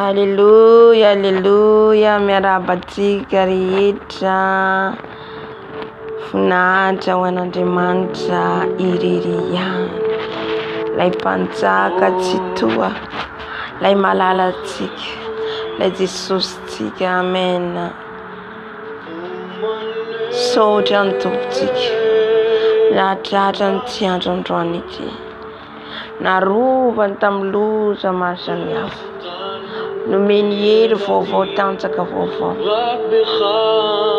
Aleluia, aleluia, miarabantsika rehetra. Voninahitra ho an'Andriamanitra irery ihany. Ilay mpanjaka tsy toa, ilay malala antsika, ilay Jesositsika, amen. Saotra ny tompontsika, rahatratra ny tsy andro androany ity. Narovany tamin'ny loza maro samihafa, nomeny hery vaovao tanjaka vaovao.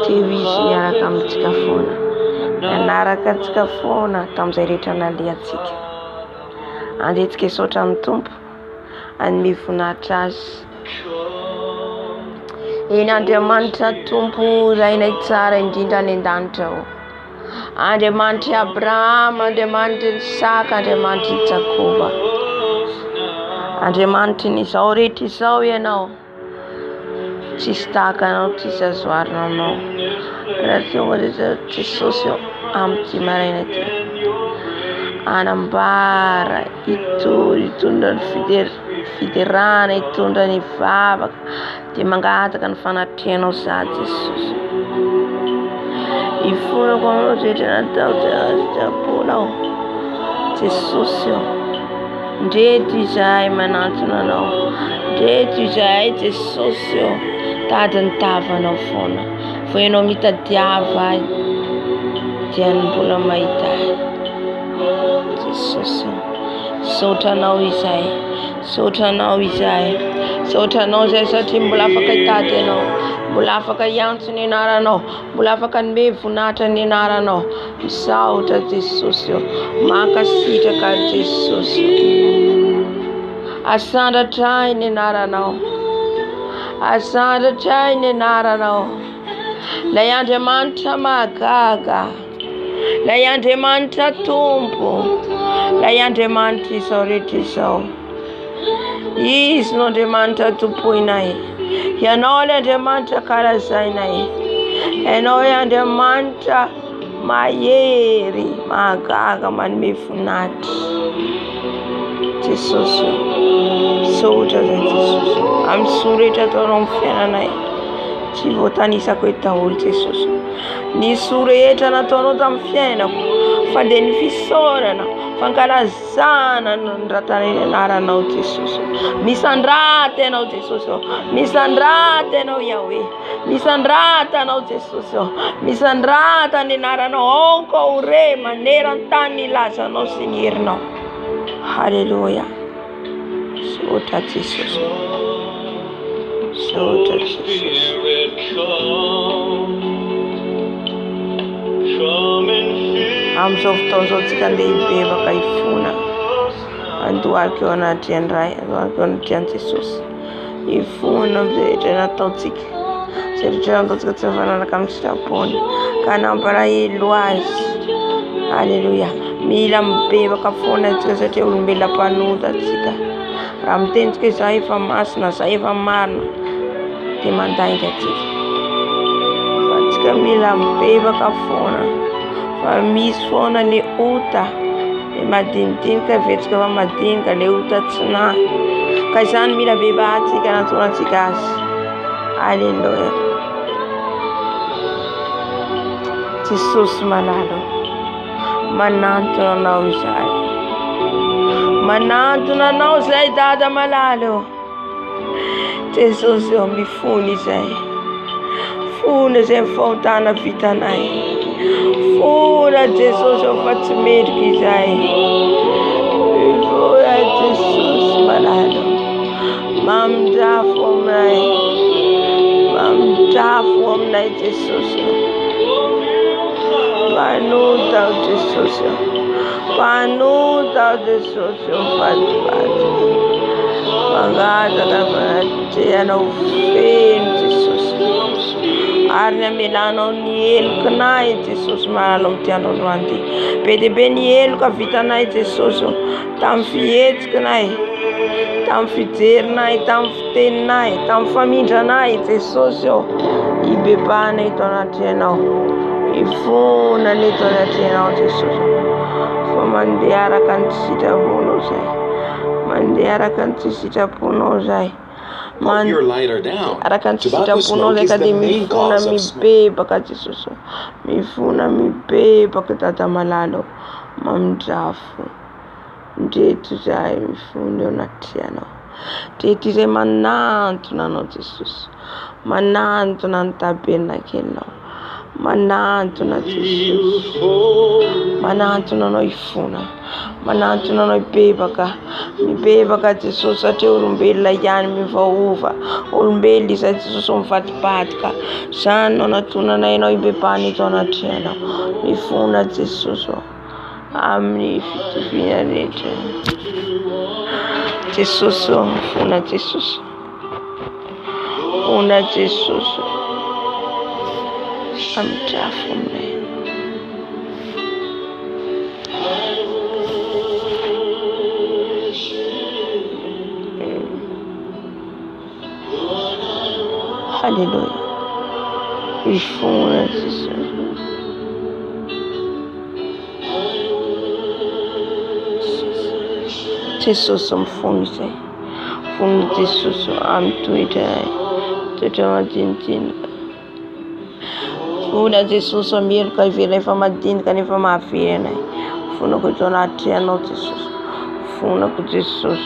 Teo izy miaraka amintsika foana, nanaraka antsika foana tamin'izay rehetra nalehantsika. Andetsika saotra ny tompo, anome voninahitra azy. Eny Andriamanitra tompo rainay tsara indrindra any an-danitra ao. Andriamanitra Abrahama, Andriamanitra Isaka, Andriamanitra Jakoba. Andriamanitra n'izao rehetra izao ianao, tsisy tahaka anao, tsisy azo arina anao. Raha tonga dia Jesosy amin'ity maraina ity, anambara, hitondra ny fiderana, hitondra ny vavaka, dia mangataka ny fanatrianao sady Jesosy. Ifonako aminao rehetra natao japonao Jesosy. Ndreto izahay manantona anao, ndreto izahay Jesosy, tady ny tavanao foana. Vao ianao mitadiava ahy dia mbola mahita ahy Jesosy. Saotranao izahay, saotranao izahay, saotranao izay satria mbola afaka hitady ianao, mbola afaka hiantso ny anaranao, mbola afaka hanome voninahitra ny anaranao. Misaotra Jesosy, mankasitraka Jesosy. Asandratray ny anaranao, asandratray ny anaranao. Ilay Andriamanitra mahagaga, ilay Andriamanitra tompo, ilay Andriamanitra izao rehetra izao. Izy no Andriamanitra tompoinay. Ianao ilay Andriamanitra karazainay. Ianao ilay Andriamanitra mahery, mahagaga, manome voninahitra. Jesosy, saotra zay Jesosy. Amin'ny soa rehetra ataonao amin'ny fiainanay, tsy voatanisako eto daholo Jesosy. Ny soa rehetra nataonao tamin'ny fiainako, fa dia ny fisaorana, fankalazana ny ratan'ny anaranao Jesosy. Misandrata ianao Jesosy, misandrata ianao Yahweh, misandrata ianao Jesosy, misandrata ny anaranao. Onko re maneran-tany ny lazanao sy ny herinao. Halleluja. Saotra Jesosy, saotra Jesosy. Amin'izao fotoan'izao tsika andeha hibebaka hifona, andohako eo anatrehan'ny ray, andohako eo anatrehan'i Jesosy. Hifona amin'izay rehetra nataontsika, izay rehetra nataontsika tsy mifanaraka amin'ny sitrapony, ka nampalahelo azy. Halleluja. Mila mibebaka foana antsika satria olombelona mpanota antsika. Raha mitentsika izaho efa masina, izaho efa marina, dia mandainga antsika. Fa antsika mila mibebaka foana, fa misy foana ilay ota, ilay madinidinika vetsika fa madinika, ilay ota tsinahy. Ka izany mila bebahantsika, nantsonantsika azy. Halleluja. Jesosy malalo, manantona anao izahay, manantona anao izay dada malalo. Jesosy mifony izay, fona izay mifahotana vitanay, fona Jesosy fa tsy mendrika izay. Fona Jesosy malalo, mamindrafo aminay, mamindrafo aminay Jesosy. Panuta Jesosy, panuta Jesosy, fatifaty. Mangataka fanatrehanao feno Jesosy. Ary ny amelanao ny helokanay Jesosy malalo amin'ity andro androany ity. Be dia be ny heloka vitanay Jesosy, tamin'ny fihetsikinay, tamin'ny fijerinay, tamin'ny fiteninay, tamin'ny famindranay Jesosy. Ibebanay eto anatrehanao, ifona eto anatrehanao Jesosy. Fa mandeha araka ny sitraponao izay, mandeha araka ny tsy sitraponao izay. Put your lighter down. Tobacco smoke is the main cause of smoke. Mifuna mibeba katata malalo mamjafu ndetu jai mifundo natiano tetire manantu nano Jesus manantu nantabena keno manantu na Jesus manantu nano ifuna manantu nano mibeba ka Jesus ate urumbela yani mivauva urumbeli sa Jesus umfatpatka sana natuna na ino ibepani tona tena mifuna Jesus amni fitifia nete Jesus una Jesus una Jesus amtafu me Hallelujah. Ifuna Jesus mfunze Jesus amtuita matintin funa Jesus amir ka vira matin ka nifa mafia na funa ko tona tia no Jesus funa ko Jesus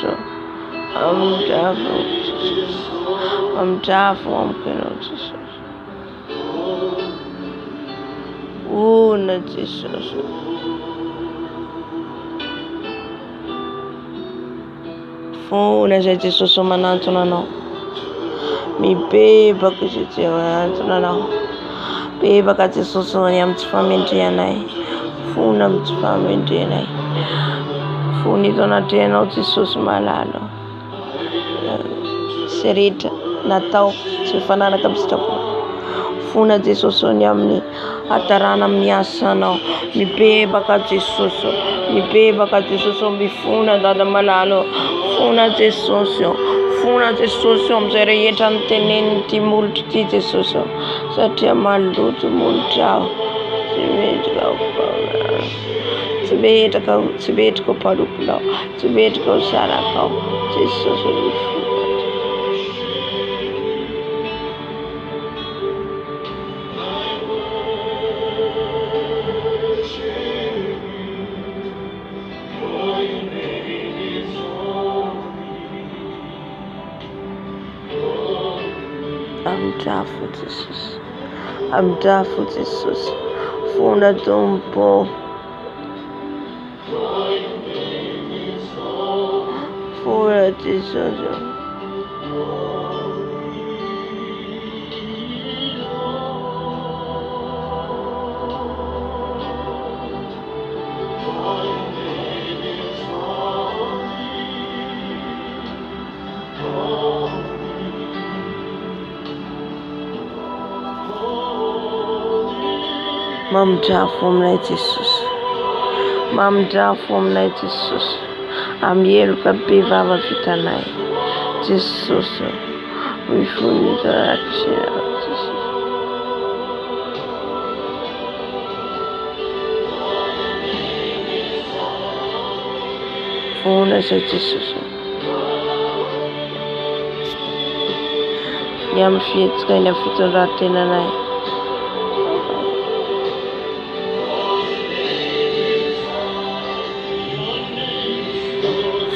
amtafu amkeno Jesus una Jesus funa Jesus manantu nano mi beba que Jesus manantu nano beba ka Jesus yamtifamenti yanai funa mtifamenti yanai funi tona tena Jesus malalo serita Natal sifanana kabisa funa Jesus nyamni atarana mniasana mibeba ka Jesus mifuna dada malalo funa Jesus mzere yetantenenti multi Jesus satia malutu multao tibet ko paduklo tibet ko sarako Jesus I'm doubtful Jesus funa tumpo funa Jesus Mamjafum na Jesus amyelu kabiva vavitanai Jesus wifunita achia Jesus funa sa Jesus yam fiet kaina fitonratena nai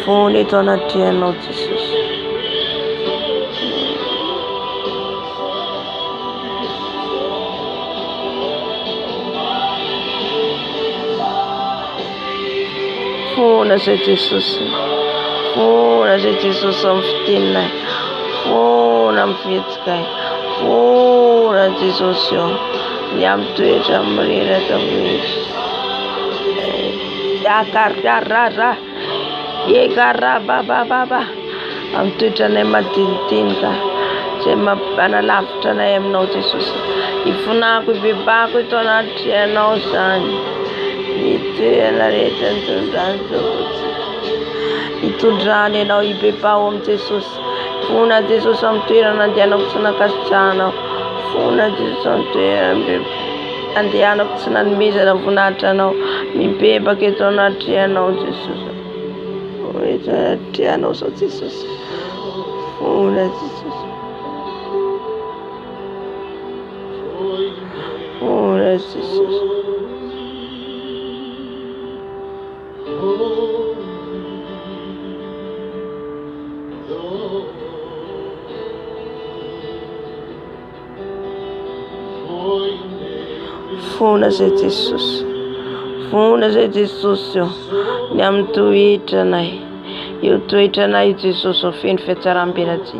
phone it on a tear notices. Phone as it is some thin night. Phone I'm fit sky. Phone as it is so. Yam to it, I'm ready to wait. Yakarra. Yegara baba amtuita nema tintinka sema bana lafta na em no Jesus ifuna kubiba kutona tena osani itela retentanzo itudrane na ibepa om Jesus funa Jesus amtuira na diana kusuna kachana funa Jesus amtuira andiana kusuna nmiza na funata na mibeba ketona tena Jesus Tiano so Jesus Fona Jesus. Fona Jesus. Fona Jesus. Fona Jesus. Ny amin'ny toetranay. Io toetranay Jesus feno fiatsaram-bela ty.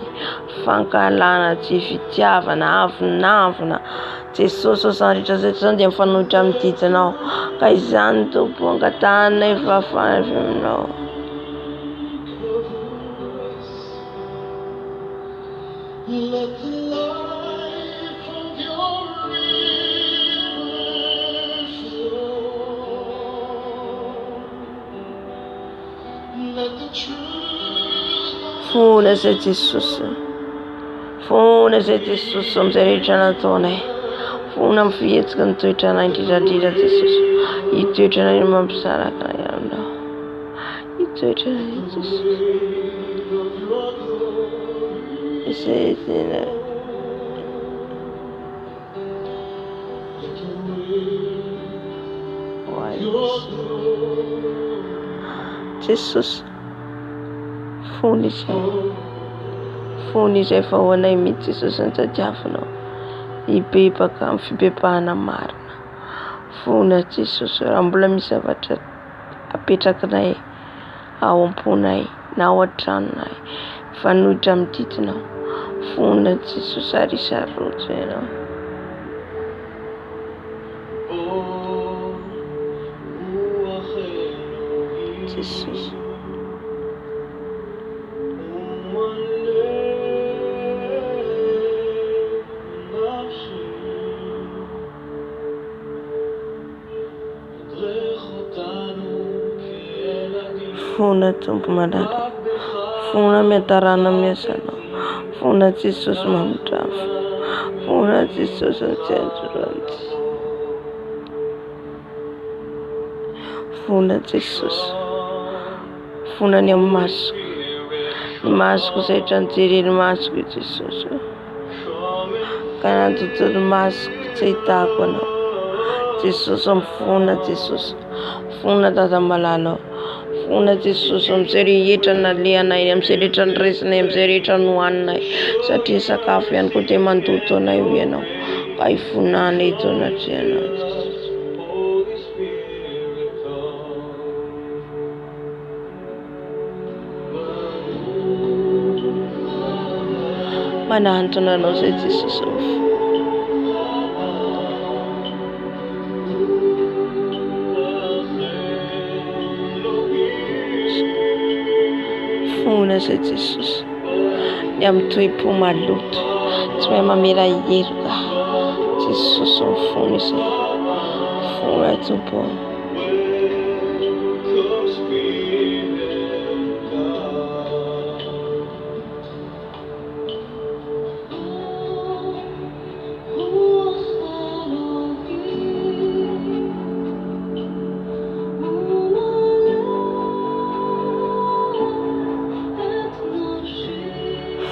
Fankalana ty fitiavana avinavina. Jesus sanritra zany dia mifanohitra amin'ny ditinao. Ka izany Tompo angatanay fahafahana aminao. Let the light of your rivers flow. Let the truth. Fona zay Jesus. Fona zay Jesus amizay rehetra nataonay. Fona amin'ny fihetsika ny toetranay indrindradrindra Jesus. I toetranay no mampisaraka anay aminao. I toetranay Jesus. Say Jesus, fony izay fahoanay mihitsy Jesus ny tadiavinao. Hibebaka amin'ny fibebahana marina. Fona Jesus, raha mbola misy zavatra apetrakinay ao am-ponay na ao an-tranonay, fanohitra amin'ny ditinao. Fona Jesus arisarotsy ianao. Jesus. Fona Tompo mandrara. Fona miantarana miasanao. Fona Jesus mamidrafo. Fona Jesus antsianjoranty. Fona Jesus. Fona ny amin'ny masoko. Ny masoko izay tranjereny masoko Jesus. Ka nantontolo masoko tsy hitako anao. Jesus am'fona Jesus. Fona tadamalanao. Fona Jesus amizay rehetra nalehanay, amizay rehetra niraisinay, amizay rehetra nohaninay. Satria sakafo ihany koa dia mandoto anay ho ianao. Ka hifonanay eto anatrianao. Manantona anao zay Jesus. Fona zay Jesus. Ny amin'ny toe-po maloto. Tsy mahay mamela heroka. Jesus mifona izay. Fona Tompo.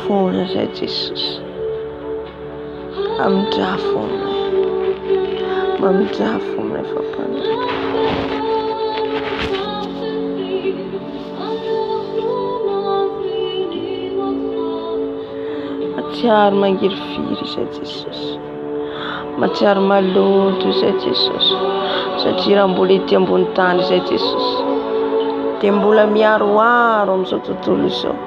Fona zay Jesus. Amidrafo aminay. Mamidrafo aminay Fapanay. Matsiaro mangirifiry zay Jesus. Matsiaro maloto zay Jesus. Satria raha mbola ety ambony tany zay Jesus. Dia mbola miaroaro amin'izao tontolo izao.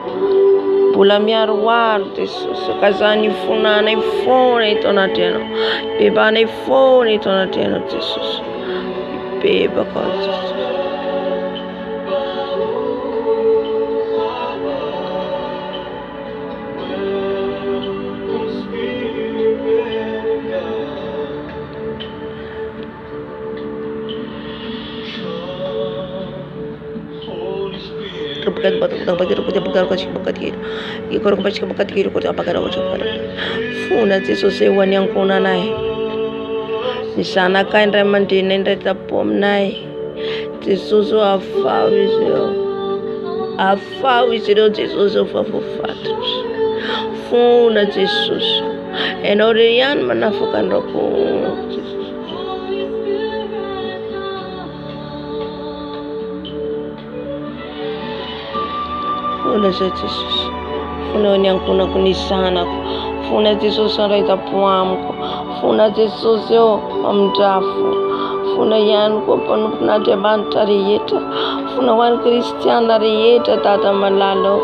Mbola miaroaro Jesus. Ka zany fonanay fona eto anatrianao. Bebanay fona eto anatrianao Jesus. Bebaka Jesus. Fona Jesus ho any ankonanay. Ny zanakay indray mandrenay indray tapo aminay. Jesus afao izy ireo. Afao izy ireo Jesus fa voafatotra. fona Jesosy. Ianao re ihany manafaka ny rakono Jesosy. Fona zay Jesosy. Fona ny ankonako ny zanako. Fona Jesosy ny raita-po amiko. Fona Jesosy eo amin-drafo. Fona ihany koa mpanompon'Andriamanitra rehetra. Fona ho an'ny kristiana rehetra Dada malala ao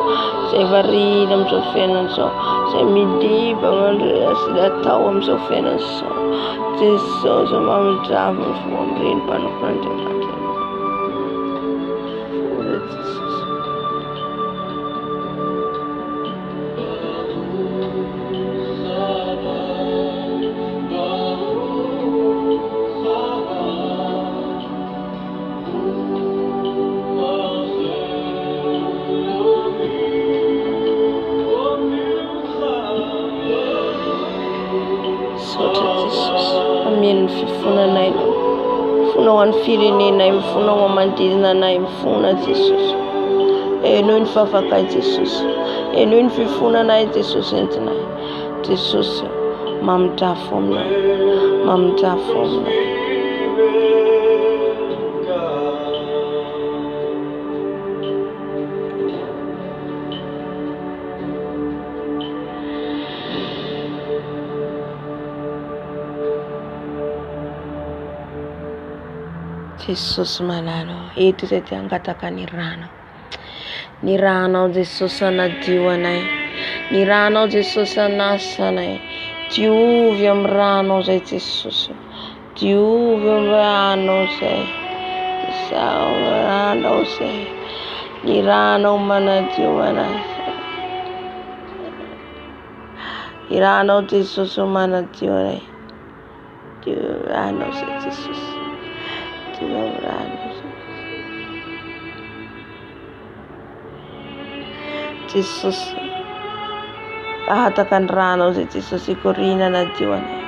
izay variana amin'izao fiainana izao, izay milibana sy atao amin'izao fiainana izao. Jesosy mamin-drafo ny fomba mpanompon'Andriamanitra. Fona Jesosy. Amian'ny fifonanay no fona ho an'ny firenenay, mifona ho manodidina anay, mifona Jesosy. Enoy ny fafakay Jesosy. Enoy ny fifonanay Jesosy entinay. Jesosy mamin-drafo aminay, mamin-drafo aminay. Jesosy malala, eto izay ty angataka ny ranao. Ny ranao Jesosy anadio anay. Ny ranao Jesosy anasa anay. Diovy amin'ny ranao zay Jesosy. Diovy amin'ny ranao zay. Izao ranao zay. Ny ranao manadio anay. Ny ranao Jesosy manadio anay. Diovy ranao zay Jesosy. Jesosy ahataka ny ranao zay Jesosy ikorina nadio anay.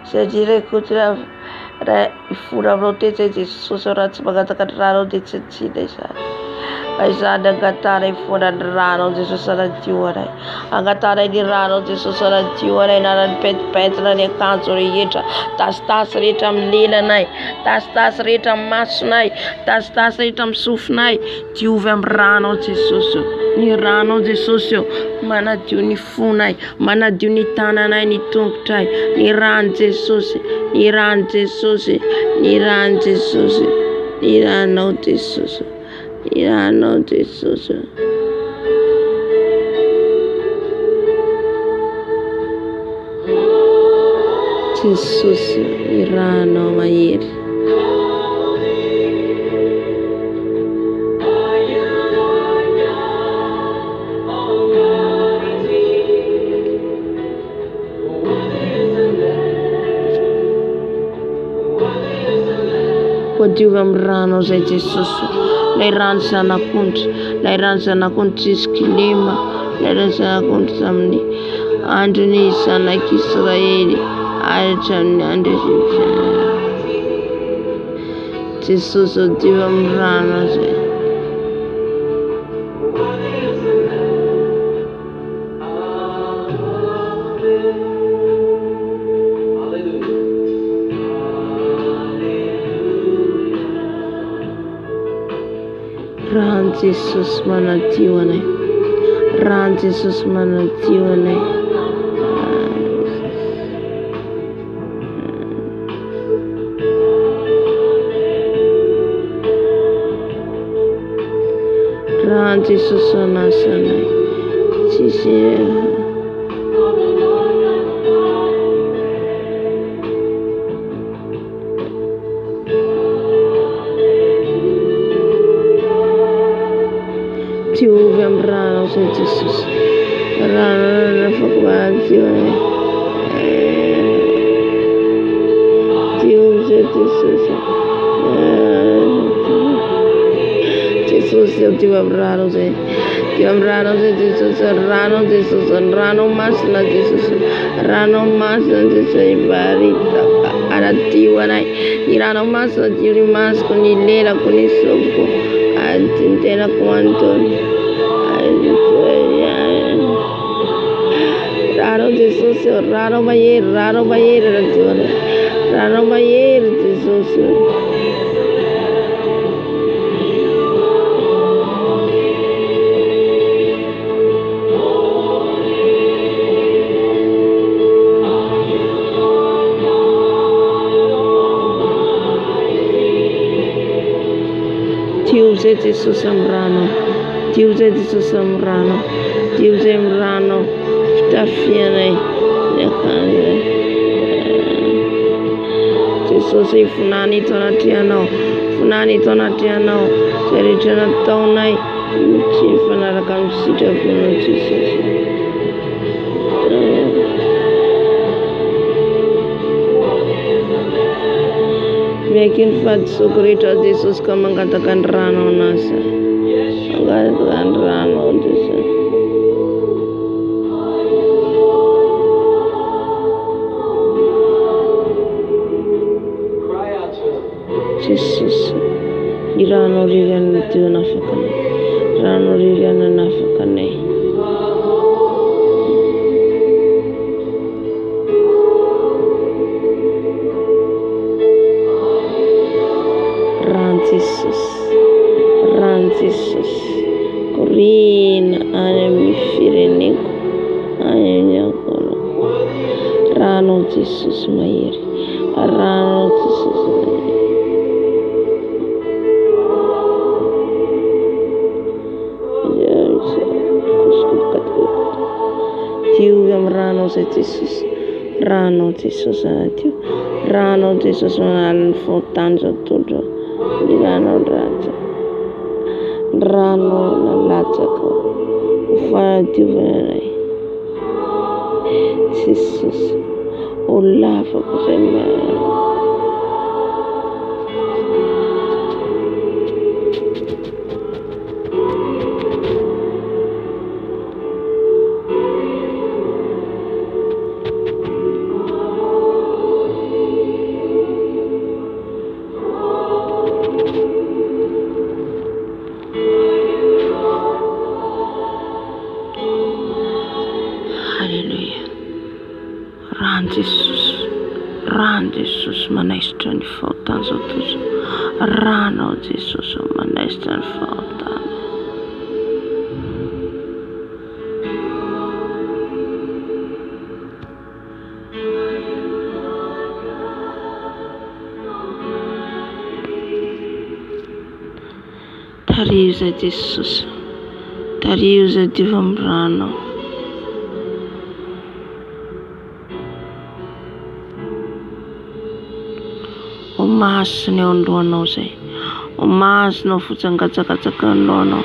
Satria rekotra raha iforavao teto zay Jesosy raha tsy mangataka ny ranao dia tsy tsina izany. Izany angatara ifona ny ranao Jesosy anadio anay. Angatara ny ranao Jesosy anadio anay na ny pentipentina ny akanjo rehetra, tasitasy rehetra amin'ny lelanay, tasitasy rehetra amin'ny masonay, tasitasy rehetra amin'ny sofinay, diovy amin'ny ranao Jesosy. Ny ranao Jesosy manadio ny fonay, manadio ny tananay, ny tongotray, ny ran Jesosy, ny ran Jesosy, ny ran Jesosy, ny ranao Jesosy. Iranao Jesosy. Jesosy iranao mahery. Diovy amin'ny ranao zay Jesosy. Lay rano zanak'ondry, lay rano zanak'ondry Jesikilema, lay rano zanak'ondry tamin'ny andron'ny zanak'Israely, hatramin'ny andro Jesosy diovy amin'ny rano zay. Ran Jesosy manadio anay. Ran Jesosy manadio anay. Ran Jesosy anasa anay. Diovy amin'ny ranao zay Jesosy. Ranao fako-madio anay. Diovy zay Jesosy. Jesosy diovy amin'ny ranao zay. Diovy amin'ny ranao zay Jesosy. Ranao Jesosy. Ranao masina Jesosy. Ranao masina Jesosy ibaritaka. Anadio anay. Ny ranao masina dio ny masoko, ny lelako, ny sofiko. Tenako antony. Senhor. Rano banheiro, Senhor. Rano banheiro, Jesus. Tiuze Jesus amrano. Tiuze Jesus amrano. Tiuze amrano. Tafiane. Jesus funani tonatiano. Funani tonatiano. Serijana tonai. Chifana rakam sita puno Jesus. Making fat so great as Jesus come and katakan rano nasa. Katakan rano Jesus. Jesus. Irano riyan itu nafakane. Rano riyan nafakane. Ran Jesus, Corinne, anemi firenico, anemi ancora. Rano Jesus Mairi, Rano Jesus Mairi. Tiu Rano Jesus, Rano Jesus atiu, Rano Jesus an fotanzo tutto, Rano raja. Rano na lachako ufanya tivene Jesus ulafa kusema Ran Jesus manestan faltan outros. Rano Jesus manestan faltan. Tariusa Jesus. Tariusa divam rano. Mas ne ondono se mas no futsanga tsaka ondono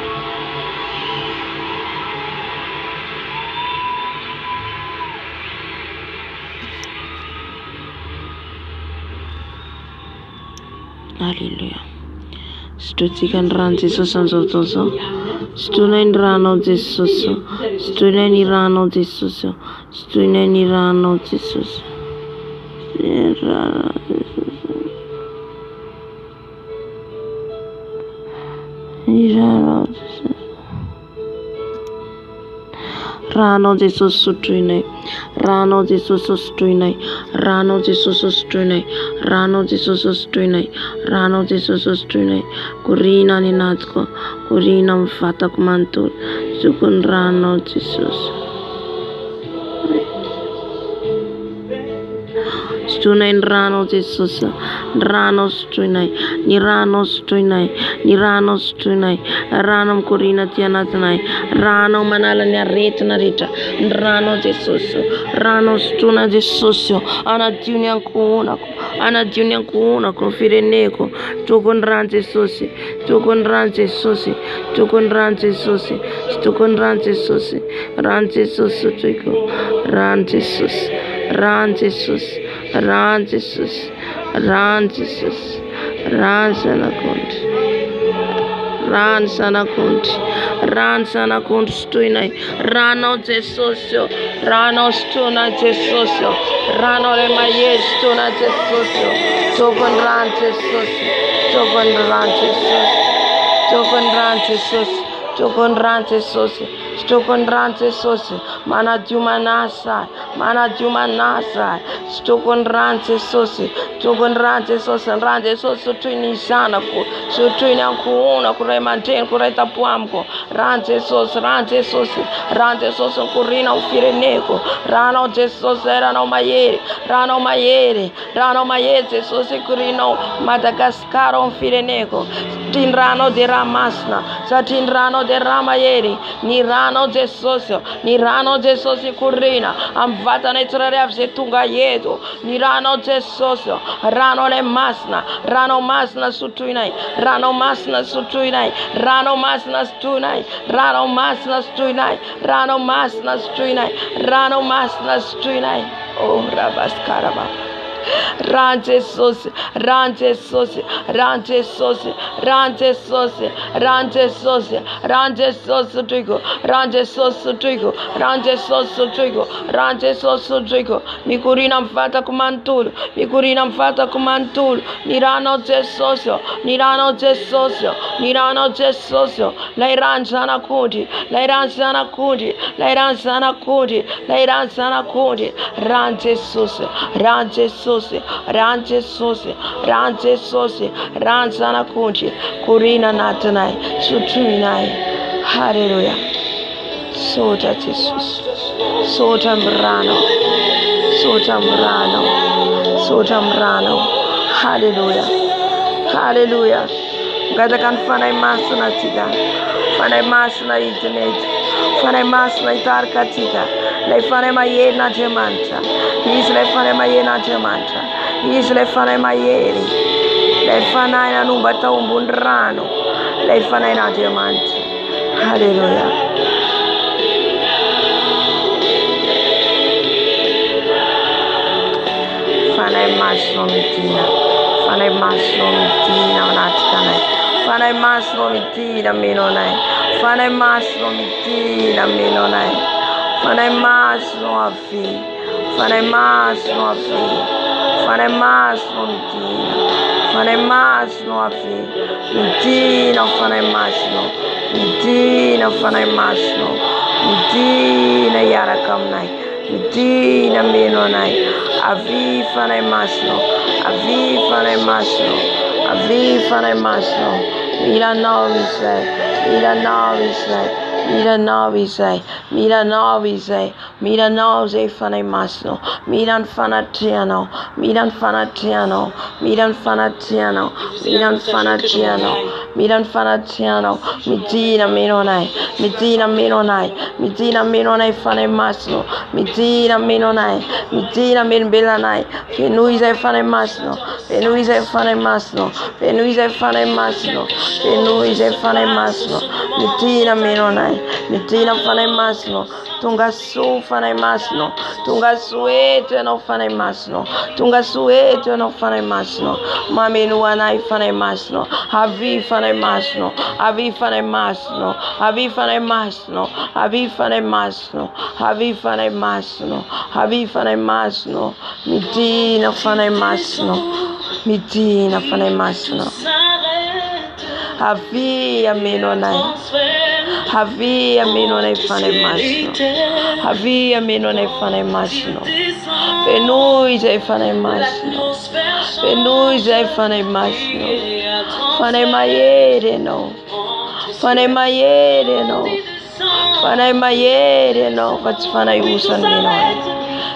Hallelujah. Stutsikan ran Jesus anzotoso stunen rano Jesus stunen rano Jesus stunen rano Jesus Rano Jesus sutrinai, Rano Jesus sutrinai, Rano Jesus sutrinai, Rano Jesus sutrinai, Rano Jesus sutrinai, Kurina ninatko, Kurina mfatak mantul, Sukun Rano Jesus. Stunai Rano Jesus, Rano stunai, Nirano stunai, Nirano stunai, Ranam Kurina Tianatanai, Rano Manala Narita Narita, Rano Jesus, Rano Stuna Jesus, Ana Junior Kuna, Fireneco, Tukun Ran Jesus, Tukun Ran Jesus, Tukun Ran Jesus, Tukun Ran Jesus, Ran Jesus, Ran Jesus, Ran Jesus. Ran Jesus, Ran Jesus, Ran Sanakunt, Ran Sanakunt, Ran Sanakunt Stuinai, Rano Jesus, Rano Stuna Jesus, Rano Remaye Stuna Jesus, Token Ran Jesus, Token Ran Jesus, Token Ran Jesus, Token Ran Jesus. Stokondran Jesus, Manajumanasai, Manajumanasai, Stokondran Jesus, Stokondran Jesus, and Ran Jesus, Sutunisanaku, Sutuinakuona, Kuremantain, Kuretapuamko, Ran Jesus, Ran Jesus, Ran Jesus, Kurina, Fireneco, Rano Jesus, Rano Mayere, Rano Mayere, Rano Mayere, Jesus, Kurino, Madagascar, Fireneco, Tinrano de Ramasna, Satinrano de Ramayeri, Nirano de Socio, Nirano de Socio Curina, Amvata Netrarev Zetunga Yedo, Nirano de Socio, Rano le Masna, Rano Masna Sutuinai, Rano Masna Sutuinai, Rano Masna Stunai, Rano Masna Stuinai, Rano Masna Stuinai, Rano Masna Stuinai, oh Rabaskaraba. Ran Jesus, Ran Jesus, Ran Jesus, Ran Jesus, Ran Jesus, Ran Jesus Trigo, Ran Jesus Trigo, Ran Jesus Trigo, Ran Jesus Trigo, Mikurina Fata Kumantul, Mikurina Fata Kumantul, Nirano Jesus, Nirano Jesus, Nirano Jesus, Lairan Sana Kuti, Lairan Sana Kuti, Lairan Sana Kuti, Lairan Sana Kuti, Ran Jesus, Ran Jesus. Ran Jesus, Ran Jesus, Ran Sana Kunchi, Kurina Natanai, Sutuinai, Hallelujah. Sota Jesus, Sota Mbrano, Sota Mbrano, Sota Mbrano, Hallelujah, Hallelujah. Gada kan fanai masna tiga, fanai masna internet, fanai masna itar katika. Le fare maiena gemanta, isle fare maiena gemanta, isle fare maieri, le fana in anubata un bundrano, le fana in gemanta. Hallelujah. Fana masno mitina, fana masno mitina unatikane, fana masno mitina minonai, fana masno mitina minonai. Fanai mas no afi, fanai mas no afi, fanai mas no mitina, fanai mas no afi, mitina fanai mas no, mitina fanai mas no, mitina yara kamnai, mitina menonai, avi fanai mas no, avi fanai mas no, avi fanai mas no, mira novisai, mira novisai. Mira novisai, mira novisai, mira novisai fanai masno, miran fanatiano, miran fanatiano, miran fanatiano, miran fanatiano, miran fanatiano, mitina menonai, mitina menonai, mitina menonai fanai masno, mitina menonai, mitina men belanai, fenuisai fanai masno, fenuisai fanai masno, fenuisai fanai masno, fenuisai fanai masno, mitina menonai. Mitina fanai masno, tunga su fanai masno, tunga suete no fanai masno, tunga suete no fanai masno, mamenu anai fanai masno, avi fanai masno, avi fanai masno, avi fanai masno, avi fanai masno, avi fanai masno, avi fanai masno, mitina fanai masno, mitina fanai masno. Havia menonai, havia menonai fanai masno, havia menonai fanai masno, penuis ai fanai masno, penuis ai fanai masno, fanai maiere no, fanai maiere no, fanai maiere no, vats fanai usan menonai,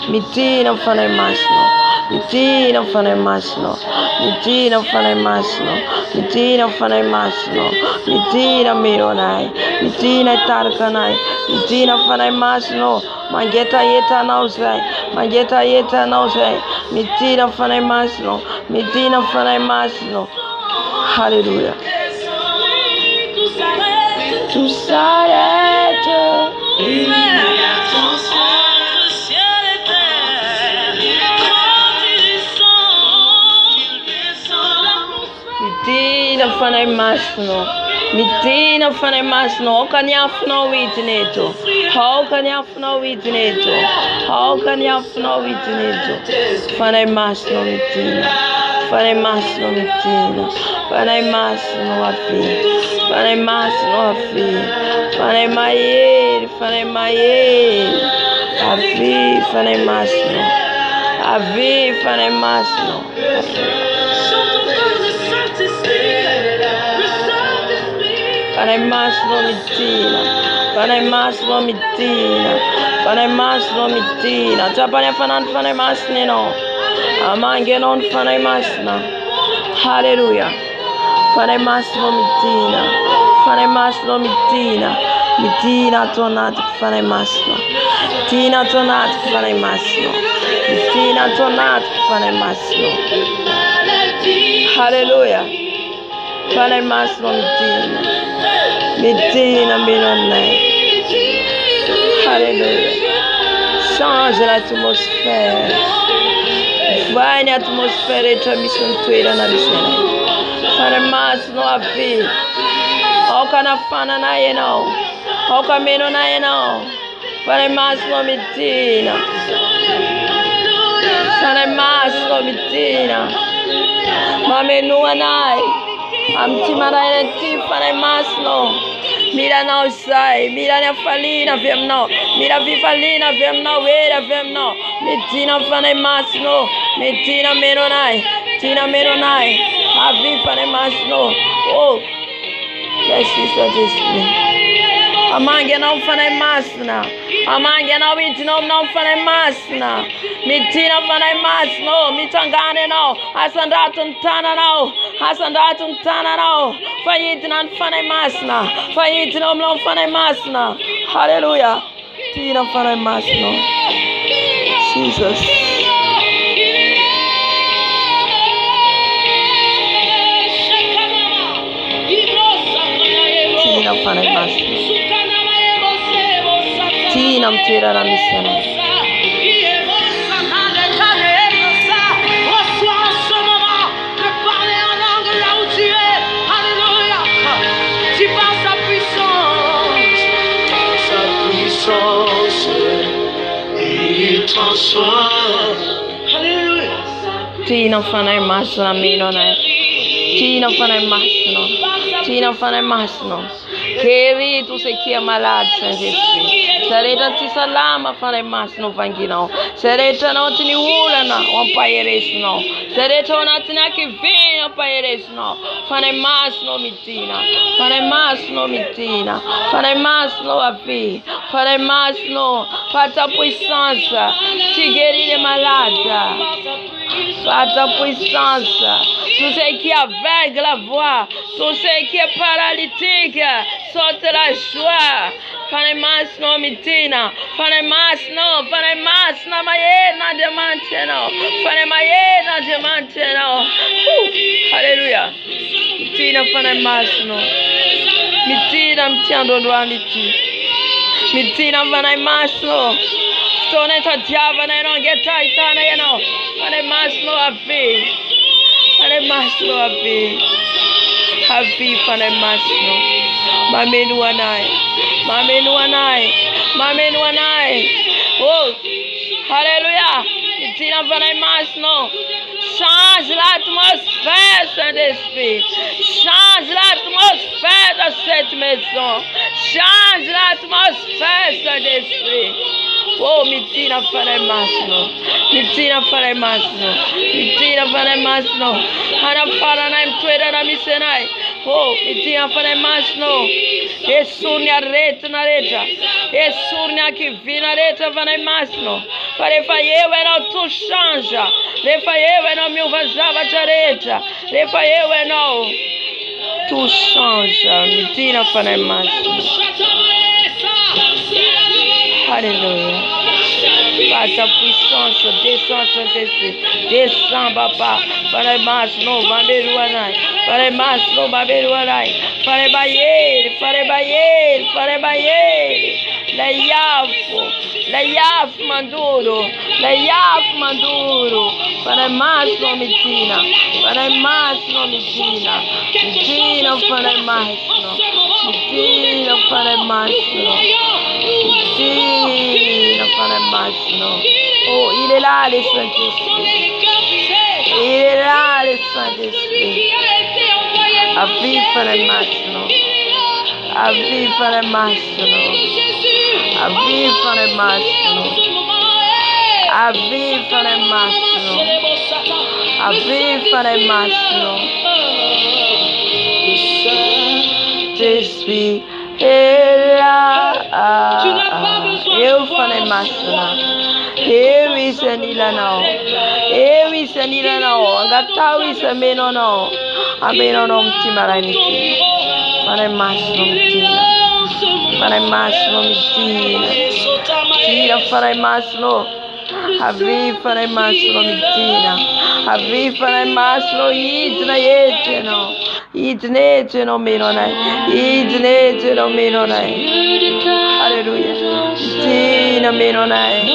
mitina fanai masno. Mitina fanai masno, mitina fanai masno, mitina fanai masno, mitina mironai, mitina tarkanai, mitina fanai masno, mangeta yeta nausai, mangeta yeta nausai, mitina fanai masno, mitina fanai masno. Hallelujah. Tu s'arrêtes, mitina fanai masno, mitina fanai masno, how can you have no witness? How can you have no witness? How can you have no witness? Fanai masno mitina, fanai masno mitina, fanai masno afi, Fane masno afi. Fane mayer. Fane mayer. Afi. Fane masno. Avi. Fane masno. Fane masno mitina. Fane masno mitina. Fane masno mitina. Tapane fanan fane masne no. Amange non fane masna. Hallelujah. Fane masno mitina. Fane masno mitina. Mitina tonat fane masno. Tina tonat fane masno. Mitina tonat fane masno. Hallelujah. Fane masno mitina. Mitina minonne. Hallelujah. Change l'atmosphère. Vai l'atmosphère et ta mission tuera na mission. Fane masno afi. Okana fana na yeno. Okameno na yeno. Fane masno mitina. Fane masno mitina. Mamenu anai. Amtimara ti fane masno. Mira na sai, mira na falina vemno, mira vi falina vemno, vera vemno. Mitina fane masno, mitina menonai, tina menonai. Avi fane masno. Oh, bless you for this day. Amange não fane masna. Amange não mitina não fane masna. Mitina fane masno, mitangane no. Asandatun tana no. Asandatun tana no. Fayitina fane masna. Fayitina não fane masna. Hallelujah. Tina fane masno. Jesus. Tina fane masno. Tina mtira na missione. Tina fane masno minone. Tina fane masno. Tina fane masno. Querido, tu sei que é malado, Saint-Esprit. Sereta ti salama fane masno vangino. Sereta não te ula na um paieres no. Sereta não te na que vem um paieres no. Fane masno mitina. Fane masno mitina. Fane masno avi. Fane masno pata puissance. Ti guérir malade. Pata puissance. Tout ce qui est aveugle la voix, tout ce qui est paralytique, sorte la joie. Fane masno mitina, fane masno mayena demanteno, fane mayena demanteno. Alléluia. Mitina fane masno. Mitina mtiando doa miti. Mitina fane masno. Stone ta diava na no geta itana yeno. Fane masno afi. Fane masno afi. Afi fane masno. Mamenu anai. Mamenu anai. Mamenu anai. Oh. Alléluia. Mitina fane masno. Change l'atmosphère, Saint-Esprit. Change l'atmosphère de cette maison. Change l'atmosphère, Saint-Esprit. Oh, mitina fane masno. Mitina fane masno. Mitina fane masno. Hana fara na mtwera na misenai. Oh, mitina fane masno. Esurnia reta na reta. Esurnia que vina reta fane masno. Fare fayewe no tu chanja. Le fayewe no mi uvazava tareta. Le fayewe no tu chanja. Mitina fane masno. Alléluia. Par ta puissance, descends, Saint-Esprit. Descends, papa. Fare masno, baberuanai. Fare masno, baberuanai. Fare bayer, fare bayer, fare bayer. La yaf manduro. La yaf manduro. Fare masno, mitina. Fare masno, mitina. Mitina, fare masno. Mitina, fare masno. Mitina, fare masno. Oh, il est là, le Saint-Esprit. Il est là, le Saint-Esprit. A vivere masno. Avviva le massimo. Avviva le massimo. Avviva le massimo. Avviva le massimo. Saint-Esprit est là. Eu fane massimo. Ewi senila no. Ewi senila no. Ngatawi semeno no. Ameno no mtimaraniki. Fane massimo mtina. Fane massimo mtina. Tira fane massimo. Avvi fane massimo mtina. Avvi fane massimo idna yeteno. Idna yeteno meno nai. Idna yeteno meno nai. Hallelujah. Mtina meno nai.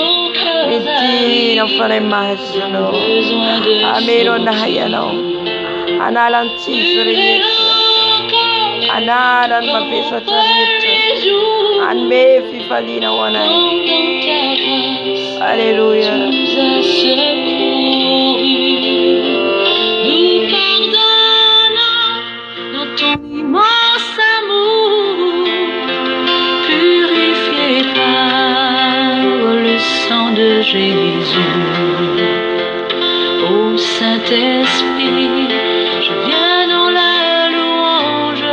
Mtina fane massimo. Ameno nai no. Analan tisere yeteno. Anaran mapesa tarita. An me fifalina wanai. Alléluia. Nous pardonnons dans ton immense amour, purifié par le sang de Jésus. Ô Saint-Esprit, je viens dans la louange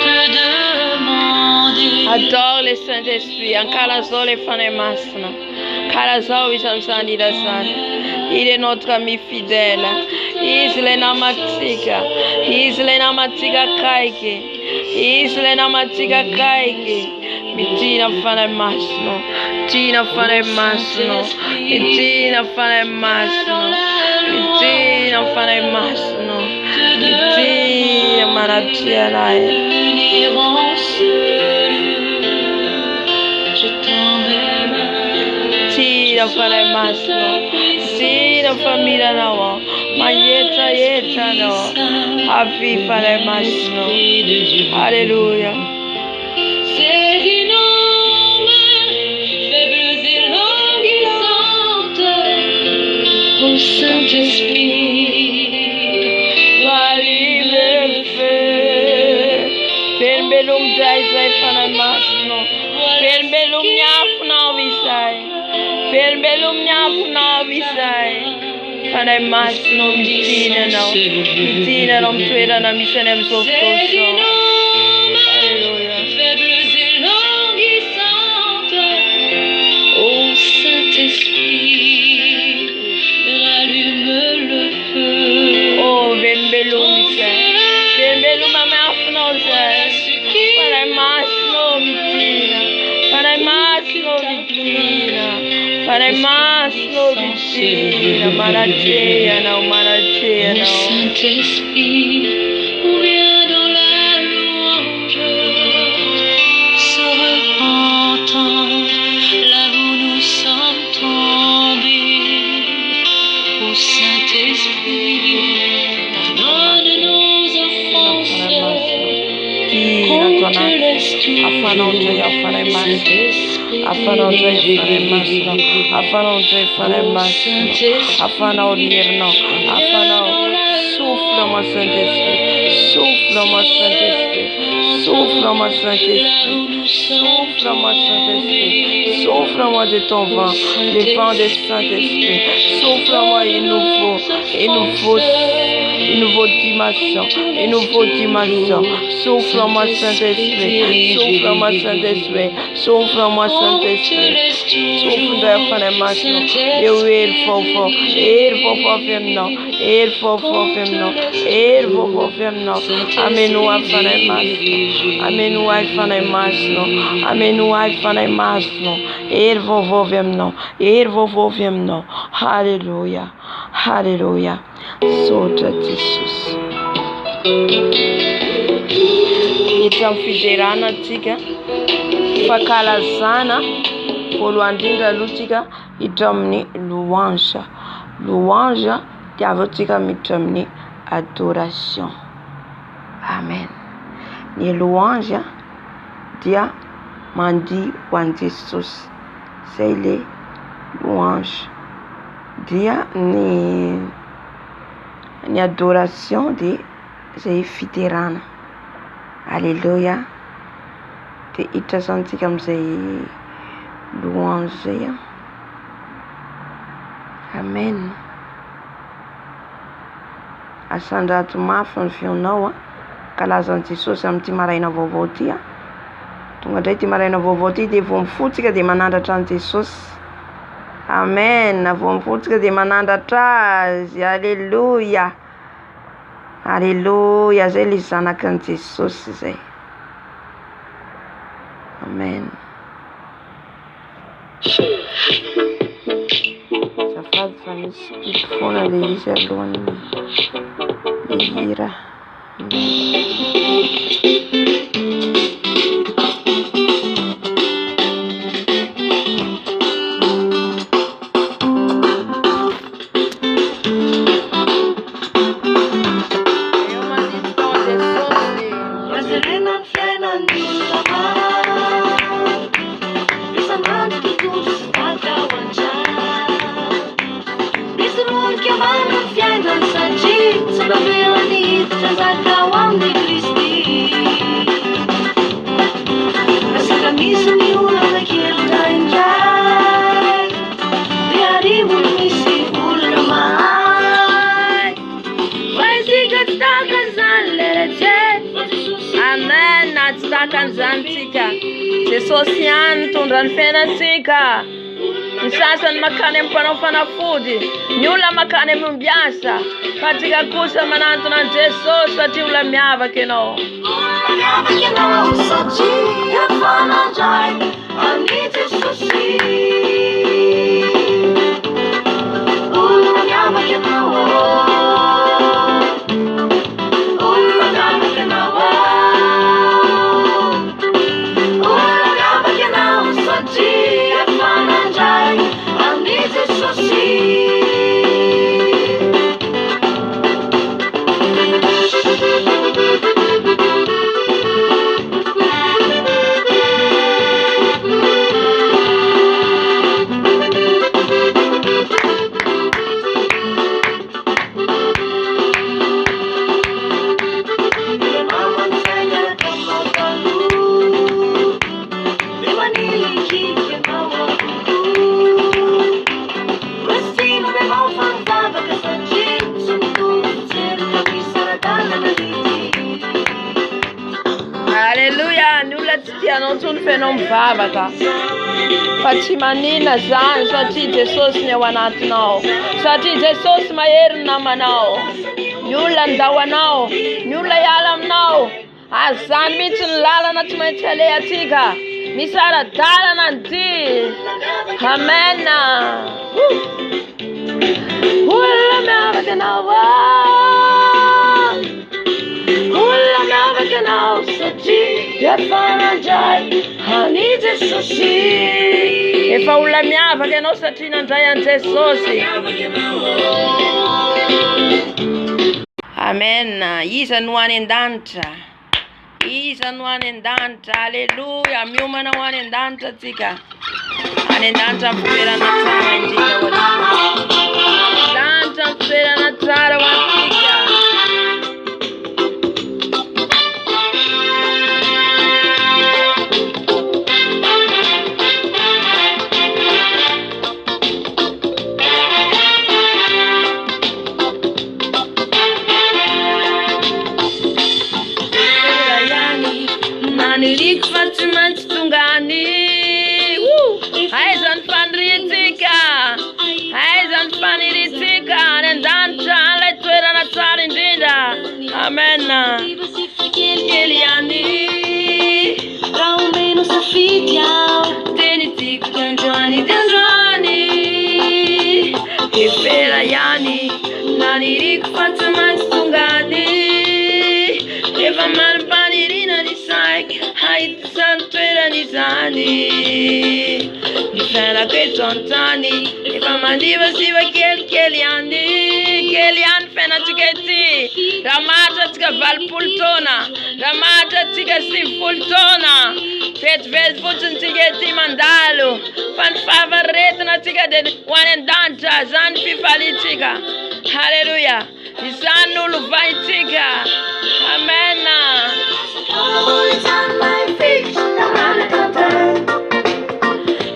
te demander. Adore le Saint-Esprit. Ancora sole fane masna. Karazao isamsani da sana. Il est notre ami fidèle. Islena matika. Islena matika kaike. Islena matika kaike. Mitina fane masno. Mitina fane masno. Mitina fane masno. Mitina fane masno. Mitina manatia lai. Tira fare massimo, tira famiglia no, ma yeta no, avvi fare massimo, alleluia. C'est une ombre, faibles et languissantes, ô Saint-Esprit, Rallume le feu, fais le belum dai sai fare massimo, fais le belum nyafna visai. Fais le belum nyafna visai. Fare massimo mitina no. Mitina non tuera na misenem softoso. Alléluia. faibles et languissantes, ô Saint-Esprit, rallume le feu. Oh, ven belum visai. Ven belum amafna visai. Fare massimo mitina. Fare massimo mitina. Fare massimo vicina, malacea no. Ô Saint-Esprit, on vient dans la louange, se repentant là où nous sommes tombés. Ô Saint-Esprit, pardonne nos offenses, qu'on te laisse tout Afano gioia fare massimo, afano gioia fare massimo, afano gioia fare massimo, afano dirno, afano souffle mon Saint-Esprit, souffle mon Saint-Esprit, souffle mon Saint-Esprit, souffle mon Saint-Esprit, souffle-moi de ton vent, le vent de Saint-Esprit, souffle-moi une nouvelle dimension, souffle-moi Saint-Esprit, souffle-moi Saint-Esprit, souffle-moi Saint-Esprit, souffle-moi fare massimo, eu fofo femno, amenu a fare massimo, amenu a fare massimo, amenu a fare massimo, fofo femno, halleluja, halleluja, Soda Jesus. Itamfiderana antsika fankalazana voalohany indrindra aloha tsika hiditra amin'ny louange. Louange dia avy tsika miditra amin'ny adoration. Amen. Ny louange dia mandihy ho an'i Jesosy. Zay le louange. Dia ny adoration dia zay fiderana. Alléluia. Dia hiditra santsika amin'izay louange zay. Amen. Asandrato mafy ny feonao kalazan'i Jesosy amin'ity maraina vaovao ty. Tonga indray ty maraina vaovao ty dia vao mifotsika dia manandratra an' Jesosy. Amen. Vao mifotsika dia manandratra azy. Alléluia. Alléluia. Zay ilay zanakan' Jesosy zay. Amen. Safady fa misy piky foana ilay izy alohan'ny hira. Jesosy ihany mitondra ny fiainantsika. Ny sasany makany amin'ny mpanao fanafody, ny olona makany amin'ny mbiasa, fa tsika kosa manantona an' Jesosy satria olona miavaka ianao. Satria fanandray an'i Jesosy. Olona miavaka ianao. Anao fenao mivavaka fa tsy manina zany satria Jesosy ny ao anatinao, satria Jesosy mahery ny namanao. Ny olona ndao anao, ny olona hiala aminao, azy zany mihitsy ny lalana tsy maintsy alehantsika, misy ara-dalana ny ty. Amen. Olona miavaka anao, olona miavaka anao satria efa nandray an'i Jesosy. Efa olona miavaka ianao satria nandray an' Jesosy. Amen. Iza no any an-danitra, iza no any an-danitra. Alleluia. Miomana ho any an-danitra tsika, any an-danitra ampiverana tsara indrindra. Danitra ampiverana tsara ho antsika. Niriko fa tsy maintsy tongany. Aiza ny faniritsika, aiza ny faniritsika any an-danitra, ilay toerana tsara indrindra. Amen. Kely ihany raha omeno safidy aho, teny tiako androany dia androany. Efera ihany naniriko fa tsy maintsy tongany. Efa marim-panirina ny saiko, hahita izany toerany izany. Ny fiainako eto an-tany efa mandivasiva kelikely ihany. Kely ihany fiainantsika ety. Raha mahatra antsika 20 taona, raha mahatra antsika 90 taona, vetivety fotsiny tsika ety mandalo. Fa ny fahafaretina antsika dia ho any an-danitra, zany fifalitsika. Halleluia. Izany olo vaintsika. Amen.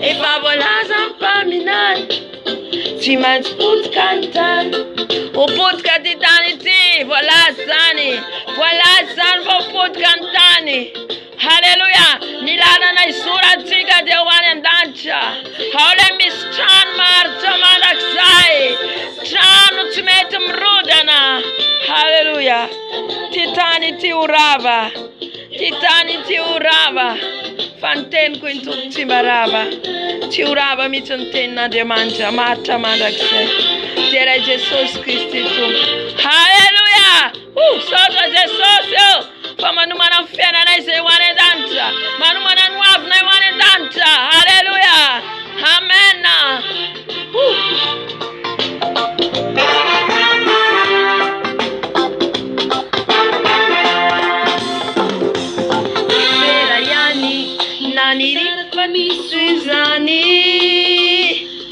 Efa voalaza mpaminany, tsy maintsy potika ny tany. Ho potika ty tany ity, voalaza zany fa ho potika ny tany. Halleluja, ny lalana isoratsika dia ho any an-danitra. Ao le misy trano maharitra mandrakizay, trano tsy mety mirodana. Halleluja, ty tany ity ho rava, ty tany ity ho rava. Fa ny teniko ny tompo tsy marava, tsy ho rava mihitsy ny tenin'Andriamanitra maharitra mandrakizay. Jeray Jesosy Kristy tompo. Halleluja, saotra Jesosy io, fa manomana ny fiainanay izay ho any an-danitra, manomana ny hoavinay ho any an-danitra. Halleluja, amen. Izany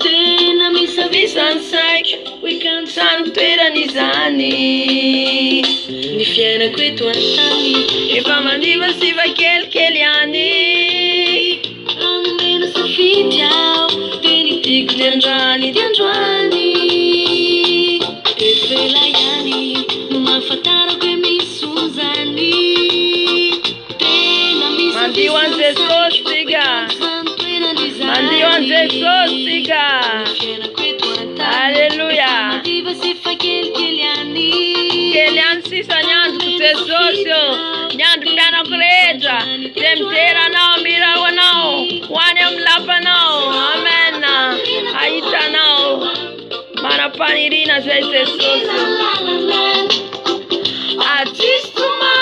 tena misavisany saiko sany toeran'izany ny fiainako eto an-tany efa mandiva sy va kelikely any anomena safidy aho teny tiako ny androany ty androany efela ihany no mahafantarako hoe misonzany tena mandio an' Jesosy tika, mandio an' Jesosy tika. Halleluja, kely any sisa ny androko Jesosy io, ny andro mpianako rehetra dia mijeranao, mirao anao ho any amin'ny lapanao. Amen, ahitanao manam-panirina zay Jesosy. Atsistoma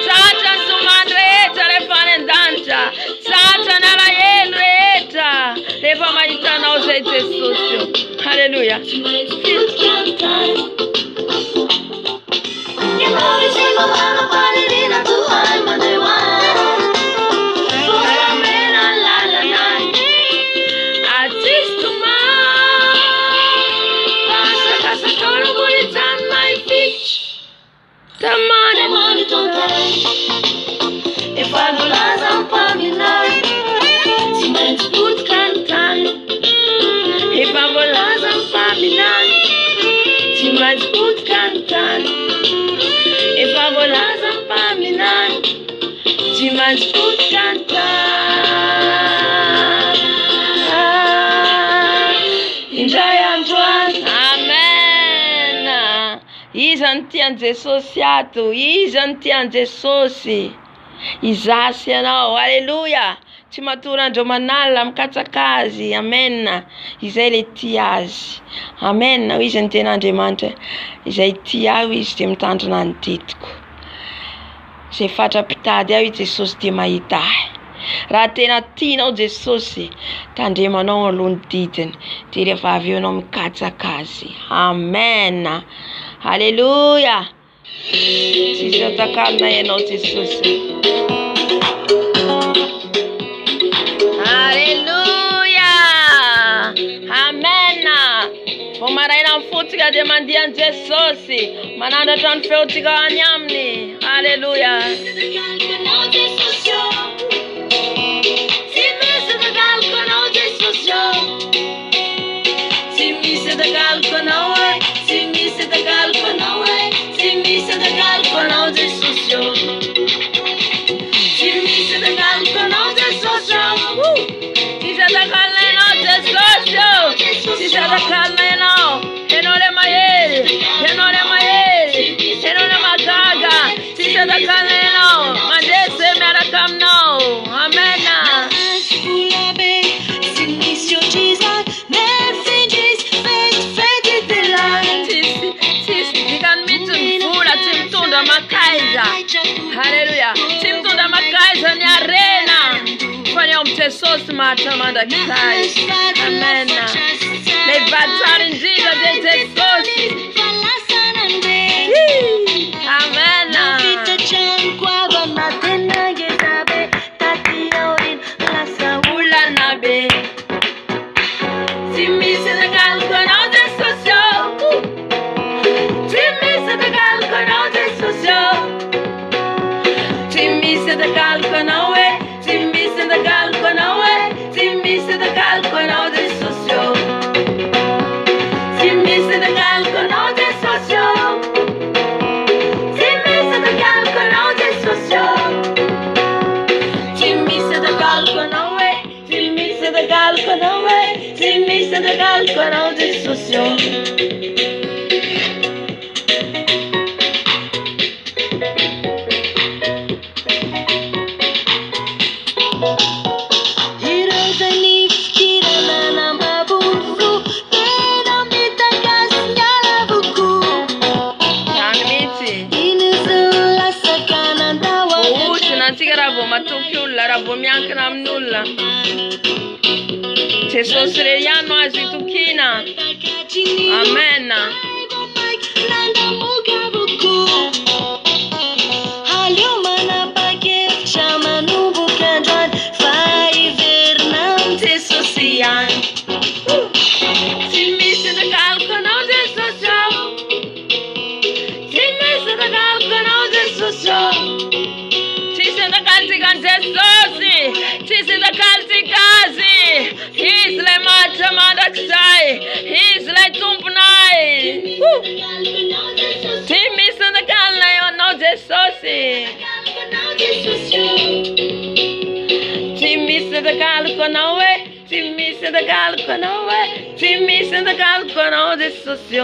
tratra ny somany rehetra rehefa any an-danitra, tratra ny alahelo rehetra rehefa mahitanao zay Jesosy io. Halleluja. Amen. Iza ny tian' Jesosy ato, iza ny tian' Jesosy izasy anao. Halleluja, tsy matory andro manala mikatsaka azy. Amen, izay le tia azy. Amen, izy ny ten'Andriamanitra izay tia aho, izy dia mitandrina ny ditiko. Zay fatra-pitady aho i Jesosy dia mahita ahy. Raha tena tianao Jesosy, tandremanao aloha ny didiny, dia rehefa avy eo anao mikatsaka azy. Amen, halleluja. Tsisy atakalina ianao Jesosy. Halleluja, amen. Vao maraina mifotsika dia mandiha an' Jesosy, manandratra ny feotsika any aminy. Halleluja. Halleluja, tsy mitondra makaiza ny arena fa ny ao amin'ny Jesosy maharitra mandrakizay. Amen. Le vatsara indrindra dia Jesosy. Amen. Olana be, tsy misy takaloko anao Jesosy, tsy misy takaloko anao Jesosy. tagaloko anao hoe tsy misy tagaloko anao Jesosy ô. Ireo zay ny fikirana namabonzo tena mitakasy ny alavoko. Any mihitsy. Iny zao lasaka nandawa Ohotrina antsika raha vao matoky olona, raha vao miankina amin'olona. Jesosy re ihany no azo itokiana. Amen. Halio manapa-kevitra manomboka androany fa iverina amin'ny Jesosy ihany. Tsy misy tagaloko anao Jesosy ô. Tsy misy tagaloko anao Jesosy ô. Tsisy tagalitsika any Jesosy. Tsisy tagalitsika azy. Izy ilay mahatra mandrakizay. Izy ilay tomponay. Tsy misy tagalina eo anao Jesosy. Tsy misy tagaloko anao hoe. Tsy misy tagaloko anao hoe. Tsy misy tagaloko anao Jesosy ô.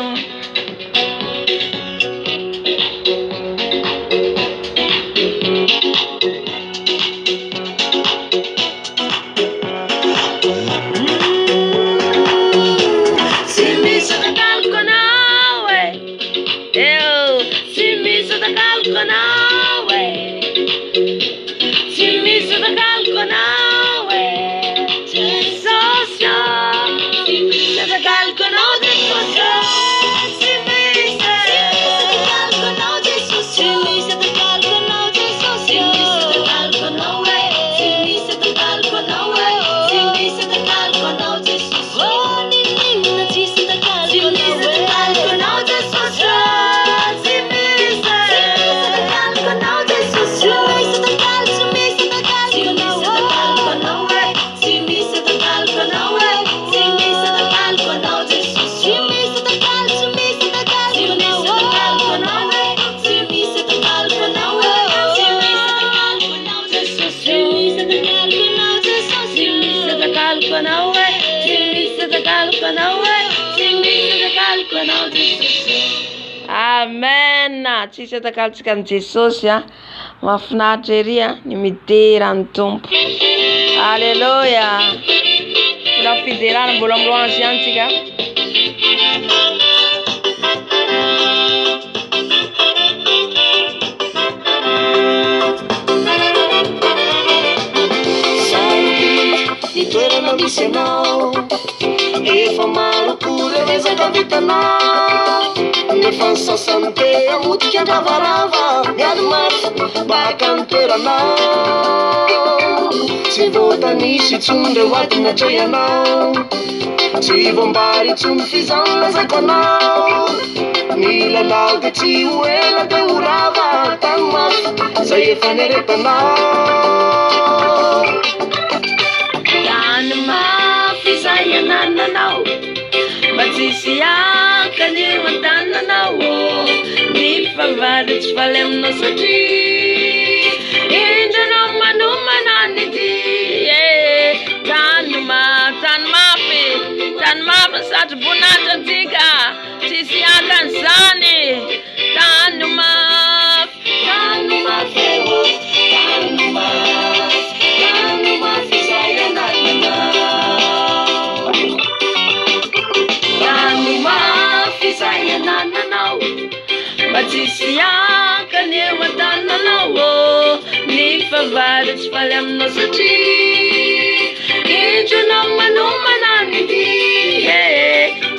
Amen. Tsisy takalitsika ny Jesosy a. Mahafinaritra ery a ny midera ny tompo. Alleluia. Mbola fiderana mbola amin'ny louange ihany tsika. Toerana misy anao efa maro kory resaka vitanao nefa ny sasany be ahodika andravarava miady mafy baka ny toeranao tsy voatanisy tsondre hoadiny atray anao tsy voambary tsony fizany lazako anao milalao de tsy ho ela de ho rava tany mafy zay efa neretanao Tany mafy zay anananao mba tsisy akany eo an-tananao ny favady tsy faly aminao satria indranao manomana ny ty tany mafy sady bonatra antsika tsisy akan'izany tany mafy eo tany mafy zay anananao tany mafy zay anananao mba tsisy akany eo an-tananao ny favady tsy faly aminao satria indranao manomana ny ty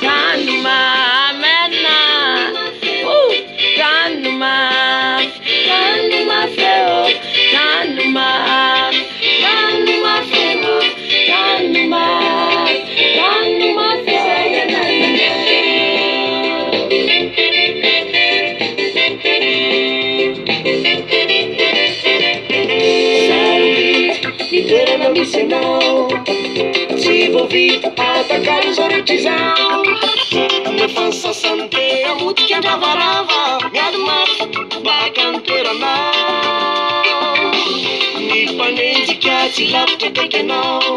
tany mamena tany mafy eo tany mafy eo tany mafy zay anananao toerana misy anao tsy voavita atakalo zao rehetra izao nefa ny sasany be ahodika andravarava miady mafy baka ny toeranao ny mpanenjika tsy lavitra kaiky anao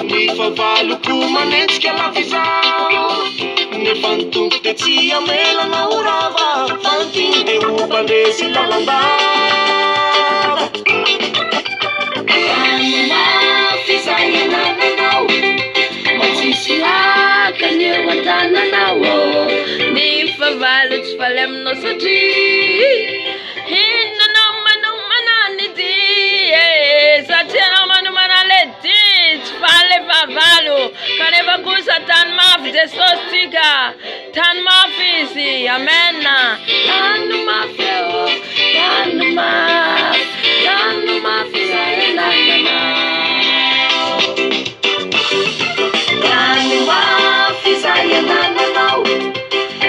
ny ny favaloko manetsika lafizao nefa ny tompo de tsy amelana ho rava fa ntigny de ho mandresy lalandava fizayanananao matsisy hakany eo an-tananao ny favalo tsy faly aminao satria hinanao manomana ny dy satria anao manomana le dy tsy faly favalo kanefa kosa tany mafy Jesosy tsika tany mafy izy amena tany mafy eo tany mafy zayanananao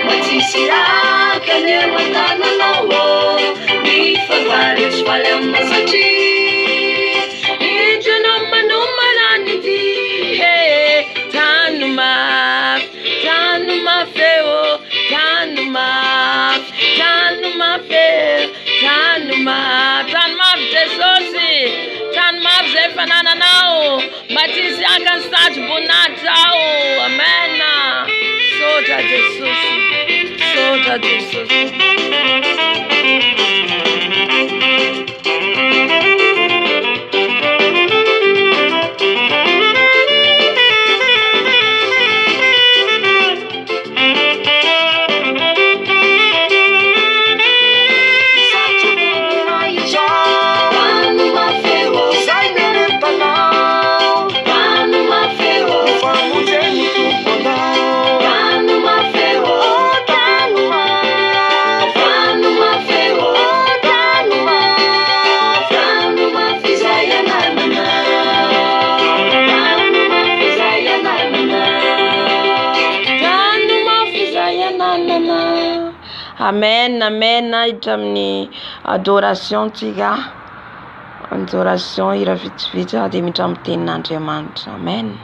matsisy hakany eo an-tananao ny favalo tsy faly aminao satria indranao manomana ny dy tany mafy eo tany mafy Jesosy tany mafy zay fanananao mba tsisy hakany satry bonatra ao amena sotra Jesosy Amen, amen. Hiditra amin'ny adoration tsika. Adoration hira vitsivitsy dia miditra amin'ny tenin'Andriamanitra. Amen.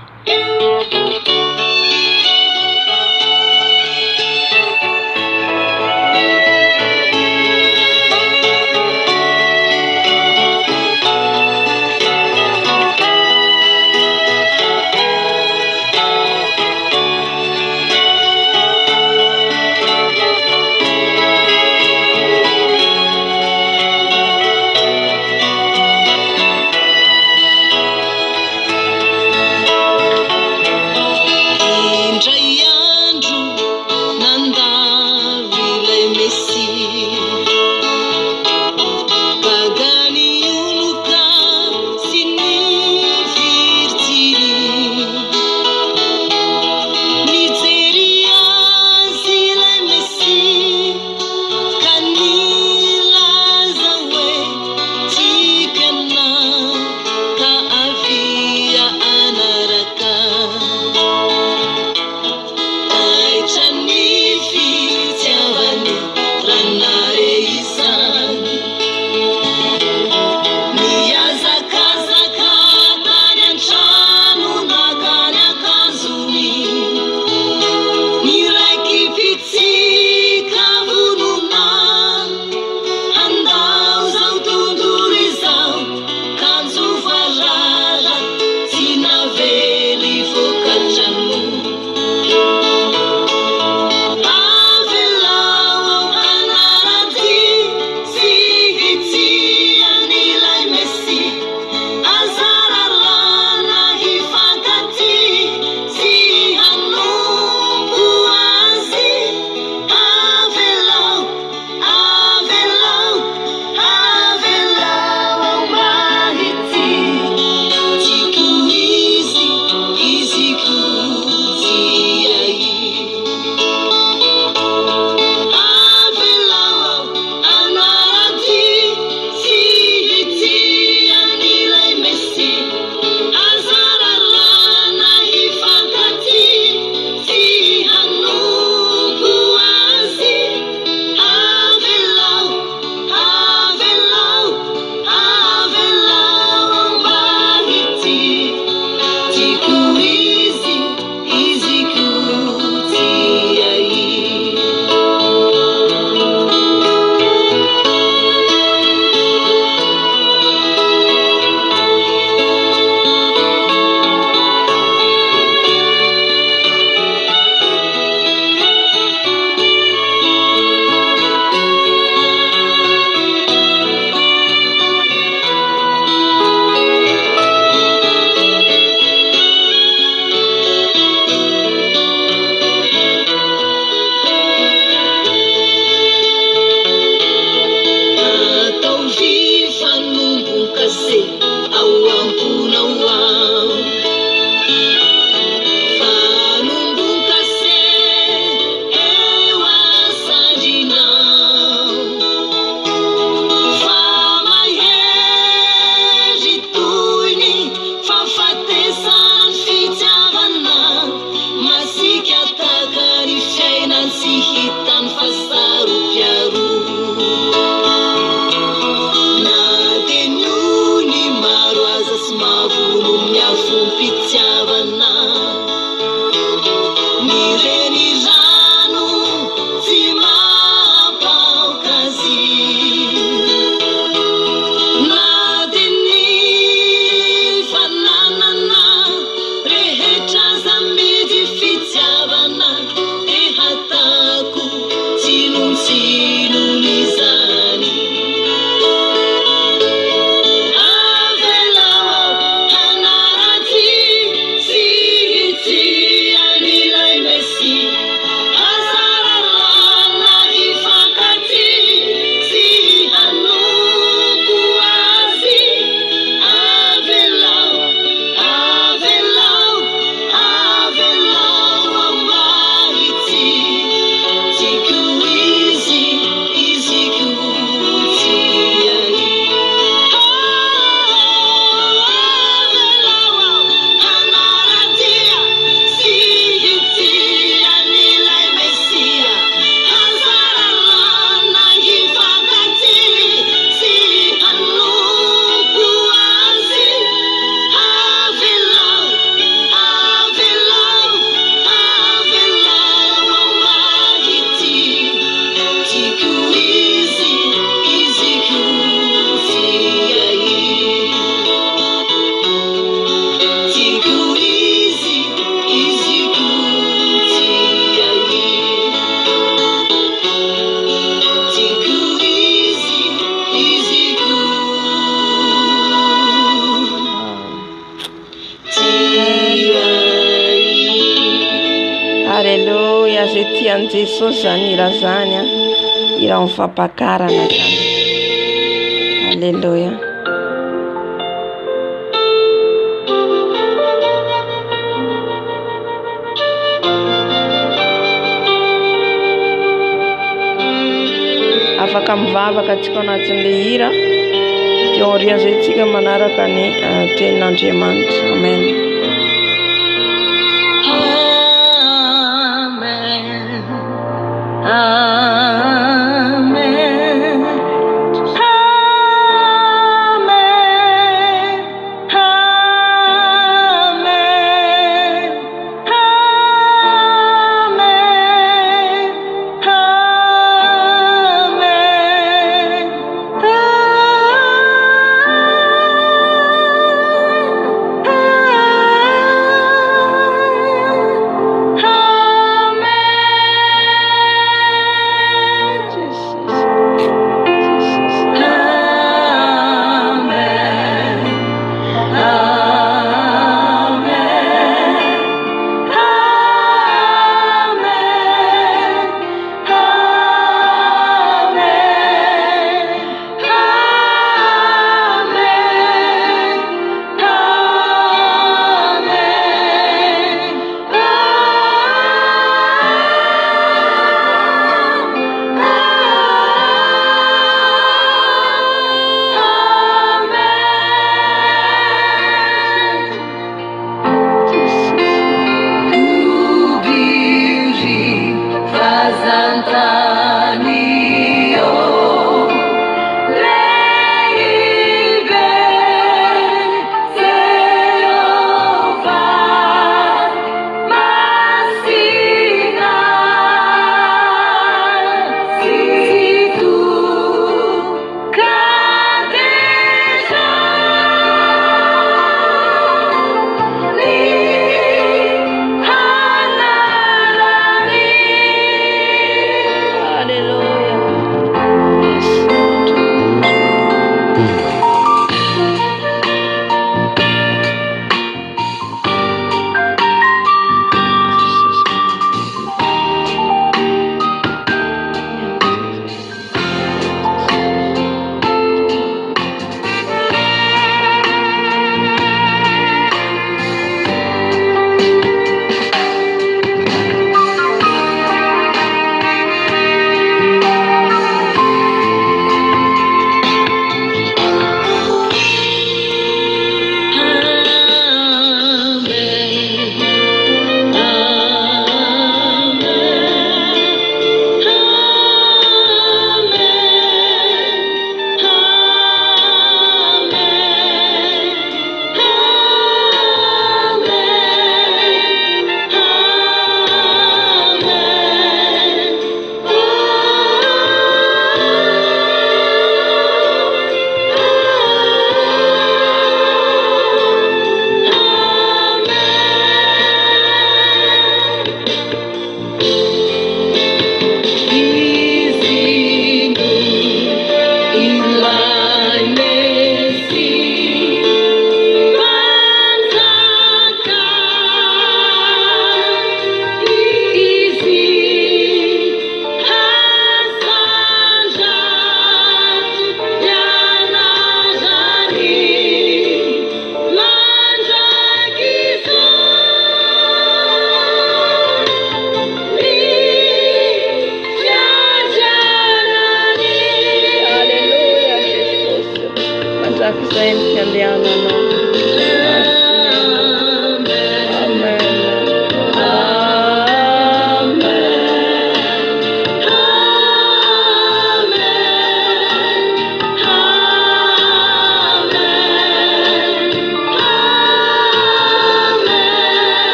Alleluia, zay tian'i Jesosy zany raha zany a, raha mifampankarana zany. Alleluia. Afaka mivavaka antsika anatin'le hira dia aorian'izay tsika manaraka ny tenin'Andriamanitra. Amen.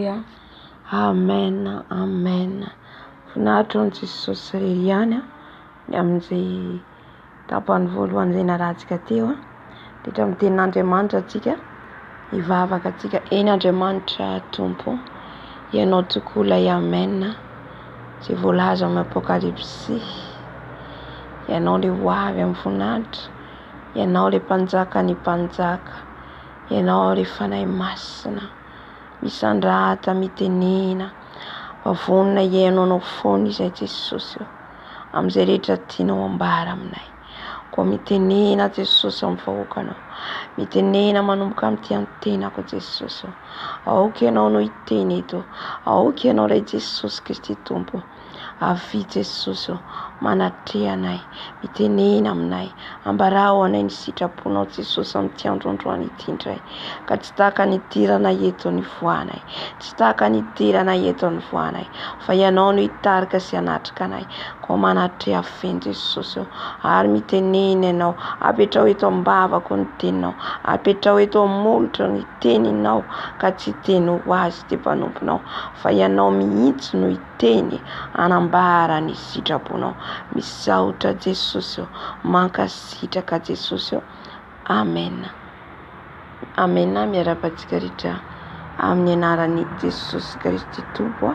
Halleluja. Amen. Amen. Voninahitra ny Jesosy irery ihany ny amin'izay tapany voalohany izay narahantsika teo dia amin'ny tenin'Andriamanitra antsika hivavaka antsika eny Andriamanitra Tompo ianao tokoa ilay amen izay voalaza amin'ny Apokalipsy. Ianao ilay ho avy amin'ny voninahitra, ianao ilay mpanjaka ny mpanjaka, ianao ilay fanahy masina misandrahata mitenena vavonina ianao anao foana izay Jesosy amin'izay rehetra tianao ambara aminay. Koa mitenena Jesosy amin'ny vahoakanao, mitenena manomboka amin'ity antenako Jesosy. Aoka ianao no hiteny eto, aoka ianao ilay Jesosy Kristy Tompo. Avy Jesosy manatreha anay, mitenena aminay, ambarao anay ny sitraponao Jesosy amin'ity androandroany ity indray. Ka tsy tahaka ny idirana eto ny voanay, tsy tahaka ny idirana eto ny voanay, fa ianao no hitarika sy hanatrika anay. Koa manatreha feny Jesosy ary mitenena ianao, apetrao eto ambavako ny teninao, apetrao eto amolotro ny teninao, ka tsy teny ho azy ty mpanomponao, fa ianao mihitsy no hiteny anambara ny sitraponao. Misaotra Jesosy, mankasitraka Jesosy. Amen. Amen. Miara-patsika rehetra amin'ny anaran'i Jesosy Kristy Tompo.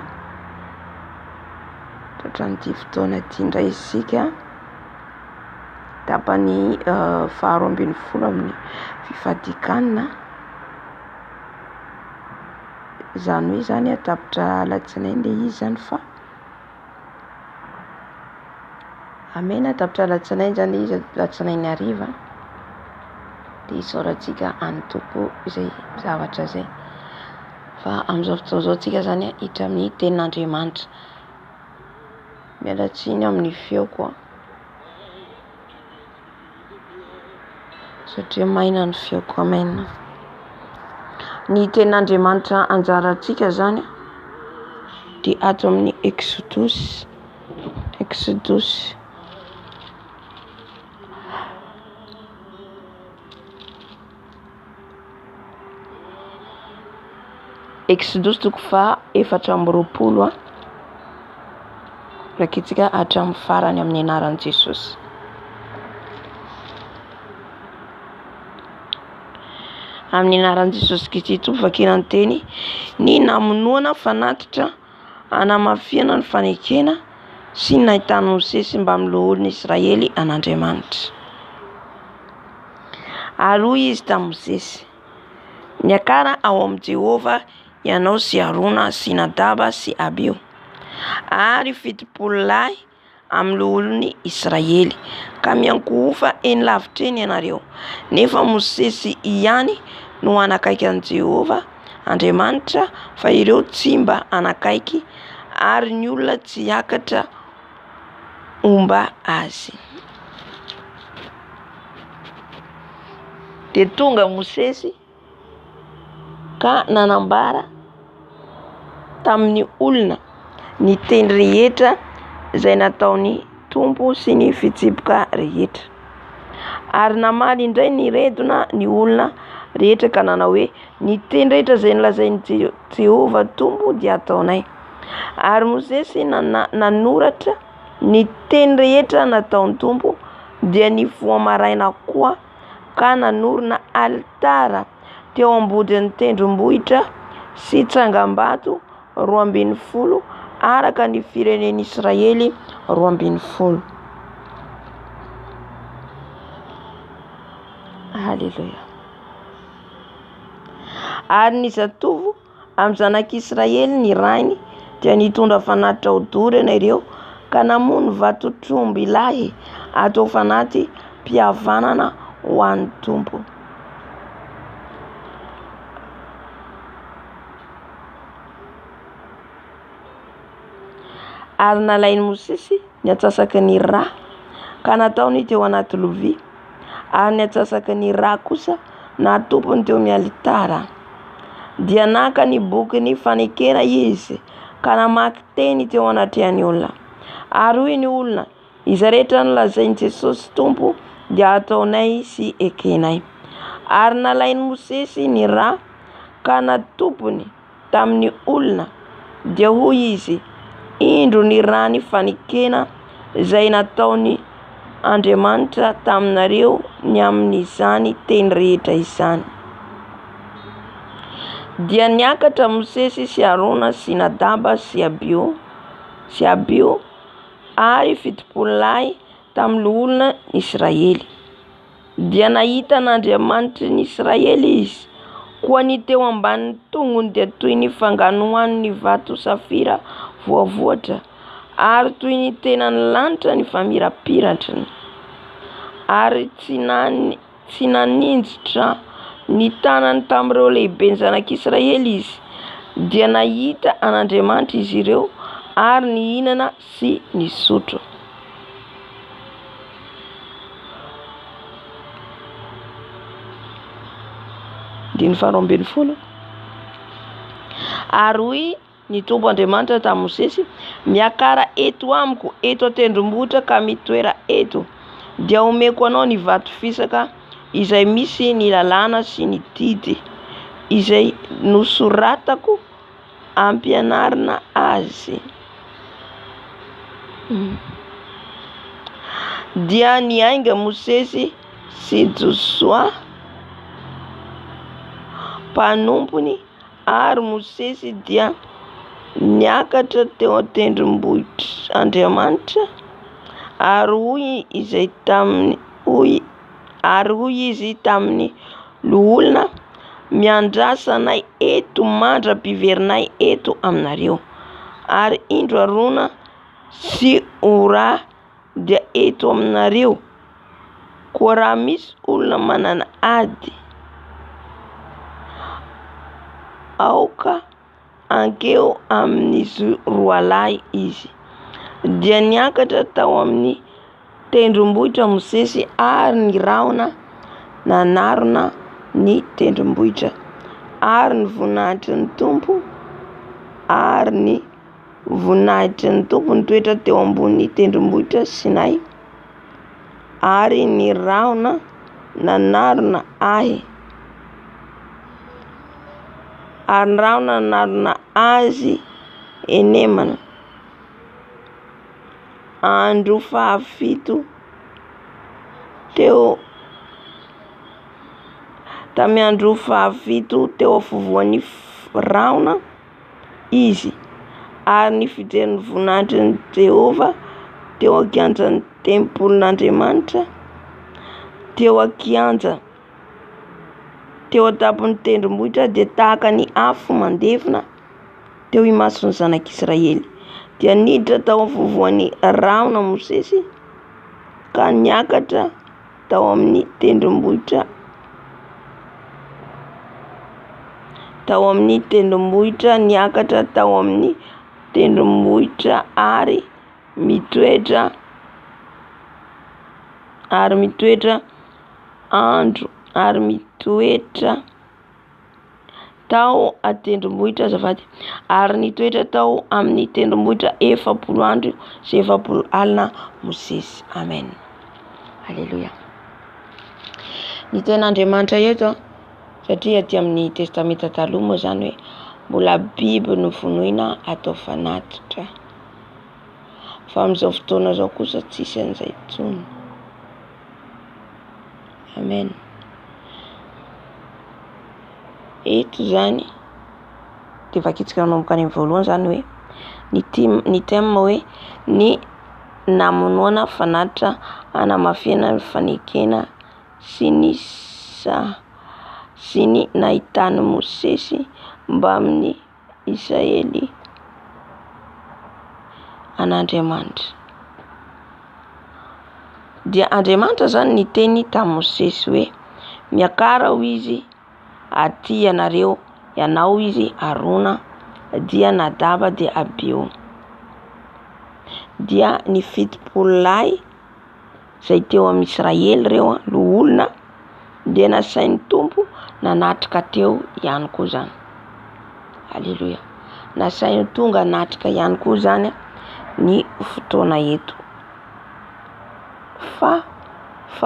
Tratran'ity fotoana ity indray isika tapany 12 amin'ny fifadikanana. Izany hoe izany atapitra alatsinainy ilay izy izany fa amen. Atapitra alatsinainy izany izy alatsinainy hariva dia isaorantsika anontoko izay zavatra izay. Fa amin'izao fotoana izao tsika zany hiditra amin'ny tenin'Andriamanitra. Miala tsiny amin'ny feoko satria maina ny feoko. Amen. Ny tenin'Andriamanitra anjarantsika zany dia ato amin'ny Exodus toko fa 4:20 rakitsika hatramin'ny farany amin'ny anaran'i Jesosy. Amin'ny anaran'i Jesosy Kristy Tompo vakina ny teny: ny namonoana fanatitra anamafiana ny fanekena sy ny nahitany Mosesy mba miloholon'ny Israely an'Andriamanitra. Ary hoy izy tamin'i Mosesy: niakara ao amin'i Jehova ianao sy Arona sy Nadaba sy Abio ary fitopolo lahy amin'ny loholon'ny Israely, ka miankohofa eny lavitra eny ianareo. Nefa Mosesy ihany no anakaiky an'i Jehova Andriamanitra, fa ireo tsy mba anakaiky, ary ny olona tsy hiakatra omba azy. Dia tonga Mosesy ka nanambara tamin'ny olona ny teny rehetra izay nataony Tompo sy ny fitsipoka rehetra. Ary namaly indray ny redona ny olona rehetra ka nanao hoe: ny teny rehetra izay nolazain'i Jehova Tompo dia ataonay. Ary Mosesy nanoratra ny teny rehetra nataon'ny Tompo, dia ny voamaraina koa ka nanorina alitara teo ambodin'ny tendrombohitra sy tsangambato 12 araka ny firenen'i Israely 12. Halleluja. Ary ny zatovo amin'ny zanak'Israely ny rainy dia nitondra fanatitra hodorana ireo, ka namono vato tromby lahy atao fanaty mpihavanana ho an'ny Tompo. Ary nalainy Mosesy ny atsasaky ny rà ka nataony teo anaty lovia, ary ny atsasaky ny rà kosa natopony teo amin'ny alitara. Dia naka ny boky ny fanekena izy ka namaky teny teo anatrehan'ny olona. Ary hoy ny olona: izy rehetra nolazain'i Jesosy Tompo dia ataonay sy ekenay. Ary nalainy Mosesy ny rà ka natopony tamin'ny olona dia hoy izy, indro ny raha ny fanekena izay nataony Andriamanitra taminareo ny amin'izany teny rehetra izany. Dia niakatra Mosesy sy Arona sy Nadaba sy Abiho ary fitopolo lahy tamin'ny olona Israely. Dia nahita n'Andriamanitra ny Israely izy, koa ny teo ambanin'ny tongony dia toy ny fanganoan'ny vato safira voavoatra, ary toy ny tenan'ny lanitra ny famirapiratrany, ary tsy naninjitra ny tanany tamin'ireo lehiben'ny zanak'Israely izy. Dia nahita an'Andriamanitra izy ireo ary nihinana sy nisotro. Ary hoy ny Tompo Andriamanitra tamin'i Mosesy, miakara eto amiko eto an-tendrombohitra ka mitoera eto, dia omeko anao ny vato fisaka izay misy ny lalàna sy ny didy izay nosoratako ampianarina azy. Dia niainga Mosesy sy Josua mpanompony, ary Mosesy dia niakatra teo an-tendrombohitra Andriamanitra, ary hoy izy tamin'ny olona, miandrasa anay eto, mandra-piverinay eto aminareo, ary indro Arona sy Hora dia eto aminareo. Koa raha misy olona manana ady, aoka ankeo amin'izy roa lahy izy. Dia niakatra tao amin'ny tendrombohitra Mosesy ary ny rahona nanarona ny tendrombohitra, ary ny voninahitry ny Tompo nitoetra teo ambonin'ny tendrombohitra Sinay, ary ny rahona nanarona azy enemana. Andro fahafito teo afovoan'ny rahona izy, ary ny fiterin'ny voninahitry ny Jehova teo ankianjan'ny tempolin'Andriamanitra, teo an-tampon'ny tendrombohitra, dia tahaka ny afo mandevina teo imason'ny zanak'Israely. Dia niditra tao afovoan'ny rahona Mosesy ka niakatra tao amin'ny tendrombohitra niakatra tao amin'ny tendrombohitra ary mitoetra andro, ary mitoetra tao an-tendrombohitra ary nitoetra tao amin'ny tendrombohitra 40 andro sy 40 alina Mosesy. Amen. Haleluya. Ny ten'Andriamanitra eto, satria aty amin'ny testamenta taloha moa zany hoe mbola biby no vonoina atao fanatitra, fa amin'izao fotoana izao kosa tsisy an'izay intsony. Amen. Eto zany dia vakitsika nanomboka any amin'ny voalohany zany hoe ny thème hoe ny namonoana fanatitra hanamafena ny fanekena sy ny nahitany Mosesy mba amin'ny Israely an'Andriamanitra. Dia Andriamanitra zany niteny tamin'i Mosesy hoe miakara ho izy aty ianareo, ianao izy Arona, dia Nadaba dia Abiho. Dia ny fitopolo lahy izay teo amin'ny Israely ireo no olona, dia nasain'ny Tompo nanatrika teo ihany koa zany. Haleluya. Nasain'ny tonga natrika ihany koa zany ny fotoana eto. Fa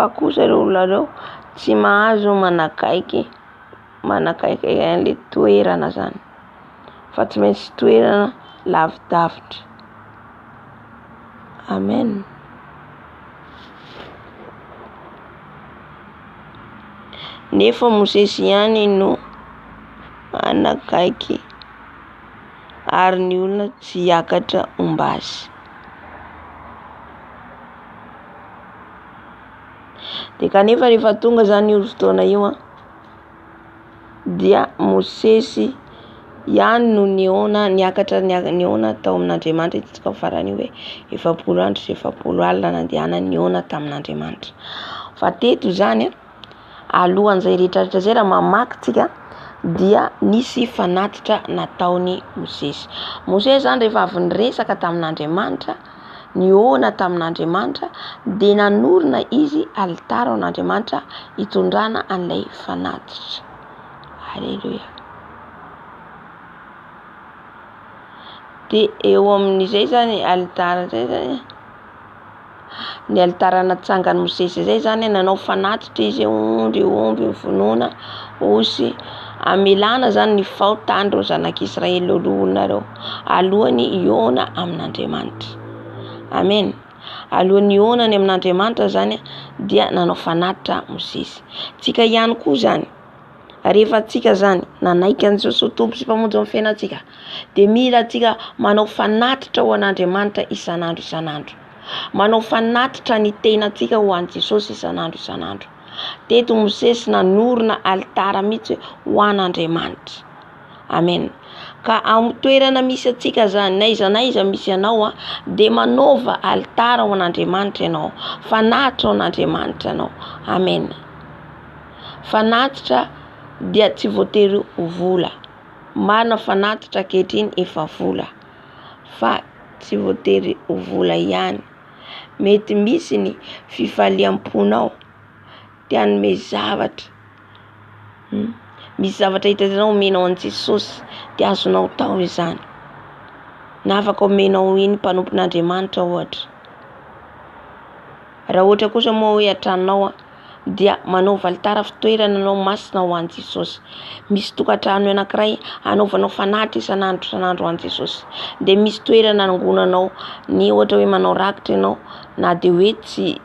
kosa ireo olona ireo tsy mahazo manakaiky an'ilay toerana zany. fa tsy maintsy toerana lavidavitra. Amen. Nefa Mosesy ihany no anakaiky ary ny olona tsy hiakatra omba azy. De kanefa rehefa tonga zany io fotoana io dia Mosesy ihany no niakatra niona tao amin'Andriamanitra. Itsika farany hoe 700 andro sy 700 alina nandehana niona tamin'Andriamanitra. Fa teto zany alohan'izay rehetrarehetra zay raha mamaky tsika dia nisy fanatitra nataony Mosesy. Mosesy zany rehefa avy niresaka tamin'Andriamanitra, niona tamin'Andriamanitra, de nanorina izy alitara amin'Andriamanitra hitondrana an'ilay fanatitra. Halleluja. De eo amin'izay zany alitara zay zany, ny alitara natsangan'ny Mosesy zay zany nanao fanatitra izy omby vonona osy amelana zany ny fahotandro zanak'Israely olonareo alohany iona amin'Andriamanitra. Amen. Alohany iona ny amin'Andriamanitra zany dia nanao fanatitra Mosesy. Tsika ihany koa zany rehefa tsika zany nanaiky an'i Jesosy Tompo sy mpamonjy amin'ny fiainantsika, de mila tsika manao fanatitra ho an'Andriamanitra isan'andro. Manao fanatitra ny tenatsika ho an'i Jesosy isan'andro. Teto Mosesy nanorina alitara mihitsy ho an'Andriamanitra. Amen. Ka amin'ny toerana misy atsika zany naiza misy anao de manaova alitara ho an'Andriamanitra ianao, fanatitra ho an'Andriamanitra ianao. Amen. Fanatitra dia tsy voatery ho vola. Marina fanatitra ankehitriny efa vola, fa tsy voatery ho vola ihany. Mety misy ny fifaliam-ponao te hanome zavatra. Misy zavatra hitanao omenao an'i Jesosy de azonao tao izany. Na afaka omenao iny mpanompon'Andriamanitra ohatra. Raha ohatra kosa moa hoe antranonao dia manaova alitara fitoerana anao masina ho an'i Jesosy. Misy tokantrano anankiray anaovanao fanatitra isan'andro ho an'i Jesosy. De misy toerana anangonanao ny ohatra hoe manao rakitra ianao, na de hoe tsy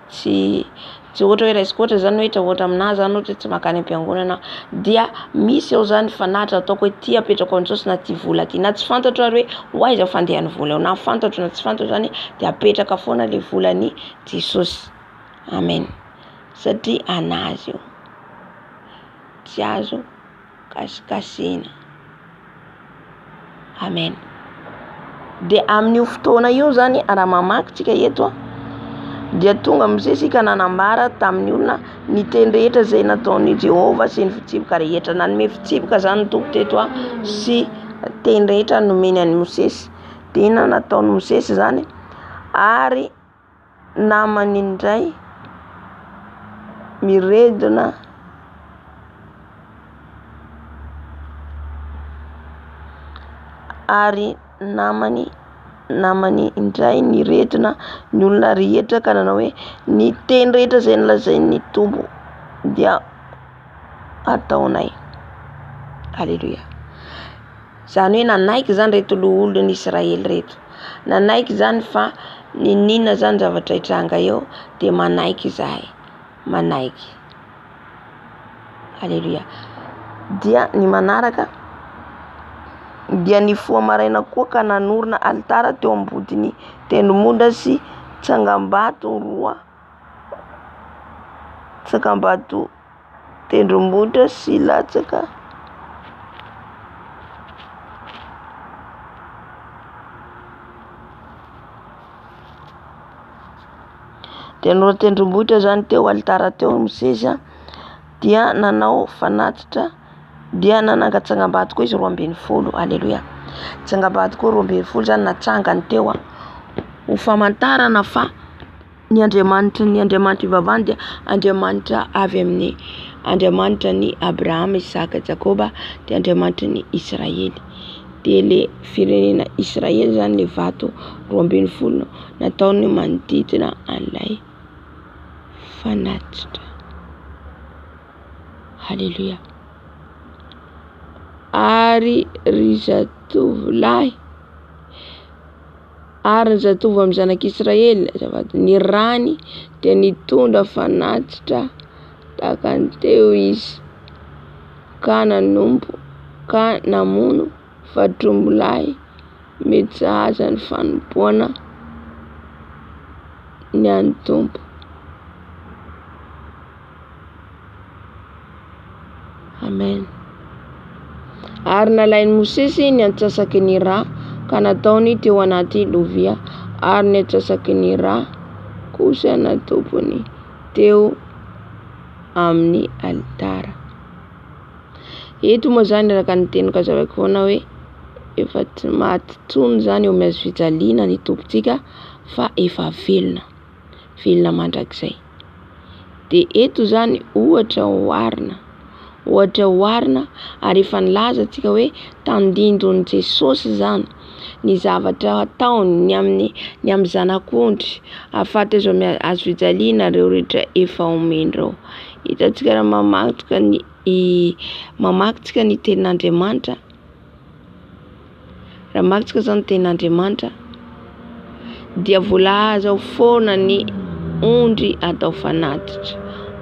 ohatra hoe raisiko ohatra zany hoe ohatra aminazy zany ohatra tsy makany am-piangonana, dia misy eo zany fanatitra ataoko hoe ty apetrako an'i Jesosy na ty vola ty. Na tsy fantatro ary hoe aiza fandehan'ny vola eo, na fantatro na tsy fantatro zany de apetraka foana le volan'i Jesosy. Amen. Satria anazy io tsy azo kasikasina. Amen. De amin'io fotoana io zany raha mamaky tsika eto dia tonga Mosesy ka nanambara tamin'ny olona ny teny rehetra zay nataon'i Jehova sy ny fitsipika rehetra. Nanome fitsipika zany ny tompo teto sy teny rehetra nomeny an'i Mosesy. De ina nataon'i Mosesy zany ary namany indray miredona ary namany indray niredona ny olona rehetra ka nanao hoe ny teny rehetra zay nolazain'ny tompo dia ataonay. Halleluja. Zany hoe nanaiky zany reto olon'ny Israely reto. Nanaiky zany fa ninona zany zavatra hitranga eo de manaiky izahay. Manaiky. Halleluja. Dia ny manaraka dia ny foa maraina koa ka nanorina alitara teo ambodin'ny tendrombohitra sy tsangambato roa. Tsangambato tendrombohitra sy latsaka tenora tendrombohitra zany teo alitara teo Mosesy dia nanao fanatitra dia nananga tsangambato koa izy 12. Halleluja. Tsangambato koa 12 zany natsangany teo ho famantarana fa ny Andriamanitra ivavahany dia Andriamanitra avy amin'ny Andriamanitra ny Abrahama, Isaka, Jakoba, de Andriamanitra ny Israely. De le firenena Israely zany le vato 12 nataony manodidina an'ilay fanatitra. Halleluja. ary ry zatovolahy ary ny zatovo amin'ny zanak'Israely ny rany dia nitondra fanatitra tahaka ny teo izy ka namono fatrombolahy mijahaza ny fanompoana ny an'ny tompo. Amen. Ary nalainy Mosesy ny antsasaky ny rà ka nataony teo anaty lovia ary ny antsasaky ny rà kosa natopony teo amin'ny alitara. Eto moa zany araka ny teniko hazavako foana hoe efa tsy maty tsony zany eo amin'ny hazofijaliana ny tompontsika fa efa velona mandrakizay. De eto zany ohatra oharina ary efa nilaza antsika hoe tandindon'i Jesosy zany ny zavatra ataony ny amin'ny zanak'ondry afata izy amin'ny hazofijaliana reo rehetra efa omendreo. Hitantsika raha mamakitsika ny tenin'Andriamanitra. Raha makitsika zany tenin'Andriamanitra dia voalaza ho foana ny ondry atao fanatitra,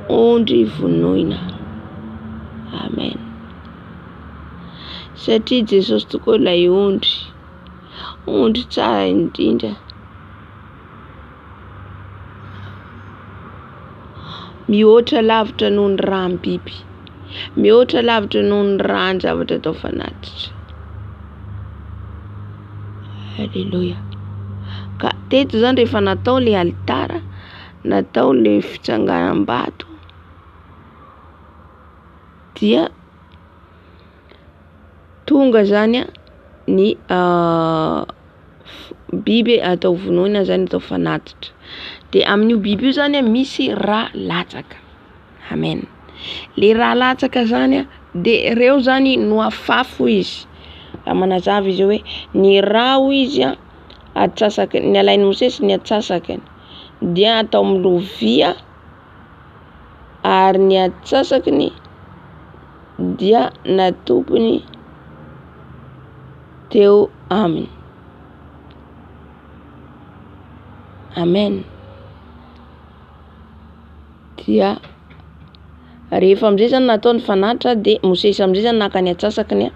ondry vonoina. Amen. Satria Jesosy tokoa ilay ondry tsara indrindra. Mihoatra lavitra noho ny rà biby, mihoatra lavitra noho ny rà ny zavatra atao fanatitra. Halleluja. Ka teto zany rehefa natao le alitara, natao le fitsanganam-bato, dia tonga zany ny biby atao vonoina zany atao fanatitra. De amin'io biby io zany misy rà latsaka. Amen. Le rà latsaka zany de reo zany no afafo izy. Raha manazava izy hoe ny rà izy atsasaka, ny alainy Mosesy ny atsasakany dia atao amin'ny lovia ary ny atsasakany dia natopony teo aminy. Amen. Dia rehefa amizay zany natao ny fanatitra de Mosesy amizay zany naka ny atsasakany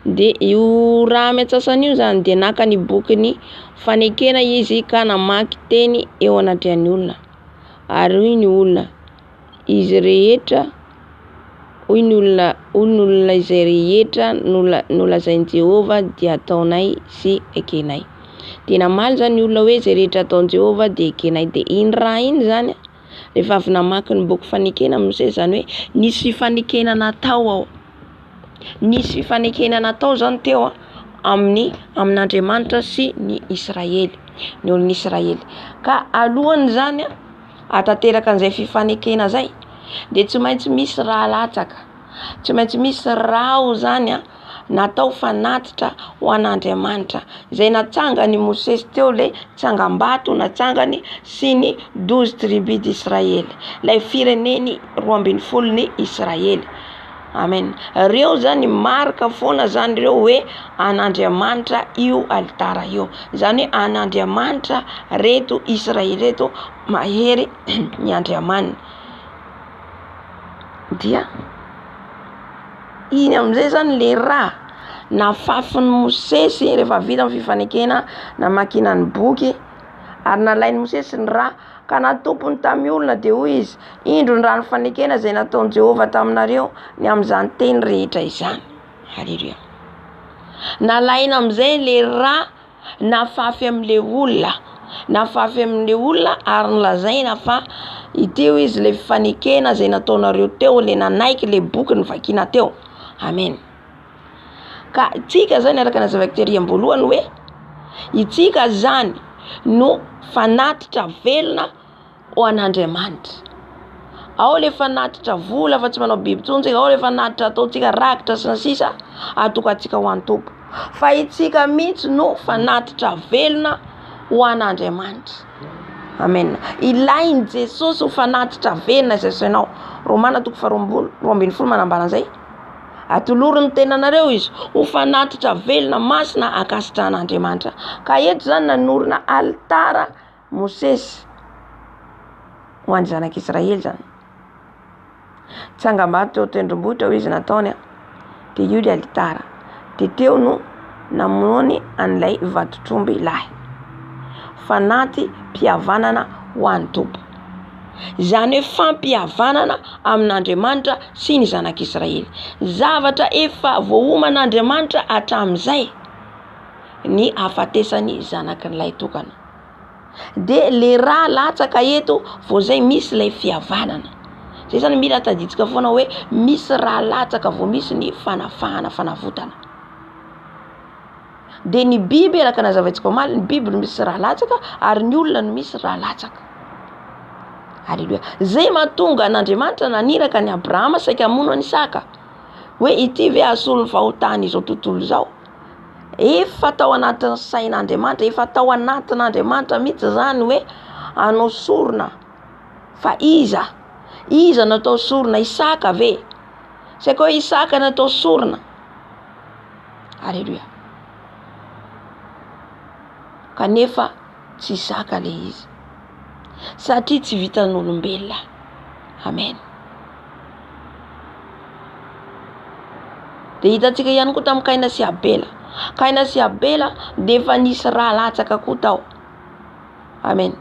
de io raha miatsasany io zany de naka ny bokyny fanekena izy ka namaky teny eo anatrehan'ny olona. Ary hoy ny olona izy rehetra, hoy ny olona izay rehetra nolazain'i Jehova dia ataonay sy ekenay. De namaly zany ny olona hoe izay rehetra ataon'i Jehova de ekenay. De iny raha iny zany rehefa avy namaky ny boky fanekena Mosesy zany hoe nisy fifanekena natao ao. Nisy fifanekena natao zany teo amin'Andriamanitra sy ny Israely, ny olon'Israely. Ka alohany zany atateraka an'izay fifanekena zay de tsy maintsy misy raha latsaka, tsy maintsy misy rà zany natao fanatitra ho an'Andriamanitra izay natsangany Mosesy teo le tsangam-bato natsangany sy ny 12 tribus d'Israely, lay fireneny 12 Israely. Amen. Reo zany marika foana zany reo hoe an'Andriamanitra io alitara io. Zany hoe an'Andriamanitra reto Israely reto mahery ny Andriamanina. Dia iny amizay zany le rà nafafin'ny Mosesy rehefa vita amin'ny fifanekena namakina ny boky ary nalainy Mosesy ny rà ka natopony tamin'ny olona de hoy izy indro ny rà ny fanekena izay nataon'i Jehova taminareo ny amin'izany teny rehetra izany. Halleluja. Nalaina amizay le rà nafafy amin'le olona, ary nolazaina fa iteo izy le fifanekena izay nataonareo teo, le nanaiky le boky nivakina teo. Amen. Ka itsika zany araka nazavako tery am-boalohany hoe itsika zany no fanatitra velona ho an'Andriamanitra. Ao le fanatitra vola fa tsy manao biby tsony, ao le fanatitra ataontsika rakitra sy ny sisa atokantsika ho an'ny-tompo. Fa itsika mihitsy no fanatitra velona ho an'Andriamanitra. Amen. Ilainy Jesosy ho fanatitra velona izay sainao. Romana 12:12 manambara an'izay. atolorony tenanareo izy ho fanatitra velona masina akasitran'Andriamanitra. Ka eto zany nanorina altara Mosesy ho an'ny zanak'Israely zany. Tsangam-bato teo tendrombohitra ho izy nataony de io le altara. De teo no namoany an'ilay vatotromby lahy. Fanaty mpihavanana ho an'ny Tompo. Zany hoe fampihavanana amin'Andriamanitra sy ny zanak'Israely. Zavatra efa voaoman'Andriamanitra hatramin'izay ny afatesany zanakin'ilay tokana. De le raha latsaka eto vao zay misy ilay fihavanana. Zay zany mila taditsika foana hoe misy raha latsaka vao misy ny fanafahana, fanavotana. De ny biby araka nazavaintsika omaly, ny biby no misy raha latsaka ary ny olona no misy raha latsaka. Halleluja. Zay mahatonga n'Andriamanitra naniraka ny Abrahama saika hamono any Isaka. Hoe ity ve asolo fahotana izao tontolo izao. Efa tao anatin'ny sain'Andriamanitra, efa tao anatin'Andriamanitra mihitsy zany hoe anao sorona. Fa iza natao sorona? Isaka ve? Saika hoe Isaka natao sorona. Halleluja. Kanefa tsy Isaka le izy. Satria tsy vitan'olombelona. Amen. De hitantsika ihany koa tamin'ny Kaina sy Abela. Kaina sy Abela de efa nisy raha latsaka koa tao. Amen.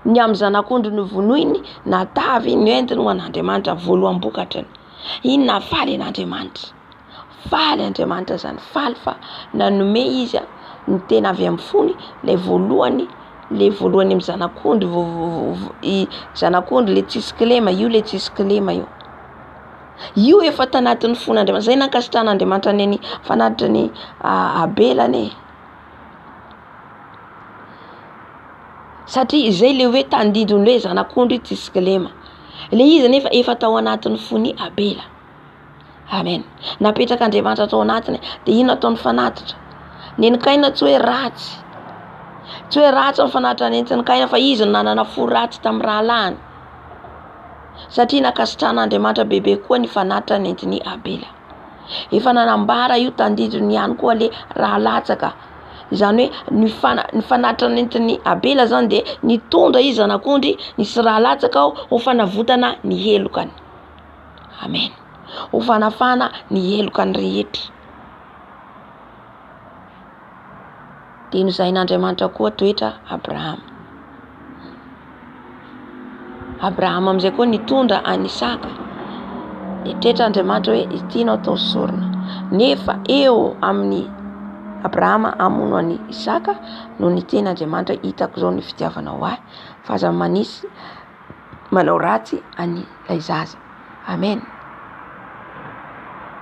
Ny amin'ny zanak'ondry novonoiny natavy ny entiny ho an'Andriamanitra voaloham-bokatrany. Inona faly an'Andriamanitra? Faly Andriamanitra zany, faly fa nanome izy ny tena avy amin'ny fony le voalohany amin'ny zanak'ondry zanak'ondry le tsisy kilema, io le tsisy kilema io. Io efa tanatin'ny fon'Andriamanitra. Zay nankasitran'Andriamanitra ny fanatitra ny Abela ne. Satria izay le hoe tandidony hoe zanak'ondry tsisy kilema. Le izy nefa efa tao anatin'ny fony Abela. Amen. Napetraka Andriamanitra tao anatiny de ino ataony fanatitra? Neny Kaina tsy hoe ratsy. Tsy hoe ratsy ny fanatitra n'entiny Kaina fa izy nanana fo ratsy tamin'ny rahalahiny. Satria nakasitran'Andriamanitra bebe koa ny fanatitra n'entiny Abela. Efa nanambara io tandidony ihany koa le raha latsaka. Zany hoe ny fanatitra n'entiny Abela zany de nitondra izy zanak'ondry nisy raha latsaka ho fanavotana ny helokany. Amen. Ho fanafana ny helokany rehetra. De nozain'Andriamanitra koa toetra Abrahama. Abrahama amizay koa nitondra any Isaka. De toetra Andriamanitra hoe ity no atao sorona. Nefa eo amin'ny Abrahama amono any Isaka no niteny Andriamanitra hitako zao ny fitiavanao ahy fa aza manisy manao ratsy any lay zaza. Amen.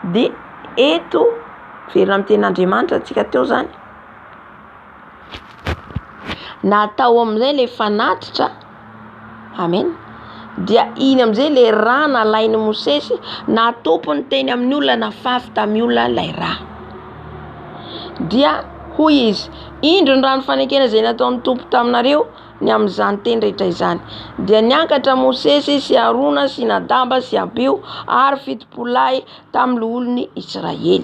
De eto verina amin'ny ten'Andriamanitra antsika teo zany. Natao amin'izay le fanatitra. Amen. Dia iny amin'izay le raha nalainy Mosesy natopony teny amin'ny olona nafafy tamin'ny olona lay raha. Dia hoy izy, indro ny rano fanekena izay nataon'ny Tompo taminareo ny amin'izany teny rehetra izany. Dia niankatra Mosesy sy Arona sy Nadaba sy Abio ary fitopolahy tamin'ny olon'ny Israely.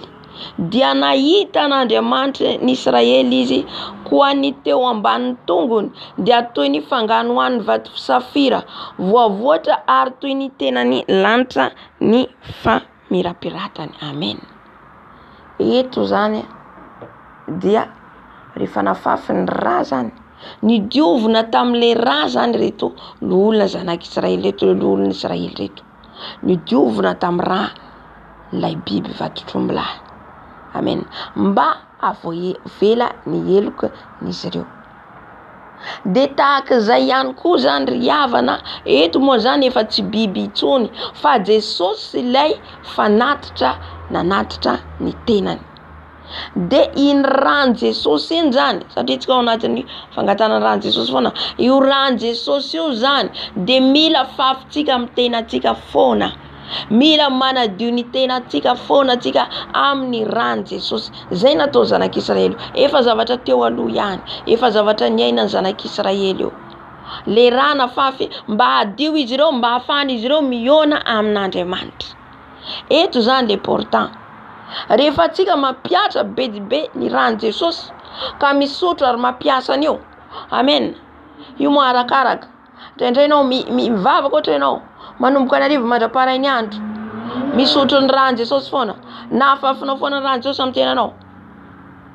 Dia nahita n'Andriamanitra ny Israely izy koa ny teo ambanin'ny tongony dia toy ny fanganoan'ny vato safira voavoatra ary toy ny tenany lanitra ny famirapiratany. Amen. Eto zany dia rehefa nafafy ny raha zany ny diovina tamin'le raha zany reto olona zanak'Israely reto, olona Israely reto ny diovina tamin'ny raha lay biby vatotromby lahy. Amen. Mba avoavela ny heloka n'izy ireo. De tahaka izay ihany koa zany ry havana eto moa zany efa tsy biby itsony fa Jesosy ilay fanatitra nanatitra ny tenany. De iny ran Jesosy iny zany, satria tsika ao anatin'ny fangatana ran Jesosy foana, io ran Jesosy io zany de mila fafitsika amin'ny tenantsika foana. Mila manadio ny tenantsika foana tsika amin'ny ran Jesosy. Zay natao zanak'Israely. Efa zavatra teo aloha ihany. Efa zavatra niainany zanak'Israely io. Le raha nafafy mba hadio izy ireo, mba hafahana izy ireo miona amin'Andriamanitra. Eto zany le important. Rehefa atsika mampiatra be dia be ny rano Jesosy ka misotro ary mampiasa an'io, amen, io moa arakaraka. Indray ianao mivavaka ohatra ianao manomboka ny hariva mandraparainy andro misotro ny rano Jesosy foana, na afafinao foana ny rano Jesosy amin'ny tenanao,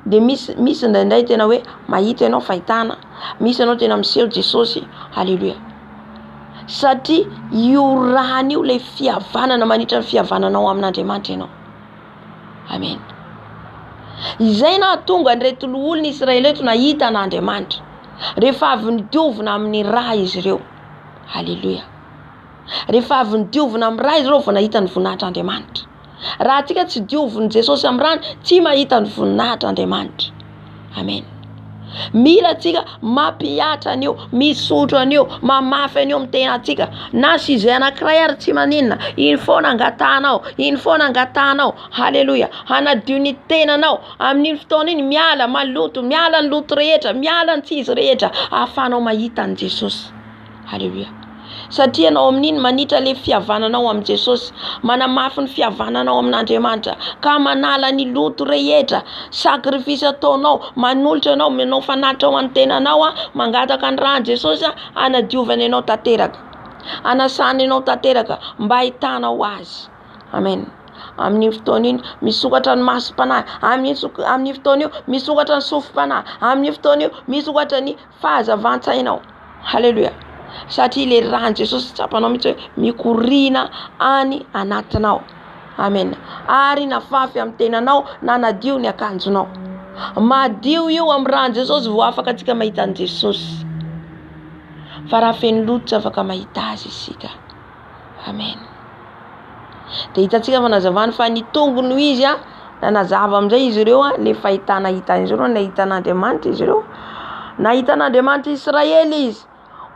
de misy ndraindray tena hoe mahita ianao fahitana, misy ianao tena miseho Jesosy. Haleluya. Satria io rano io le fihavanana manitra ny fihavananao amin'Andriamanitra ianao. Amen. Izay na tonga n'ireto olona Israely eto nahita an'Andriamanitra rehefa avy nidiovina amin'ny raha izy ireo. Haleluya. Rehefa avy nidiovina amin'ny raha izy ireo vao nahita ny voninahitr'Andriamanitra. Raha antsika tsy diovin' Jesosy amin'ny rano, tsy mahita ny voninahitr'Andriamanitra. Amen. Mila atsika mampihatra an'io, misotro an'io, mamafy an'io amin'ny tenantsika. Na sy izay anankiray ary tsy maninona, iny foana angatanao, iny foana angatanao. Haleluya. Hanadio ny tenanao amin'iny fotoana iny, miala maloto, miala ny loto rehetra, miala ny tsy izy rehetra, ahafahanao mahita an' Jesosy. Haleluya. Satria anao amin'iny manitra le fihavananao amin'ny Jesosy, manamafy ny fihavananao amin'Andriamanitra, ka manala ny loto rehetra, sakrifisy ataonao, manolotra anao, manao fanatitra ao an-tenanao, mangataka ny rano Jesosy anadiovana anao tanteraka, anasana anao tanteraka mba hitanao azy. Amen. Amin'ny fotoana iny misokatra ny masom-panahy, amin'ny fotoana io misokatra ny sofim-panahy, amin'ny fotoana io misokatra ny fahazavan-tsainao. Haleluya. Satria le rano Jesosy tsapanao mitsy hoe mikorina any anatinao. Amen. Ary nafafy amin'ny tenanao, na nadio ny akanjonao. Madio io amin'ny rano Jesosy vao afaka atsika mahita an' Jesosy. Fa raha feno loto tsy afaka mahita azy isika. Amen. De hitantsika fanazavany fa ny tongony izy nanazava amin'izay izy ireo le fahitana hitan'izy ireo, nahita an'Andriamanitra izy ireo, nahita an'Andriamanitra Israely izy.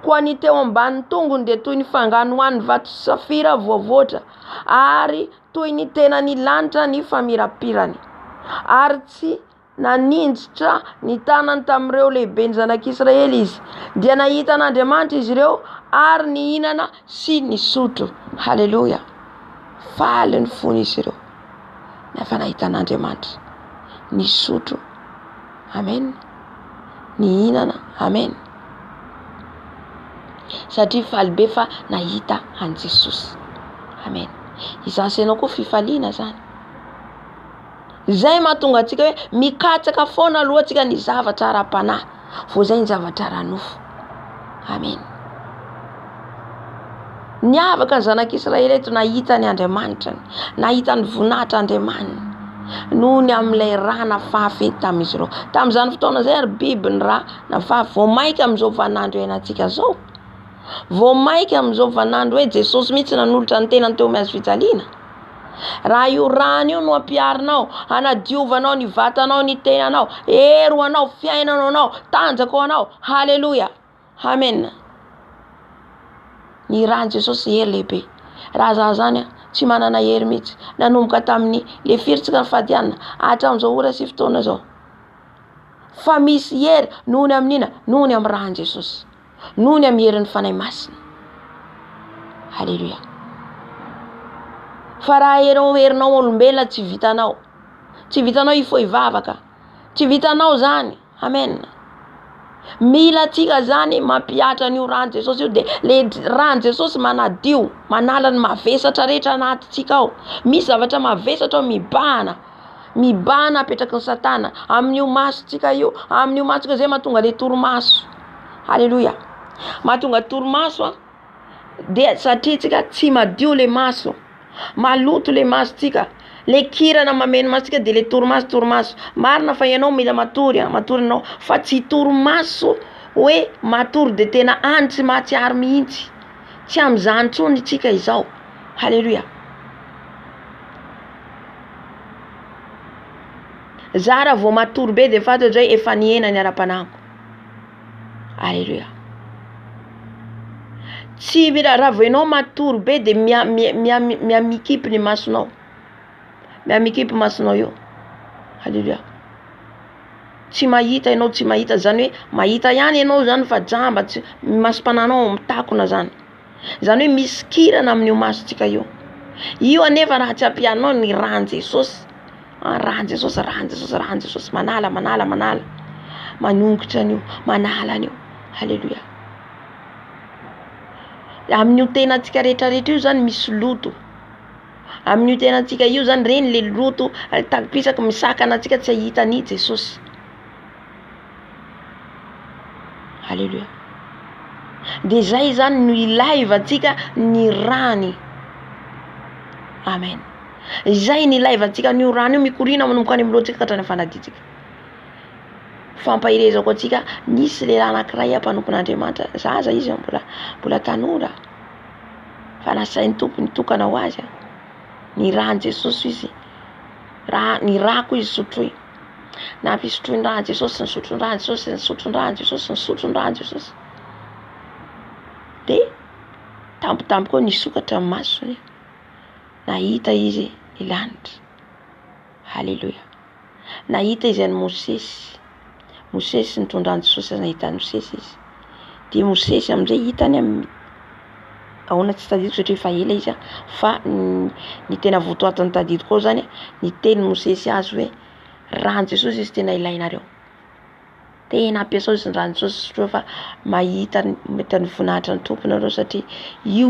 Koa ny teo ambany tongony dia toy ny fanganoan'ny vato safira voavoatra, ary toy ny tena ny lanitra ny famirapirany, ary tsy naninjitra ny tanany tamin'ireo lehibe ny zanak'Israely izy. Dia nahita an'Andriamanitra izy ireo ary nihinana sy nisotro. Haleluya. Faly ny fony izy ireo nefa nahita an'Andriamanitra, nisotro. Amen. Nihinana. Amen. Satria faly be fa nahita an' Jesosy. Amen. Izasy anao koa fifaliana zany. Zay mahatonga antsika hoe mikatsaka foana aloha antsika ny zavatra ara-panahy, vao zay ny zavatra ara-nofo. Amen. Niavaka ny zanak'Israely eto nahita ny Andriamanitra, nahita ny voninahitr'Andriamanitra noho ny amin'ilay raha nafafy tamin'izy ireo. Tamin'izany fotoana zay ary biby ny raha nafafy. Vao maika amin'izao vaninandro iainantsika zao, vao maika amin'izao vaninandro hoe Jesosy mihitsy nanolotra ny tenany teo amin'ny hazo fijaliana. Raha io rano io no ampiarinao, anadiovanao ny vatanao, ny tenanao, heroanao, fiainanao, tanjaka anao. Haleluya. Amen. Ny rano Jesosy hery lehibe. Raha za zany tsy manana hery mihitsy, nanomboka tamin'ny le firitsika ny fadianina hatramin'izao ora sy fotoana zao. Fa misy hery noho ny amin'ina, noho ny amin'ny rano Jesosy, noho ny amin'ny herin'ny fanahy masina. Haleluya. Fa raha herinao olombelona tsy vitanao, tsy vitanao ifo hivavaka, tsy vitanao zany. Amen. Mila atsika zany mampihatra n'io rano Jesosy io, de le rano Jesosy manadio, manala ny mavesatra rehetra anatintsika ao. Misy zavatra mavesatra ao mibahana apetraky ny Satana amin'io masontsika io, amin'io masontsika zay mahatonga le torimaso. Haleluya. Mahatonga torimaso de satria tsika tsy madio le maso, maloto le masontsika, le kirana mameno masontsika de le torimaso. Marina fa ianao mila matory anao, fa tsy torimaso hoe matory de tena tsy mahatsiaro mihitsy. Tsy amin'izany tsony tsika izao. Haleluya. Zara vao matory be de fantatra zay efa niena ny ara-panako. Haleluya. Tsy mila raha vao ianao matory be de miamikipy ny masonao, miamikipy masonao io. Haleluya. Tsy mahita ianao, tsy mahita zany hoe mahita ihany ianao zany fa jamba, masom-pananao mitakona zany. Zany hoe misy kirana amin'io masontsika io. io anefa raha tsy ampianao ny rahan Jesosy. Rahan Jesosy, manala manongotra an'io, manala an'io. Haleluia. Amin'io tenantsika rehetrarehetra io zany misy loto. Amin'io tenantsika io zany reny le loto tapisaky misakana antsika tsy ahitany Jesosy. Haleluia. De zay zany no ilaivantsika ny rany. Amen. Zay ny ilaivantsika ny rany io mikorina manomboka any amin'ny lohatsika ka hatrany fanaditsika. Fampahirezako atsika nisy lehilahy anankiray mpanompon'Andriamanitra, zaza izy mbola tanora. Fa nasain'ny tompony tokana ho azy. Ny rany Jesosy izy. Ny rako izy sotroy. Na mpisotroy rany Jesosy, nisotro rany Jesosy, nisotro rany Jesosy, nisotro rany Jesosy. De tampotampo koa nisokatra amin'ny masony. Nahita izy ilanitra. Haleluia. Nahita izy any Mosesy nitondrany Jesosy, nahita Mosesy izy. De Mosesy amin'izay hitany amin'ny ahoana tsy tadidiko satria efa ela izy fa ny tena votoatany tadidiko koa zany ny teny Mosesy azy hoe rany Jesosy izy tena ilainareo. Tena ampiasao izy rany Jesosy satria fa mahita mety ny voninahitra ny tompony areo satria io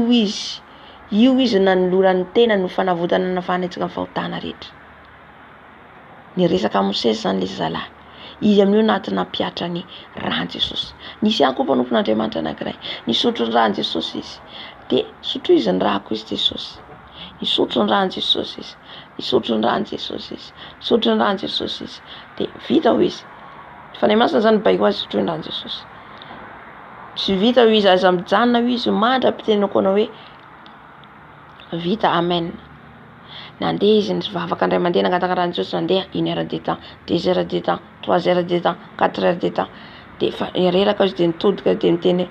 izy nanoloran'ny tena no fanavotana nafanetsika ny fahotana rehetra. Ny resaka Mosesy zany le zalahy. Izy amin'io naty nampiatra ny rany Jesosy. Nisy ihany koa mpanompon'Andriamanitra anankiray. Nisotro ny rany Jesosy izy. De sotro izy ny rako izy Jesosy. Nisotro ny rany Jesosy izy. Nisotro ny rany Jesosy izy. Nisotro ny rany Jesosy izy. De vita ho izy. Fanay masina zany baiko azy sotro ny rany Jesosy. Tsy vita ho izy aza mijanona ho izy mandra-pitenenako anao hoe vita, amen. Nandeha izy nivavaka indray mandeha nangataka rany Jesosy, nandeha 1 heure de temps, 2 heures de temps, 3 heures de temps, 4 heures de temps. De fa reraka izy de nitodika de miteny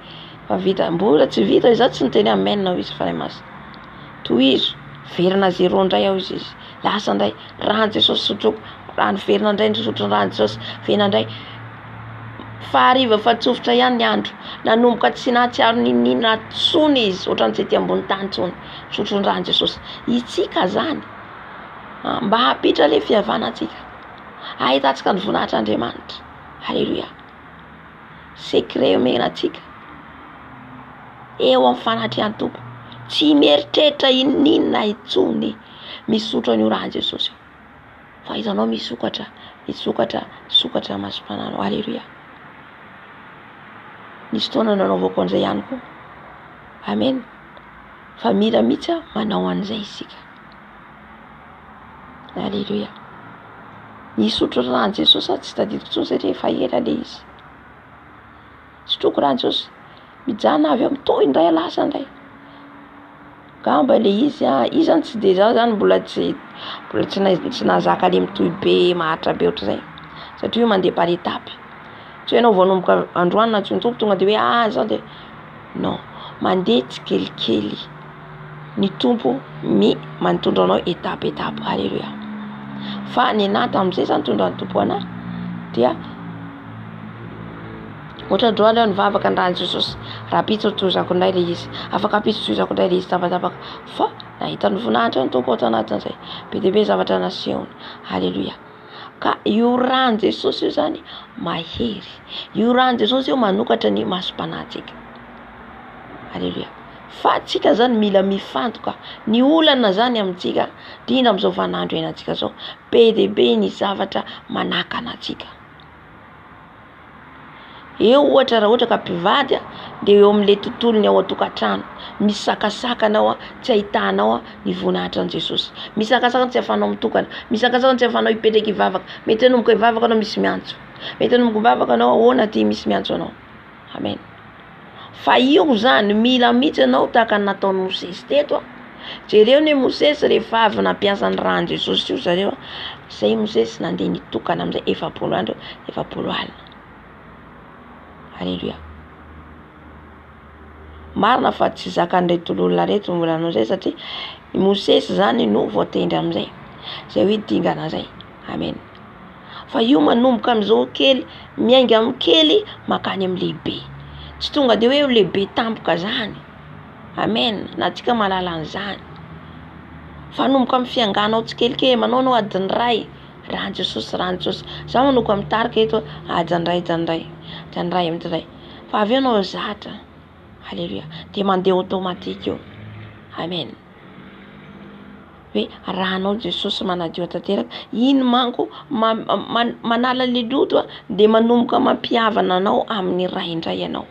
fa vita, mbola tsy vita izy tsy niteny amen ho izy fanay masina. Tohizo verina zéro ndray ao izy. Lasa ndray rany Jesosy sotroko, rany verina ndray nisotro rany Jesosy, verina ndray. Fahariva fa tsofotra ihany ny andro. Nanomboka tsy nahatsiaro ninina tsony izy, ohatran'izay ty ambony tany tsony. Sotro ny rany Jesosy. Itsika zany mba hapitra le fihavanantsika. Ahitantsika ny voninahitr'Andriamanitra. Haleluia. Secret omenantsika. Eo amin'ny fanatrian'ny tompo. Tsy mieritreritra inona itsony misotro an'io rany Jesosy. Fa hitanao misokatra masompananao. Haleluia. Nisy fotoana nanaovako an'izay ihany koa. Amen. Fa mila mihitsy manao an'izay isika. Haleluia. Nisotro rany Jesosy tsy tadidiko tsony satria efa ela le izy. Sotroko rany Jesosy. Mijanona avy amin'ny toy indray lasa indray. Gamba le izy izany tsy de za zany mbola tsy nazaka le mitoy be mahatra be ohatr'izay. Satria io mandeha par étape. Tsy hoe anao voanomboka androany na tsy tompo tonga de hoe zao de non, mandeha tsikelikely. Ny tompo manotondra anao étape. Haleluia. Fa ny anahy tamin'izay zany tondra ny tompo anahy dia ohatra androany aho nivavaka ny rany Jesosy, rapitsotozako indray le izy, afaka apitsotozako indray le izy tapatapaka, fa nahita ny voninahitra ny tompo ao tanatin'izay. Be dia be zavatra nasehony. Haleluia. Ka io rany Jesosy io zany mahery. Io rany Jesosy io manokatra ny masom-panahintsika. Haleluia. Fa atsika zany mila mifantoka. Ny olana zany amintsika, indrindra amin'izao vanandro iainantsika zao, be dia be ny zavatra manakana atsika. Eo ohatra raha ohatra ka mpivady dia eo amin'ilay tontolony ao an-tokantrano, misy sakasakana tsy ahitanao ny voninahitran'i Jesosy. Misy sakasakana tsy ahafahanao mitokana, misy sakasakana tsy ahafahanao hipetraka hivavaka. Mety hanomboka hivavaka anao misy miantso. Mety hanomboka hivavaka anao ahoana ty misy miantso anao. Amen. Fa io zany mila mihitsy anao tahaka ny nataon'ny Mosesy teto. Jereo ny Mosesy rehefa avy nampiasa ny rany Jesosy io zareo, zay Mosesy nandeha nitokana amin'izay 40 andro, 40 alina. Haleluia. Marina fa tsy zakan'ilay tololona reto mbola anao zay satria Mosesy zany no voatendry amin'izay. Zay hoe dingana zay. Amen. Fa io manomboka amin'izao kely, miainga amin'ny kely makany amin'ny lehibe. Tsy tonga de hoe lehibe tampoka zany. Amen. Na tsika mahalala an'izany. fanomboka amin'ny fianganao tsikelikely manao adiny ray rahan'i Jesosy za manoko mitarika eto adiny ray amiray fa avy anao zatra haleluya de mandeha automatique eo amen hoe rahanao Jesosy manadio tanteraka iny manko manala le loto de manomboka mampiavana anao amin'ny ray indray ianao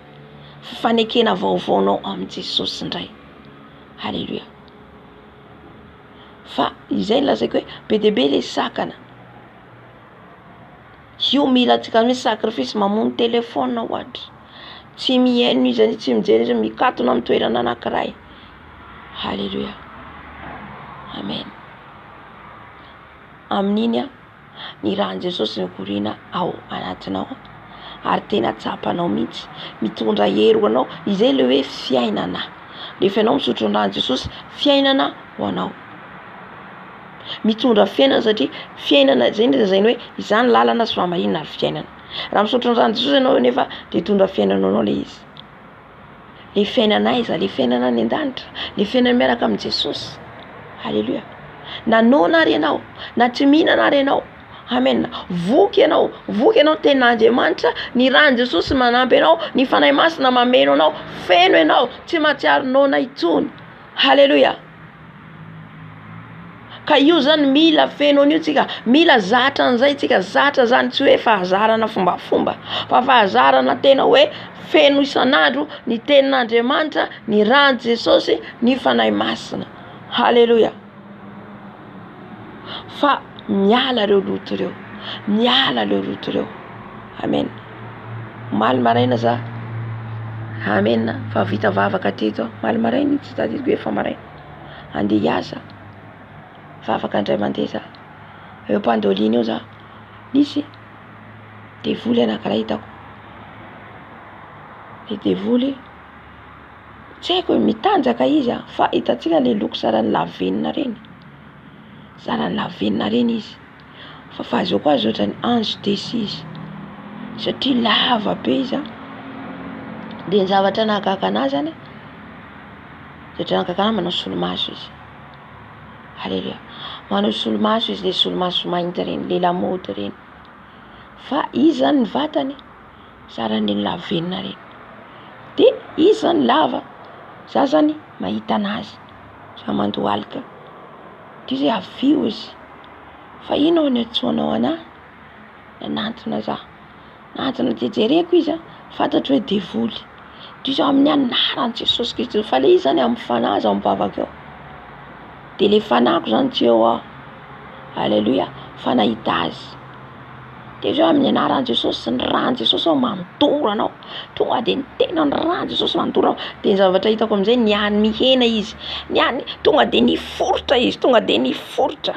fanekena vaovaonao amin'ny Jesosy indray haleluya fa izay lazaiko hoe be de be le sakana io mila tsika misy sacrifice mamono telefona ohatra tsy mihaino izy tsy mijery mikatona amin'ny toerana anankiray haleluya amen amin'iny ny rahan'i Jesosy mikorina ao anatinao ary tena tsapanao mihitsy mitondra hery ho anao izay le hoe fiainana rehefa ianao misotro ny rahan'i Jesosy fiainana ho anao mitondra fiainana satria fiainana zay hoe izany lalana sy famahinana ary fiainana raha misotro ny rahan'i Jesosy ianao nefa de tondra fiainana anao le izy le fiainana iza le fiainana any an-danitra le fiainana miaraka amin'ny Jesosy haleluya na nona ary ianao na tsy mihinana ary ianao amen voky ianao tena Andriamanitra ny rahan'i Jesosy manampy anao ny fanahy masina mameno anao feno ianao tsy mahatsiaro nona itsony haleluya ka io zany mila feno an'io tsika mila zatra an'izay tsika zatra zany tsy hoe fahazarana fombafomba fa fahazarana tena hoe feno isan'andro ny tenin'Andriamanitra ny rahan'i Jesosy ny fanahy masina haleluya fa miala reo loto reo amen maly maraina za amen fa vita vavaka teto maly maraina tsy tadidiko efa maraina andeha hiasa vavaka andray mandeha za eo Pandolina eo za nisy devoly anankiray hitako le devoly tsy haiko hoe mitanjaka izy fa hitatsika le loko sarany lavenina reny izy fa fazeo koa azy ohatran'ny ange desi izy satria lava be izy de ny zavatra nahagaka anazy zany zavatra nahagaka anazy manao solomaso izy haleluya manao solomaso izy le solomaso mainty reny le lamaody reny fa izy zany ny vatany sarany lavenina reny de izy zany lava za zany mahita anazy za mandohalika de izy avio izy fa ino ny atsoanao ana nanantona za nantona jejereko izy fantatro hoe devoly de izy amin'ny anaran'i Jesosy Kristy fa le izy zany amin'ny fanahy za mivavaka eo de le fanahiko zany tsy eo haleluya fa nahita azy de izy amin'ny anaran'i Jesosy sy ny rahan'i Jesosy mandoro anao tonga de ny tena ny rahan'i Jesosy mandoro anao de ny zavatra hitako amin'izay niany mihena izy niany tonga de niforotra izy tonga de niforotra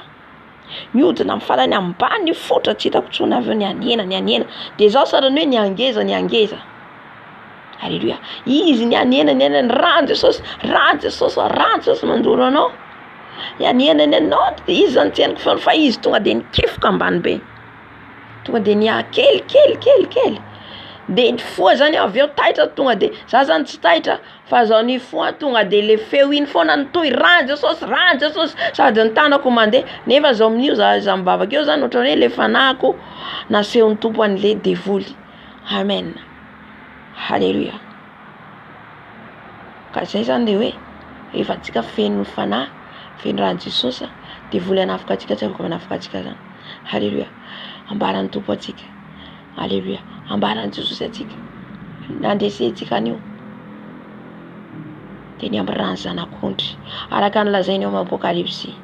miodina amin'ny farany ambany niforotra tsy hitako tsony avy eo niany hena de zaho sarany hoe niangeza haleluya izy niany hena ny rahan'i Jesosy mandoro anao niany hena anao de izy zany tsy hainiko fa izy tonga de nikefoka ambany be tonga de nia kely de ny foa zany avy eo taitra tonga de za zany tsy taitra fa zao ny foa tonga de le feo iny foana nitoy rahan'i Jesosy sady ny tanako mandeha nefa zao amin'io za mibavaka eo zany ohatran'ny hoe le fanahiko nasehon'ny tompo an'le devoly amen haleluya ka zay zany le hoe efa tsika feno fanahy feno rahan'i Jesosy devoly anafika atsika tsy afaka manafika atsika zany haleluya ambaran'ny tompo atsika haleluya ambaran'i Jesosy atsika nandesentsika an'io de ny amin'ny rano zanak'ondry araka ny lazainy eo amin'ny Apokalipsy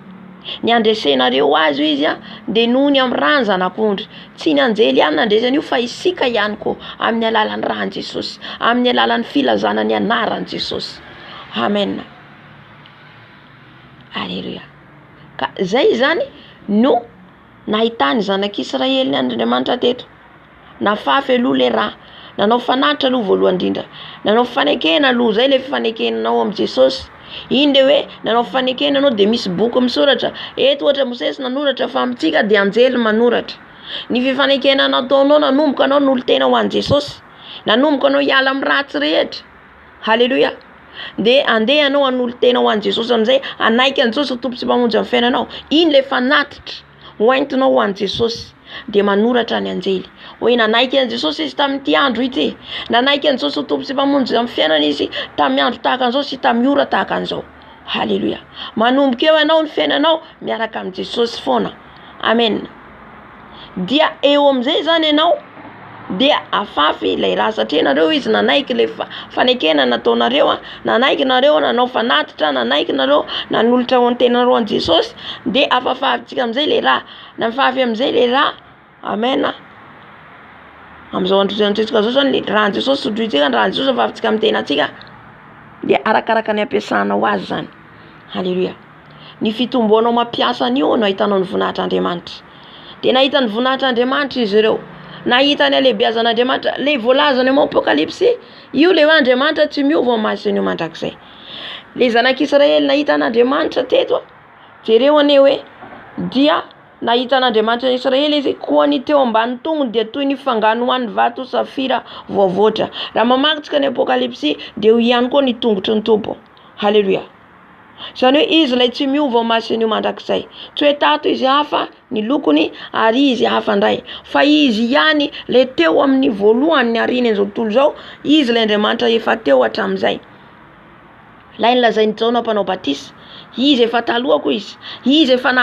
ny andresenareo azy izy de noho ny amin'ny rano zanak'ondry tsy ny anjely ihany nandresany io fa isika ihany koa amin'ny alalan'ny rahan'i Jesosy amin'ny alalan'ny filazana ny anaran'i Jesosy amen haleluya ka zay zany no nahitany zanak'Israely ny Andriamanitra teto nafafy aloha le raha nanao fanatitra aloha voalohany indrindra nanao fanekena aloha zay le fanekenanao amin'ny Jesosy iny le hoe nanao fanekena anao de misy boky misoratra eto ohatra Mosesy nanoratra fa amintsika de anjely manoratra ny fifanekena nataonao nanomboka anao n'olo tena ho an'i Jesosy nanomboka anao hiala amin'ny ratsy rehetra haleluya de andeha anao an'olo tena ho an'i Jesosy amin'izay anaiky an'i Jesosy tompo sy mpamonjy amin'ny fiainanao. Iny le fanatitra hoentinao ho an'i Jesosy de manoratra ny anjely hoe nanaiky an'i Jesosy izy tamin'ity andro ity, nanaiky an'i Jesosy tompo sy mpamonjy amin'ny fiainana izy tamin'ny andro tahaka an'izao sy tamin'ny ora tahaka an'izao. Halleluja. Manomboka eo ianao ny fiainanao miaraka amin'ny Jesosy foana. Amen. Dia eo amin'izay zany ianao dia afafy ilay raha satria nareo izy nanaiky le fanekena nataonareo, nanaiky nareo nanao fanatitra, nanaiky nareo nanolotra ho an-tenanareo an'i Jesosy, de afafafintsika amin'izay le raha, nafafy amin'izay le raha. Amen. Amin'izao androantsika zao zany le raha Jesosy sodroitsika, raha Jesosy afafintsika amin'ny tenantsika de arakaraka ny ampiasanao azy zany. Halleluja. Ny fitomboanao mampiasa an'io no ahitanao ny voninahitr'Andriamanitra. De nahita ny voninahitr'Andriamanitra izy ireo, nahita ny alehibeazan'Andriamanitra, le voalazany amin'ny Apokalipsy, io le Andriamanitra tsy miova amin'ny masiny mandrakizay. Le zanak'Israely nahita an'Andriamanitra teto, jereo ane hoe dia nahita an'Andriamanitra Israely izy kohany teo ambany tongony dia toy ny fanganoan'ny vato safira voavoatra. Raha mamakitsika ny Apokalipsy dia io ihany koa ny tongotry ny tompo. Halleluja. Zany hoe izy lay tsy miova masiny mandrakizay. Tsy hoe tato izy hafa ny lokony ary izy hafa ndray, fa izy ihany le teo amin'ny voalohany ny ariny an'izao tontolo zao, izy le Andriamanitra efa teo hatramin'izay. Lay nilazainy Jona mpanao batisa, izy efa talohako izy efa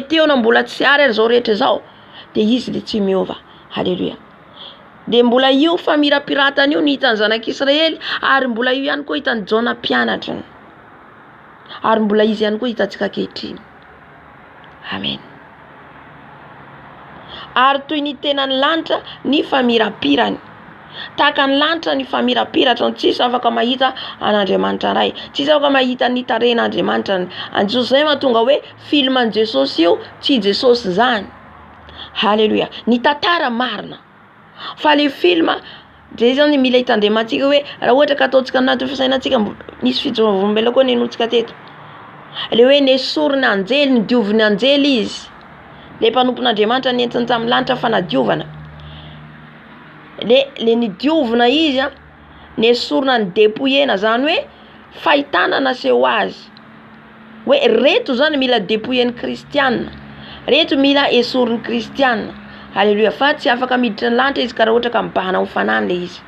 teo na mbola tsy ary zao rehetra zao, de izy le tsy miova. Halleluja. De mbola io famirapiratana io ny hitan'ny zanak'Israely, ary mbola io ihany koa hitan'ny Jona mpianatra, ary mbola izy ihany koa hitantsika ankehitriny. Amen. Ary toy ny tenan'ny lanitra ny famirapirany, tahaka ny lanitra ny famirapiratra, tsisy afaka mahita an'Andriamanitra ray, tsisy afaka mahita ny taren'Andriamanitra. An'Jesosy zay mahatonga hoe filman'i Jesosy io tsy Jesosy zany. Halleluja. Ny tantara marina, fa le filma de zany mila hitandrematsika hoe raha ohatra ka ataontsika anaty fisainantsika, nisy fijorombela koa nenotsika teto. Le hoe nesoriny anjely, ny dioviny anjely izy, le mpanompon'Andriamanitra nentiny tamin'ny lanitra fa nadiovana. Le nidiovina izy nesorina ny dépouillena, zany hoe fahitana naseho azy hoe reto zany mila dépouillen'ny kristianina, reto mila esorin'ny kristianina. Halleluja. Fa tsy afaka miditra ny lanitra izy ka raha ohatra ka mibahana ho fanany le izy.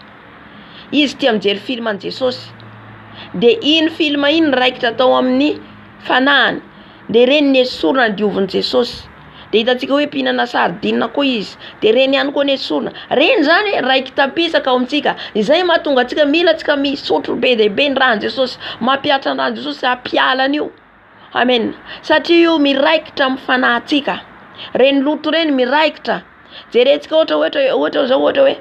Izy tia mijery film an'i Jesosy, de iny film iny raikitra atao amin'ny fanahany, de reny nesorina ny diovin'i Jesosy. De hitantsika hoe mpihinana sardine koa izy, de reny ihany koa nesorina. Reny zany raiky tapisaka ao amintsika. Izay mahatonga antsika mila tsika misotro be dia be ny rahan'i Jesosy, mampiatra ny rahan'i Jesosy, ampiala an'io. Amen. Satria io miraikitra amin'ny fanahintsika. Reny loto reny miraikitra. Jerentsika ohatra zao hoe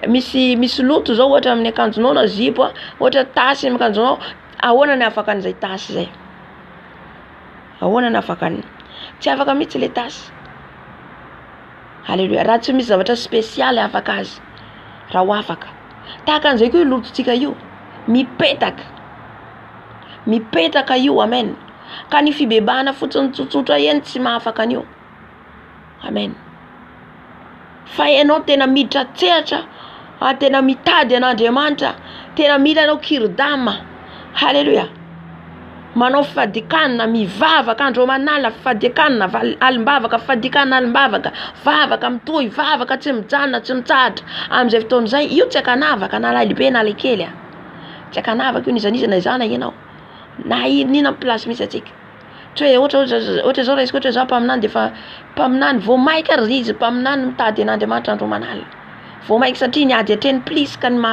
misy loto zao ohatra amin'ny akanjonao na zipo, ohatra tasy amin'ny akanjonao, ahoana ny afaka an'izay tasy zay? Ahoana ny afaka ny? Tsy afaka mihitsy le tasy. Halleluja. Raha tsy misy zavatra spesialy afaka azy, raha ho afaka. Tahaka an'izay koa io lototsika io, mipetaka io. Amen. Ka ny fibebahana fotsiny tsotsotra eny tsy mahafaka an'io. Amen. Fa ianao tena miditra tsehatra, tena mitady an'Andriamanitra, tena mila anao kiridama. Halleluja. Manao fifadikanana, mivavaka andro manala, fifadikanana, alimbavaka, fifadikanana, alimbavaka, vavaka mitohy, vavaka tsy mijanona, tsy mitsahatra. Amin'izay fotoana izay, io tsy akanavaka na lehibe na lekely. Tsy akanavaka io nizana izana ianao. Na inona place misy atsika. Tsy hoe ohatra zao raisiko ohatra zao mpaminany de fa mpaminany vao maika ary izy, mpaminany mitady an'Andriamanitra andro manala. Vao maika satria ny ady atreny plisika ny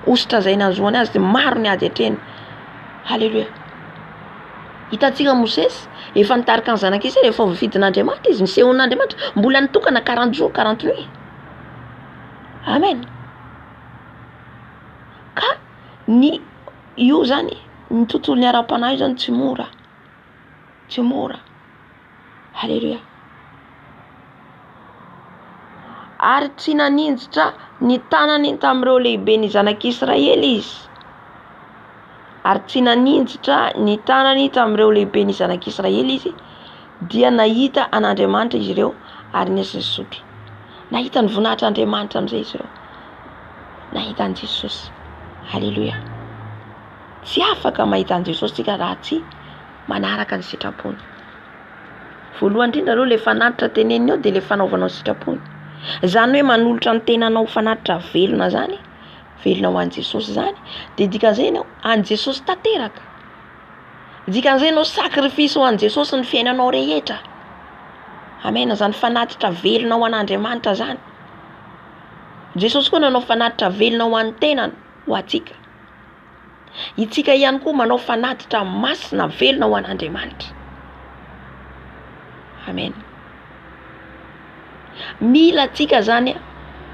ositra zay nazoany azy, de maro ny ady atreny. Halleluja. Hitantsika Mosesy efa nitarika ny zanak'Israely, efa voafidin'Andriamanitra izy, nisehon'Andriamanitra, mbola nitokana 40 jours 40 nuits. Amen. Ka io zany ny tontolon'ny ara-panahy zany tsy mora. Tsy mora. Halleluja. Ary tsy naninjitra ny tanany tamin'ireo lehibe ny zanak'Israely izy. Ary tsy naninjitra ny tanany tamin'ireo lehibe ny zanak'Israely izy, dia nahita an'Andriamanitra izy ireo ary niasa sotro. Nahita ny voninahitr'Andriamanitra amin'izay izy ireo. Nahita an'i Jesosy. Halleluja. Tsy afaka mahita an Jesosy tsika raha tsy manaraka ny sitrapony. Voalohany indrindra aloha le fanatitra teneniny eo de le fanaovanao sitrapony. Zany hoe manolotra ny tenanao fanatitra velona zany, velona ho an Jesosy zany, de dikan'izay ianao an Jesosy tanteraka. Dikan'izay ianao sakrifisy ho an Jesosy ny fiainanao rehetra. Amen. Zany fanatitra velona ho an'Andriamanitra zany. Jesosy koa nanao fanatitra velona ho an'ny tenany ho atsika. Itsika ihany koa manao fanatitra masina velona ho an'Andriamanitra. Amen. Mila tsika zany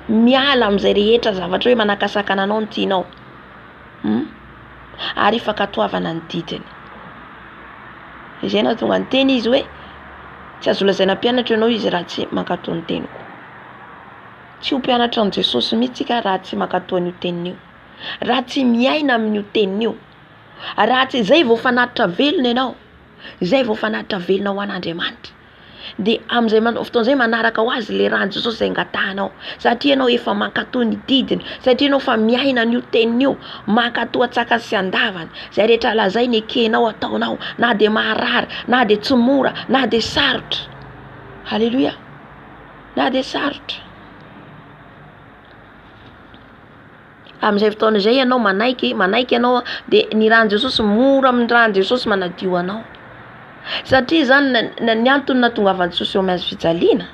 miala amin'izay rehetra zavatra hoe manakasakana anao ny tianao. Ary efa katoavana ny didiny. Izay na tonga ny teny izy hoe tsy azo lazaina mpianatra ianao izy raha tsy mankatao ny teniko. Tsy ho mpianatra an Jesosy mihitsy tsika raha tsy mankatao an'io teniny io. Raha tsy miaina amin'io teniny io. Raha tsy zay vao fanatitra velona ianao. Zay vao fanatitra velona ho an'Andriamanitra. De amin'izay fotoan'izay manaraka ho azy le rahan Jesosy izay ngatahanao. Satria ianao efa mankatao ny didiny. Satria ianao fa miaina an'io teniny io. Mankatao tsaka sy andavana. Zay rehetra lazainy ekenao ataonao. Na de maharary, na de tsy mora, na de sarotra. Halleluja. Na de sarotra. Amin'izay fotoana izay ianao manaiky ianao de ny rahan Jesosy mora amin'ny rahan Jesosy manadio anao. Satria zany ny antony nahatongavan Jesosy eo amin'ny fijaliana.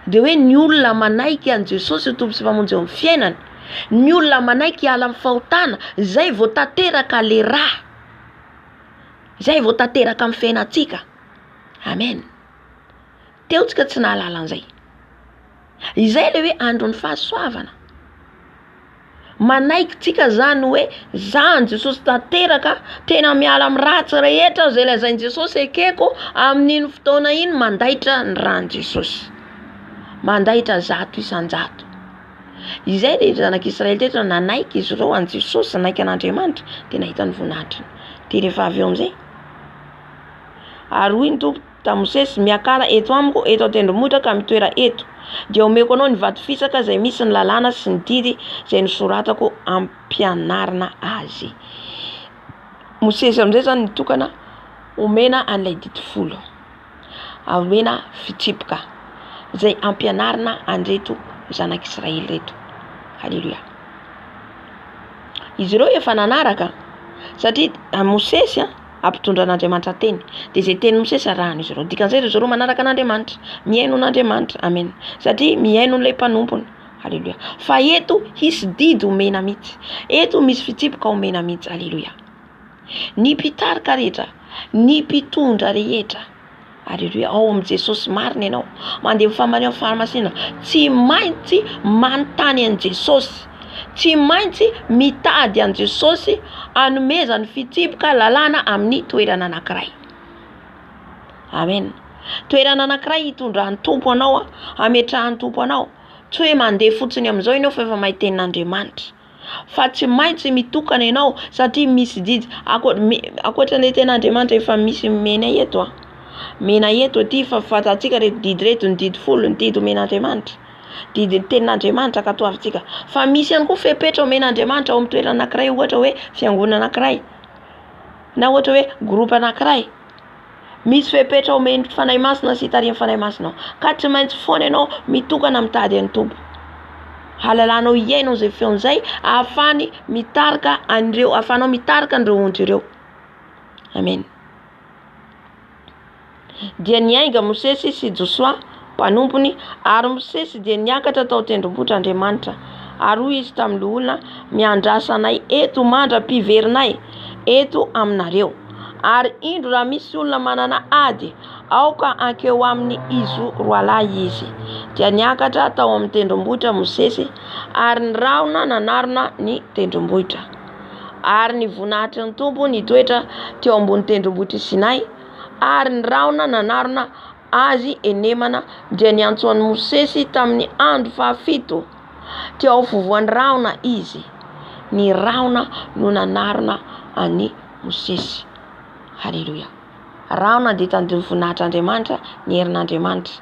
De hoe ny olona manaiky an Jesosy tompo sy mpamonjy eo amin'ny fiainany. Ny olona manaiky ala amin'ny fahotana, zay vao tanteraka le raha. Zay vao tanteraka amin'ny fiainantsika. Amen. Teo tsika tsy nahalala an'izay. Izay le hoe andron'ny fahasoavana. Manaiky tsika zany hoe zany Jesosy tanteraka tena miala amin'ny ratsy rehetra zay lazainy Jesosy ekeko amin'iny fotoana iny mandaitra ny rahan Jesosy. Mandaitra zato isan-jato. Izay le zanak'Israely teto nanaiky izy ireo an Jesosy, nanaiky an'Andriamanitra de nahita ny voninahitra. De rehefa avy eo amin'izay ary hoy ny tompo ta Mosesy miakara eto amiko eto an-tendrombohitra ka mitoera eto. Dia omeko anao ny vato fisaka izay misy ny lalàna sy ny didy izay nosoratako ampianarina azy. Mosesy amin'izay zany nitokana omena an'ilay didy folo. Omena fitsipoka izay ampianarina an'reto zanak'Israely reto. Halleluja. Izy ireo efa nanaraka satria Mosesy ampitondra an'Andriamanitra teny. De zay teny Mosesy arahan'izy ireo. Dikan'izay izy ireo manaraka an'Andriamanitra, miaino an'Andriamanitra. Amen. Satria miaino n'ilay mpanompony. Halleluja. Fa eto hisy didy omena mihitsy. Eto misy fitsipoka omena mihitsy. Halleluja. Ny mpitarika rehetra, ny mpitondra rehetra. Halleluja. Ao am Jesosy marina ianao. Mandeha famariana farmasina. Tsy maintsy manontany an Jesosy. Tsy maintsy mitady an Jesosy anomezany fitsipoka lalàna amin'ny toerana anankiray. Amen. Toerana anankiray hitondrahan'ny tompo anao, ametrahan'ny tompo anao. Tsy hoe mandeha fotsiny amin'izao ianao fa efa mahita n'Andriamanitra. Fa tsy maintsy mitokana ianao satria misy didy ankoatran'ilay ten'Andriamanitra efa misy mena eto. Mena eto aty fa fantatsika reto didy reto ny didy folo ny didy omen'Andriamanitra. Didy tenin'Andriamanitra katoavintsika. Fa misy ihany koa fepetra omen'Andriamanitra ao amin'ny toerana anankiray, ohatra hoe fiangonana anankiray. Na ohatra hoe groupe anankiray. Misy fepetra omeny fanahy masina sy tarihany fanahy masina. Ka tsy maintsy foana ianao mitokana mitady an'ny tompo. Halalanao iainao zay feon'izay ahafany mitarika an'ireo, ahafanao mitarika an'ireo ondry ireo. Amen. Dia niainga Mosesy sy Joshua mpanompony ary Mosesy dia niakatra tao tendrombohitra Andriamanitra. Ary hoy izy tamin'ilay olona, miandrasa anay eto mandra-piverinay eto aminareo. Ary indro raha misy olona manana ady, aoka ankeo amin'ny izo roalahy izy. Dia niakatra tao amin'ny tendrombohitra Mosesy ary nirahona nanarona ny tendrombohitra. Ary ny voninahitry ny tompo nitoetra teo ambony tendrombohitra Sinay ary nirahona nanarona azy enemana. Dia niantsoan'i Mosesy tamin'ny andro fahafito teo fovoan'ny rahona izy. Ny rahona no nanarona an'i Mosesy. Halleluja. Rahona dia tanjon'ny voninahitr'Andriamanitra, ny herin'Andriamanitra.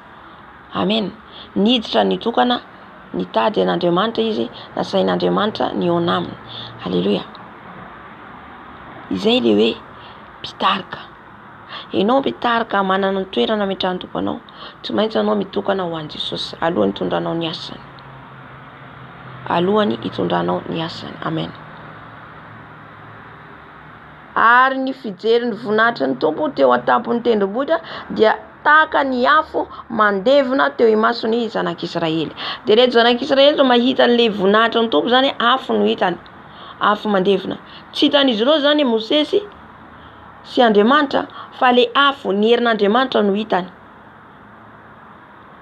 Amen. Niditra nitokana nitady an'Andriamanitra izy, nasain'Andriamanitra ny eo aminy. Halleluja. Izay le hoe mpitarika. Ianao mpitarika manana ny toerana ametrahan'ny tomponao, tsy maintsy anao mitokana ho an'i Jesosy alohany hitondranao ny asany. Alohany hitondranao ny asany. Amen. Ary ny fijery ny voninahitry ny Tompo teo an-tampon'ny tendrombohitra dia tahaka ny afo mandevona teo imasony zanak'Israely. Dia reto zanak'Israely no mahita an'ilay voninahitry ny Tompo zany afo no hitany, afo mandevona. Tsy hitan'izy ireo zany Mosesy sy Andriamanitra fa le afo ny herin'Andriamanitra no hitany.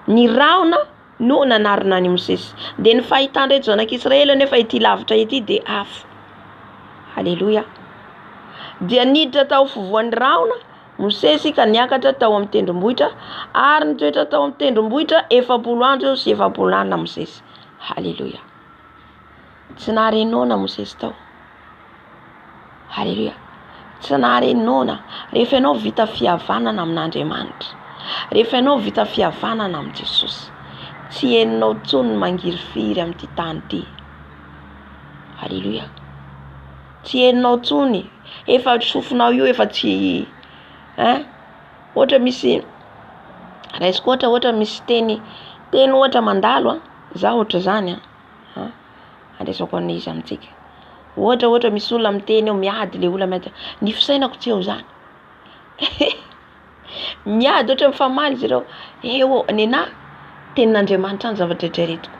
Ny rahona no nanarina ny Mosesy. Dia ny fahitany reto zanak'Israely nefa ity lavitra ity dia afo. Halleluja. Dia niditra tao fovoan'ny rahona Mosesy ka niakatra tao amin'ny tendrombohitra, ary nitoetra tao amin'ny tendrombohitra 40 andro sy 40 alina Mosesy. Halleluja. Tsy naharenona Mosesy tao. Halleluja. Tsy naharenona. Rehefa ianao vita fihavanana amin'Andriamanitra, rehefa ianao vita fihavanana amin' Jesosy, tsy heninao tsony mangirifiry amin'ity tany ity. Halleluja. Tsy heninao tsony. Efa sofinao io efa tsy ohatra misy raisiko ohatra misy teny ohatra mandalo za ohatra zany andesako an'izy amintsika. Ohatra misy olona miteny eo miady le olona miady, ny fisainako tsy eo zany. Miady ohatra mifamaly izy ireo. Eo nena tenin'Andriamanitra ny zavatra rehetra.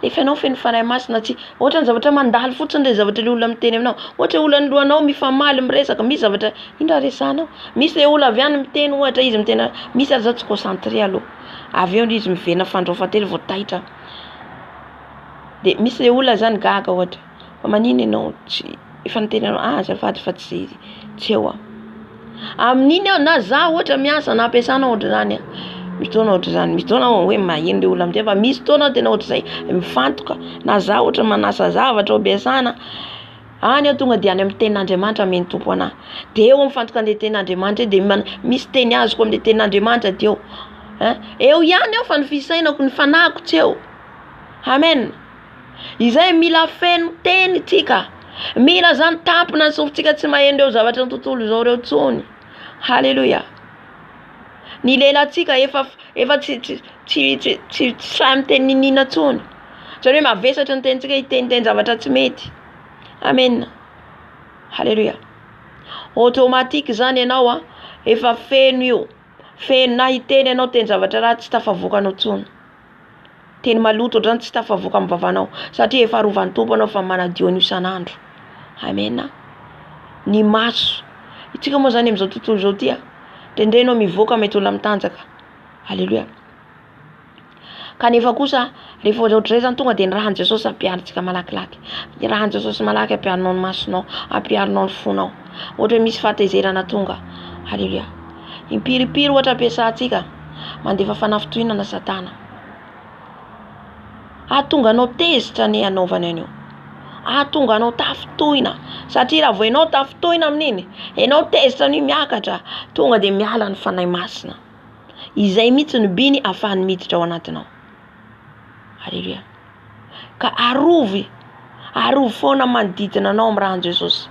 Rehefa ianao feno fanahy masina, tsy ohatra ny zavatra mandalo fotsiny le zavatra le olona miteny aminao. Ohatra olona ny lohanao mifamaly miresaka, misy zavatra indra resanao. Misy le olona avy any miteny ohatra izy miteny, misy aza tsy concentré aloha. Avy eo izy mivena fandraofantely vao taitra. De misy le olona zany gaga ohatra. Fa manino ianao tsy efa niteny anao azafady fa tsy eo. Amin'iny aho na za ohatra miasa na ampiasana ohatra zany misy fotoana ohatra zany, misy fotoana hoe maheno le olona miteny, fa misy fotoana tena ohatra zay mifantoka, na za ohatra manasa zavatra ampiasana any aho tonga dia any amin'ny tenin'Andriamanitra meny Tompo anahy. Dia eo mifantoka amin'ny tenin'Andriamanitra dia misy teny azoko amin'ny tenin'Andriamanitra dia eo. Eo ihany aho fa ny fisainako ny fanahiko tsy eo. Amen. Izay mila feno teny tsika. Mila zany tampona sofintsika tsy maheno reo zavatra ny tontolo izao reo tsony. Halleluja. Ny lelantsika efa tsy sahy miteny ninina tsony. Zany hoe mavesatra ny tenitsika hiteny zavatra tsy mety. Amen. Halleluja. Automatique zany ianao efa feno io. Feno na hiteny ianao teny zavatra raha tsy tafavoakanao tsony. Teny maloto zany tsy tafavoaka amin'ny vavanao satria efa arovan'ny Tompo anao fa manadio an'io isan'andro. Amen. Ny maso. Itsika moa zany amin'izao tontolo izao tia. Tendrenao mivoaka mety olona mitanjaka. Halleluja. Kanefa kosa rehefa ohatray zany tonga dia ny rahan'i Jesosy ampiarintsika malakilaky. Ny rahan'i Jesosy malaky ampiarinao ny masonao, ampiarinao ny fonao. Ohatra misy fahatezerana tonga. Halleluja. Impiripiry ohatra ampiasantsika mandefa fanafitohinana Satana. Ahatonga anao tezitra ny anaovana anio. Ahatonga anao tafitohina. Satria raha vao ianao tafitohina amin'iny, ianao tezitra ny miakatra, tonga dia miala ny fanahy masina. Izay mihitsy ny biny ahafahany miditra ao anatinao. Halleluja. Ka arovy foana manodidina anao amin'ny rahan'i Jesosy.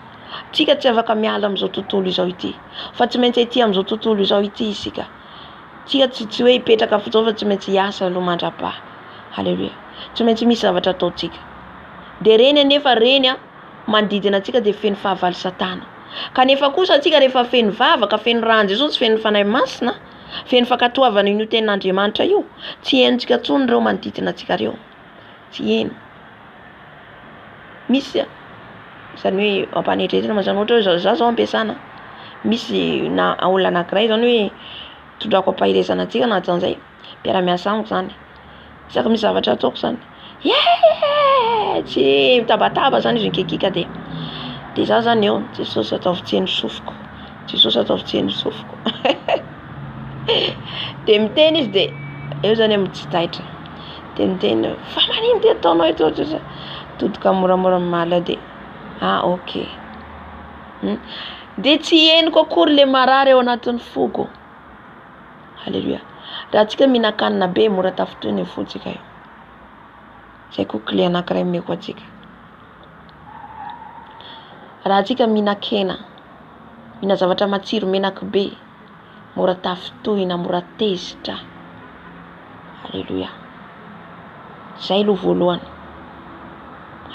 Tsika tsy afaka miala amin'izao tontolo izao ity, fa tsy maintsy ety amin'izao tontolo izao ity isika. Tsika tsy hoe hipetraka fotsiny fa tsy maintsy hiasa aloha mandrapaha. Halleluja. Tsy maintsy misy zavatra ataontsika. Dia reny anefa reny manodidina antsika dia feno fahavalo Satana. Kanefa kosa antsika rehefa feno vavaka, feno rahan'i Jesosy, feno fanahy masina, feno fankatoavana io tenin'Andriamanitra io, tsy henontsika tsony reo manodidina antsika reo. Tsy heno. Misy zany hoe ampanetretena mazany ohatra hoe za zao ampiasana. Misy na olona anankiray zany hoe tondrako ampahiresana antsika na an'izay. Mpiara-miasa amiko zany. Saka misy zavatra ataoko zany. Tsy mitabataba zany izy mikekika dia za zany eo Jesosy ataovy-tseny sofiko. Jesosy ataovy-tseny sofiko. Dia miteny izy dia eo zany tsy taitra. Dia miteny fa manino dia ataonao eto todika moramora mala dia ok. Dia tsy henoko akory le marary eo anatin'ny foko. Halleluja. Raha tsika mihinan-kanina be mora tafitohina ny fotsika io. Zay koa clé anankiray meko antsika. Raha antsika mihinan-kena, mihinan zavatra matsiro menaky be, mora tafitohina, mora tezitra. Halleluja. Zay aloha voalohany.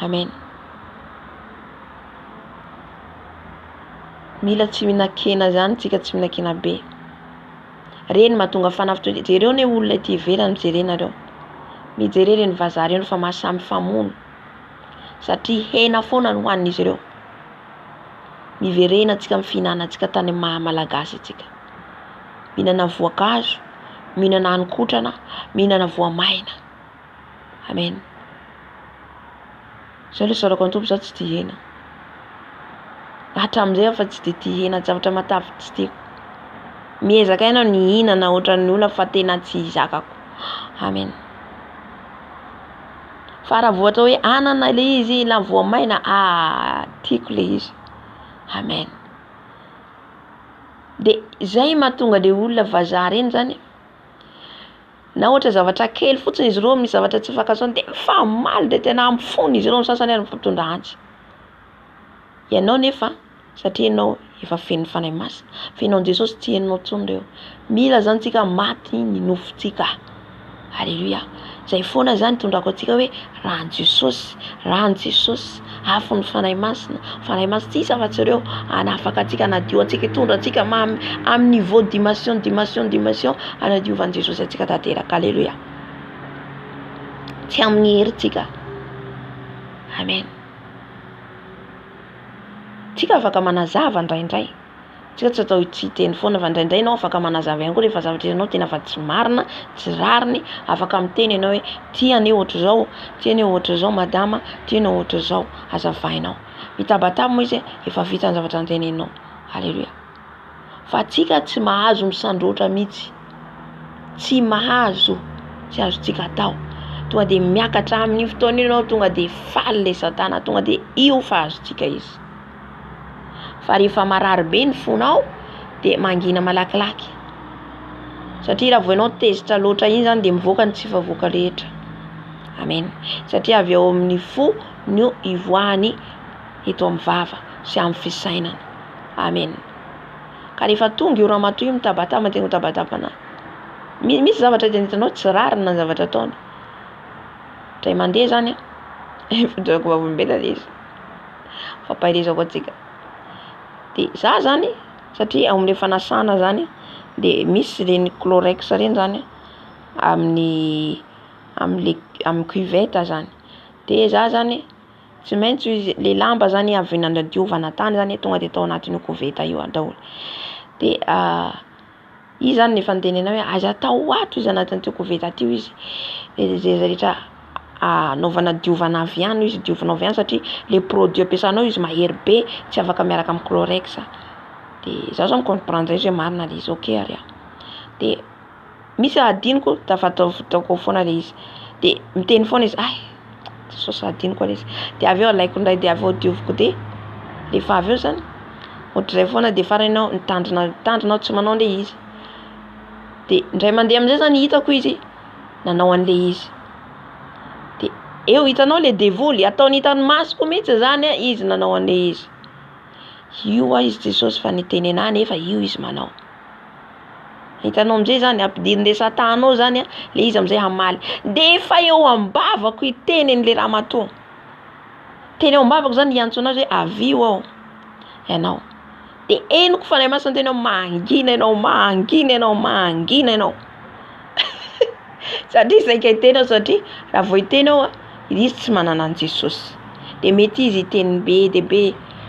Amen. Mila tsy mihinan-kena zany, tsika tsy mihinan-kena be. Reny mahatonga fanafitohana. Jereo ne olona ety ivelany mijerenareo. Mijery reny vazaha reny fa mahasamy famono. Satria hena foana no hoanin'izy ireo. Miverena antsika amin'ny fihinanantsika tany malagasy antsika. Mihinana voankazo, mihinana hanin-kotrana, mihinana voamaina. Amen. Zay ilay sarako an-tompo za tsy tia hena. Hatramin'izay fa tsy tia hena, zavatra matavy tsy tiako. Miezaka ianao ny hihinana ohatran'ny olona fa tena tsy zakako. Amen. Fa raha voatra hoe anana ilay izy na voamaina, tiako ilay izy. Amen. De zay mahatonga le olona vazaha reny zany. Na ohatra zavatra kely fotsiny izy ireo, misy zavatra tsy fankasoany de mifamaly de tena mifony izy ireo, ny sasany ary mifampitondra antsy. Ianao nefa satria ianao efa feno fanahy masina, fenao Jesosy tsy henonao intsony reo. Mila zany tsika maty ny nofontsika. Halleluja. Zay foana zany tondrako antsika hoe rahan'i Jesosy, afon'ny fanahy masina. Fanahy masina tsy isa fa tsy ireo anafaka antsika, anadio antsika, hitondra antsika amin'ny niveau dimension anadiovan'i Jesosy antsika tanteraka. Halleluja. Tsy amin'ny herintsika. Amen. Tsika afaka manazava indraindray. Tsika tsy atao tsy teny foana fa indraindray ianao afaka manazava ihany koa rehefa zavatra ianao tena fa tsy marina, tsy rariny, afaka miteny ianao hoe ty aneo ohatra zao, ty aneo ohatra zao madama, ty aneo ohatra zao, azavainao. Mitabataba moa izy efa vita ny zavatra anteneninao. Halleluja. Fa tsika tsy mahazo misandroatra mihitsy. Tsy mahazo, tsy azontsika atao. Tonga de miakatra amin'ny fotoana ianao, tonga de faly le satana, tonga de io fa azontsika izy. Fa rehefa marary be ny fonao de mangina malakilaky. Satria raha voanao tezitra loatra iny zany de mivoaka ny tsy favoaka rehetra. Amen. Satria avy ao amin'ny fo no ivoahany eto amin'ny vava sy amin'ny fisainana. Amen. Ka rehefa tonga io ramatoa io mitabataba tegna mitabatabana. Misy zavatra hitanao tsy rarina ny zavatra ataony. Dray mandeha zany fidoko babombela izy. Fampahirizako antsika. De za zany satria ao amin'le fanasana zany de misy reny Clorox reny zany amin'ny cuvette zany. De za zany tsy maintsy izy le lamba zany avy nanadiovana tany zany tonga de tao anatin'io cuvette io daholo. De izy zany nefa nitenena hoe aza atao ato izy anatin'io cuvette io izy. Zay rehetra anaovana diovana avy ihany izy, diovana avy ihany satria le produit ampiasanao izy mahery be, tsy afaka miaraka amin'ny Clorox. De za zao comprendre izy hoe marina le izy, ok ary. De misy adiniko tafatao foana le izy. De miteny foana izy, Jesosy adiniko le izy. De avy eo alaiko ndray de avy eo dioviko de rehefa avy eo zany ohatrizay foana de faranao nitandrinao tsy manao le izy. De ndray mandeha amin'izay zany hitako izy nanao an'le izy. De eo hitanao le devoly ataony hitan'ny masoko mihitsy zany izy nanao an'le izy. Io izy Jesosy fa nitenena nefa io izy manao. Hitanao amin'izay zany ampidirin'le satanao zany le izy amin'izay hamaly. De efa eo ambavako itenen'le ramatoa. Teny eo ambavako zany hiantsona azy hoe avio ao ianao. De eniko fanahy masina tena mangina ianao. Satria zay ka iteny satria raha vao iteny ao izy tsy manana an Jesosy. De mety izy iteny be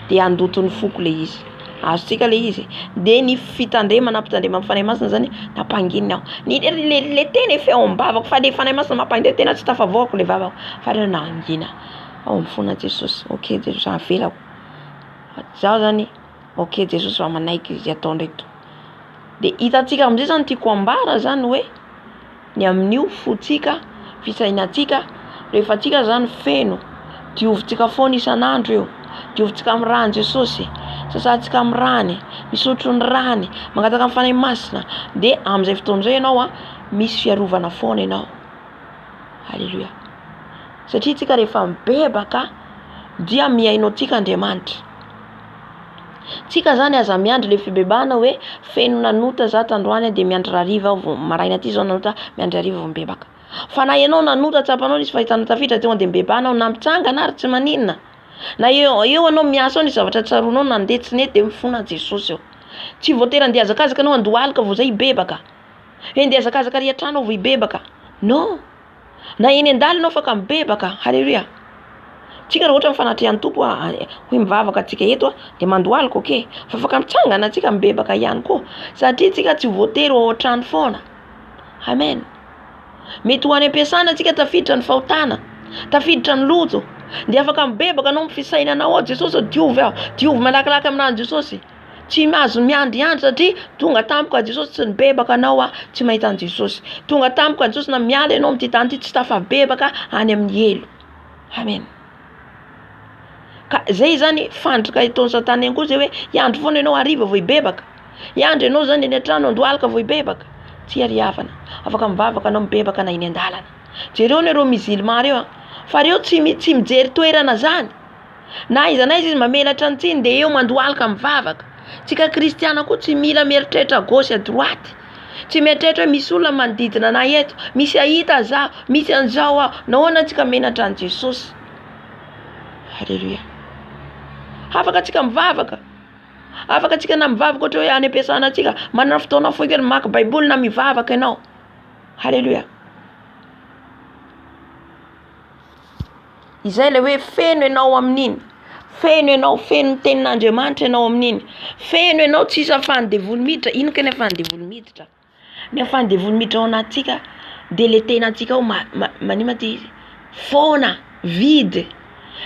de andoto ny foko le izy. Azontsika le izy. De ny fitandremana amin'ny fanahy masina zany nampanginina aho. Le teny efa ao ambavako fa le fanahy masina mampangina tena tsy tafavoako le vavako. Fa reo nangina. Ao mifona Jesosy. Ok Jesosy avelako. Zaho zany ok Jesosy fa manaiky izy atao ndraiky. De hitantsika amin'izay zany tiako ambara zany hoe ny amin'io fotsika, fisainantsika, rehefa tsika zany feno, diovintsika foana isan'andro io, diovintsika amin'ny rano Jesosy, sasantsika amin'ny rany, misotro ny rany, mangataka amin'ny fanahy masina, de amin'izay fotoana izay ianao misy fiarovana foana ianao. Halleluja. Satria tsika rehefa mibebaka dia miainao tsika Andriamanitra. Tsika zany aza miandry le fibebahana hoe feno nanota za tandroany de miandry rariva vao maraina ty zao nanota miandry rariva vao mibebaka. Fa na ianao nanota tsapanao nisy fahitanao tafiditra teo de mibebahana na mitsangana ary tsy maninona. Na eo anao miasa ao ny zavatra tsaronao nandetsiny de mifona Jesosy eo. Tsy voatery andeha azakazaka anao andohalika vao zay hibebaka. Andeha azakazaka ry antrano vao hibebaka. No. Na eny an-dalana anao afaka mibebaka. Haleluya. Tsika raha ohatra mifanatrehan'ny tompo hoe mivavaka tsika eto de mandohalika okay. Fa afaka mitsangana tsika mibebaka ihany koa. Satria tsika tsy voatery ao an-trano foana. Amen. Mety ho any am-piasana tsika tafiditra ny fahotana, tafiditra ny lojo. De afaka mibebaka anao mifisainanao ao Jesosy diovy aho, diovy malakilaky amin'any Jesosy. Tsy mahazo miandry satria tonga tampoka Jesosy tsy nibebaka anao tsy mahita an Jesosy. Tonga tampoka Jesosy na miala ianao amin'ity tany ity tsy tafabebaka any amin'ny elo. Amen. Ka zay zany fandrika ataon'ny Satana ihany koa zay hoe iandry foana ianao hariva vao hibebaka. Iandry ianao zany eny an-trano andohalika vao hibebaka. Tsy ariavana. Afaka mivavaka anao mibebaka na eny an-dalana. Jereo ireo musulman reo fa reo tsy mijery toerana zany. Na iza izy mamelatra antsiny de eo mandohalika mivavaka. Tsika kristiana koa tsy mila mieritreritra gauche à droite. Tsy mieritreritra hoe misy olona manodidina na eto, misy ahita za, misy anzao aho. Nahoana tsika menatra an Jesosy. Haleluya. Afaka tsika mivavaka. Afaka tsika na mivavaka ohatra hoe any am-piasana tsika manana fotoana fohy kely mamaky baiboly na mivavaka ianao. Haleluya. Izay le hoe feno ianao amin'iny. Feno ianao, feno tenin'Andriamanitra ianao amin'iny. Feno ianao tsisy afahany devolo miditra. Ino ka ny afahany devolo miditra? Ny afahany devolo miditra ao anatsika de le tenatsika ao manima ty foana, vide.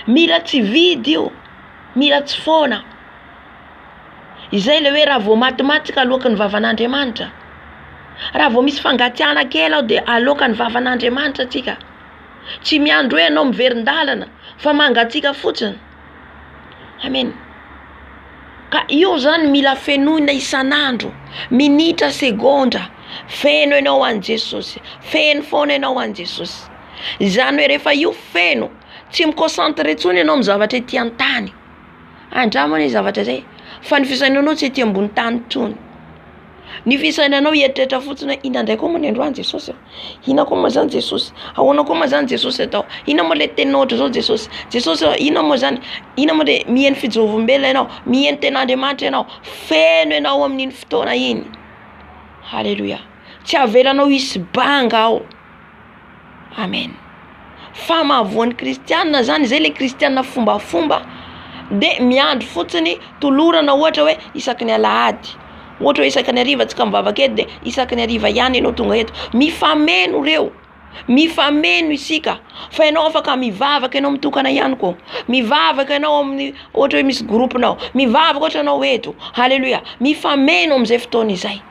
Mila tsy vide io. Mila tsy foana. Izay le hoe raha vao matimatika aloaka ny vavan'Andriamanitra. Raha vao misy fangatiana kely ao de aloaka ny vavan'Andriamanitra tsika. Tsy miandro hoe ianao miverin-dalana fa mangatsika fotsiny. Amen. Ka io zany mila fenoina isan'andro, minitra, segondra. Feno ianao an Jesosy. Feno foana ianao an Jesosy. Izany hoe rehefa io feno, tsy mikonsantre intsony ianao amin'ny zavatra ety an-tany. Andramo ny zavatra zay. Fa ny fisainanao tsy ety ambony tany intsony. Ny fisainanao hieritreritra fotsiny ina indray koa moa ny androany Jesosy. Ina koa moa zany Jesosy. Ahoana koa moa zany Jesosy atao. Ina moa le teninao ohatra zao Jesosy. Jesosy ina moa zany. Ina moa le mihaino fijovombelona ianao, mihaino ten'Andriamanitra ianao. Feno ianao amin'iny fotoana iny. Haleluya. Tsy avelanao hisy banga ao. Amen. Fa mahavoan'ny kristianina zany zay le kristianina fombafomba de miandry fotsiny tolorana ohatra hoe isaky ny alahady. Ohatra hoe isaky ny hariva tsika mivavaka eto de isaky ny hariva ihany ianao tonga eto. Mifameno reo. Mifameno isika. Fa ianao afaka mivavaka ianao mitokana ihany koa. Mivavaka ianao amin'ny ohatra hoe misy groupinao. Mivavaka ohatra ianao eto. Haleluya. Mifameno amin'izay fotoana izay.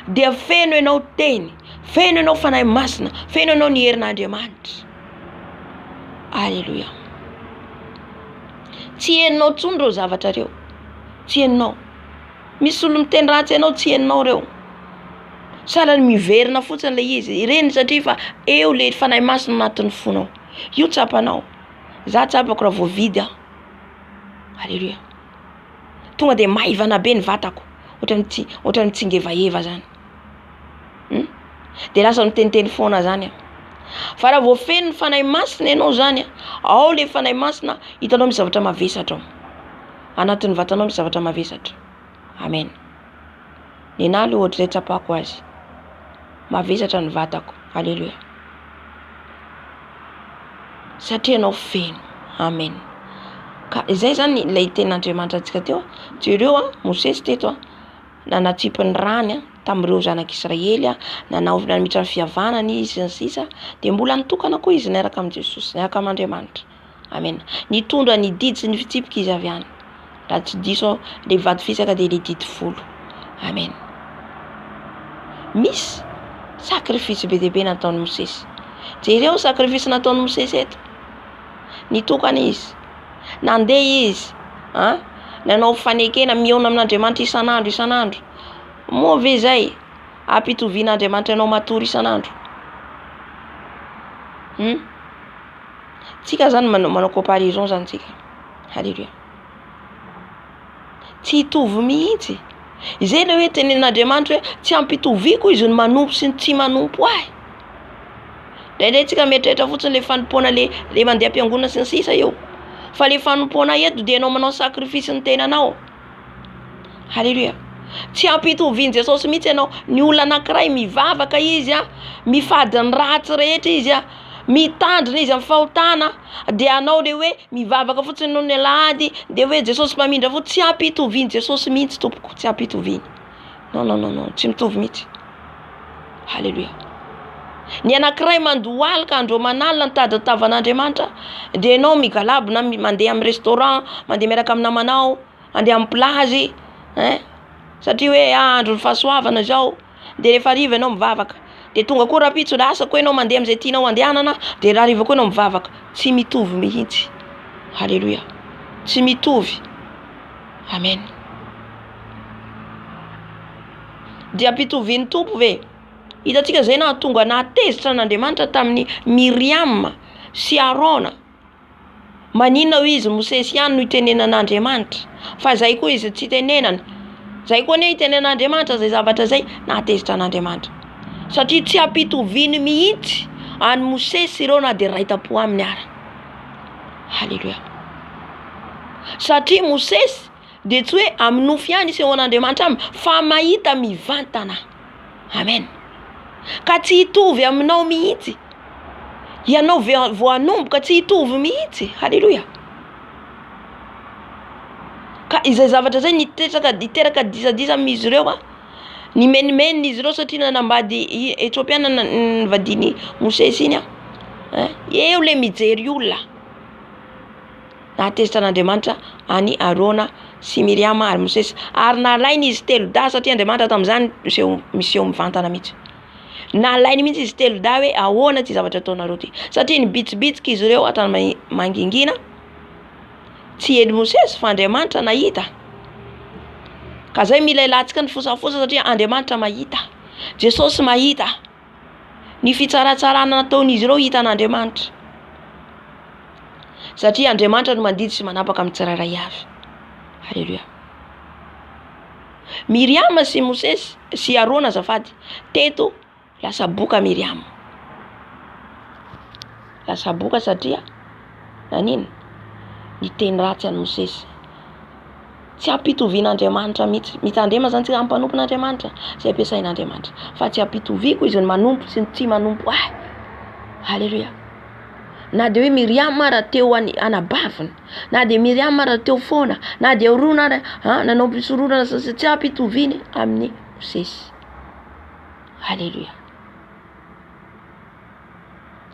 Dia feno ianao teny. Feno ianao fanahy masina. Feno ianao ny herin'Andriamanitra. Haleluya. Tsy henonao tsony reo zavatra reo. Tsy henonao. Misy olo miteny ratsy ianao tsy henonao reo. Sahala ny miverina fotsiny le izy. Ireny satria fa eo le fanahy masina anatin'ny fonao. Io tsapanao. Za tsapako raha voavidy aho. Haleluya. Tonga de maivana be ny vatako. Ohatra mitsingevaheva zany. De lasa miteniteny foana zany. Fa raha vao feno ny fanahy masina ianao zany, ao le fanahy masina, hitanao misy zavatra mavesatra ao. Anatin'ny vatanao misy zavatra mavesatra. Amen. Nenaly ohatra zay tsapako azy. Mavesatra ny vatako. Haleluya. Satria ianao feno. Amen. Ka izay zany ilay ten'Andriamanitra antsika teo. Jereo Mosesy teto nanatsipiny rany tamin'ireo zanak'Israely, nanaovana mitra ny fihavanana izy ny sisa, de mbola nitokana koa izy niaraka amin'ny Jesosy, niaraka amin'Andriamanitra. Amen. Nitondra ny didy sy ny fitsipika izy avy any. Raha tsy diso le vady fisaka de le didy folo. Amen. Misy sakrifisy be dehibe nataon'ny Mosesy. Jereo sakrifisy nataon'ny Mosesy eto. Nitokana izy. Nandeha izy. Nanao fanekena mihaona amin'Andriamanitra isan'andro. Moa ve zay ampitovian'Andriamanitra ianao matory isan'andro? Tsika zany manao comparaison zany tsika. Haleluya. tsy hitovy mihitsy. Izay le hoe tenenin'Andriamanitra hoe tsy ampitoviko izy ny manompo sy ny tsy manompo ahy. Ndraindray tsika mieritreritra fotsiny le fanompoana le mandeha am-piangonana sy ny sisa eo. Fa le fanompoana eto dia anao manao sakrifisy ny tenanao. Halleluja. Tsy ampitovian Jesosy mihitsy ianao. Ny olona anankiray mivavaka izy mifady ny ratsy rehetra izy mitandrina izy amin'ny fahotana, dia anao le hoe mivavaka fotsiny noho ny alahady, dia hoe Jesosy mpamindra fotsiny. Tsy ampitovian Jesosy mihitsy tompoko, tsy ampitoviany. Non, tsy mitovy mihitsy. Halleluja. Ny anankiray mandohaly ka andro manalina ny tavan'Andriamanitra, dia anao migalabo na mandeha amin'ny restaurant, mandeha miaraka amin'ny namanao, mandeha amin'ny plage, satria hoe andro ny fahasoavana zao, dia rehefa hariva ianao mivavaka, dia tonga koa rapitso lasa koa ianao mandeha amin'izay tianao andehanana, dia raha hariva koa ianao mivavaka. Tsy mitovy mihitsy. Halleluja. Tsy mitovy. Amen. Dia ampitovian'ny tompo ve? Hitantsika zay na tonga natezitra n'Andriamanitra tamin'ny Miriam sy Arona. Maninona ho izy Mosesy ihany no itenenan'Andriamanitra, fa zay koa izy tsy tenenana. Zay koa ne itenenan'Andriamanitra zay zavatra zay natezitra n'Andriamanitra. Satria tsy ampitoviany mihitsy any Mosesy ireo na dia raita-po aminy ara. Halleluja. Satria Mosesy dia tsy hoe amin'ny nofy ihany isehoan'Andriamanitra aminy, fa mahita mivantana. Amen. Ka tsy hitovy aminao mihitsy. Ianao voanomboka tsy hitovy mihitsy. Halleluja. Ka izay zavatra zay niteraka disadisa amin'izy ireo ny menimeniny izy ireo, satria nanambady Etiopiana nivadiny Mosesy iny eo le mijery olona. Natezitra n'Andriamanitra any Arona sy Miriam ary Mosesy, ary nalainy izy telo da, satria Andriamanitra tamin'izany miseho mivantana mihitsy. Nalainy mihitsy izy telo da hoe ahoana ty zavatra ataonareo ty, satria nibitsibitsika izy ireo atany mangingina. Tsy ely Mosesy fa Andriamanitra nahita. Ka zay mila ilatsika ny fosafosa, satria Andriamanitra mahita. Jesosy mahita. Ny fitsaratsarana nataon'izy ireo hitan'Andriamanitra. Satria Andriamanitra no mandidy sy manapaka amin'ny tsirairay avy. Halleluja. Miriam sy Mosesy sy Arona azafady, teto lasa boka Miriam. Lasa boka satria nanino? Niteny ratsy any Mosesy. Tsy ampitovian'Andriamanitra mihitsy. Mitandrema zany tsika ampanompon'Andriamanitra zay ampiasain'Andriamanitra, fa tsy ampitoviako izy ny manompo sy ny tsy manompo ahy. Halleluja. Na dia hoe Miriam raha teo anabaviny, na dia Miriam raha teo foana, na dia Arona nanao mpisorona, tsy ampitoviany amin'ny Mosesy. Halleluja.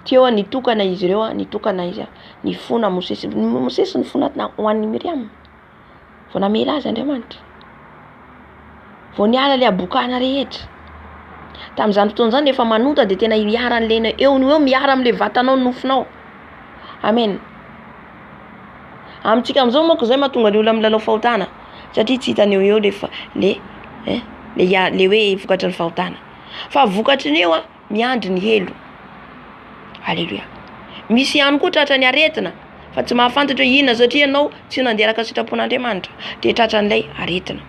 Teo nitokana izy ireo, nitokana izy ny fona Mosesy. Mosesy ny fona ho an'ny Miriam. Vao namela azy Andriamanitra. Vao niala le abokana rehetra. Tamin'izany fotoana zany efa manota dia tena miara an'lena eo miara amin'le vatanao ny nofinao. Amen. Amintsika amin'izao moa zay mahatonga ny olona milalao fahotana, satria tsy hitany eo le hoe vokatry ny fahotana. Fa vokatry ny eo miandry ny helo. Halleluja. Misy ihany koa tratra ny aretina, fa tsy mahafantatra hoe inona, satria ianao tsy nanderaka sitrapon'Andriamanitra, dia tratra an'ilay aretina.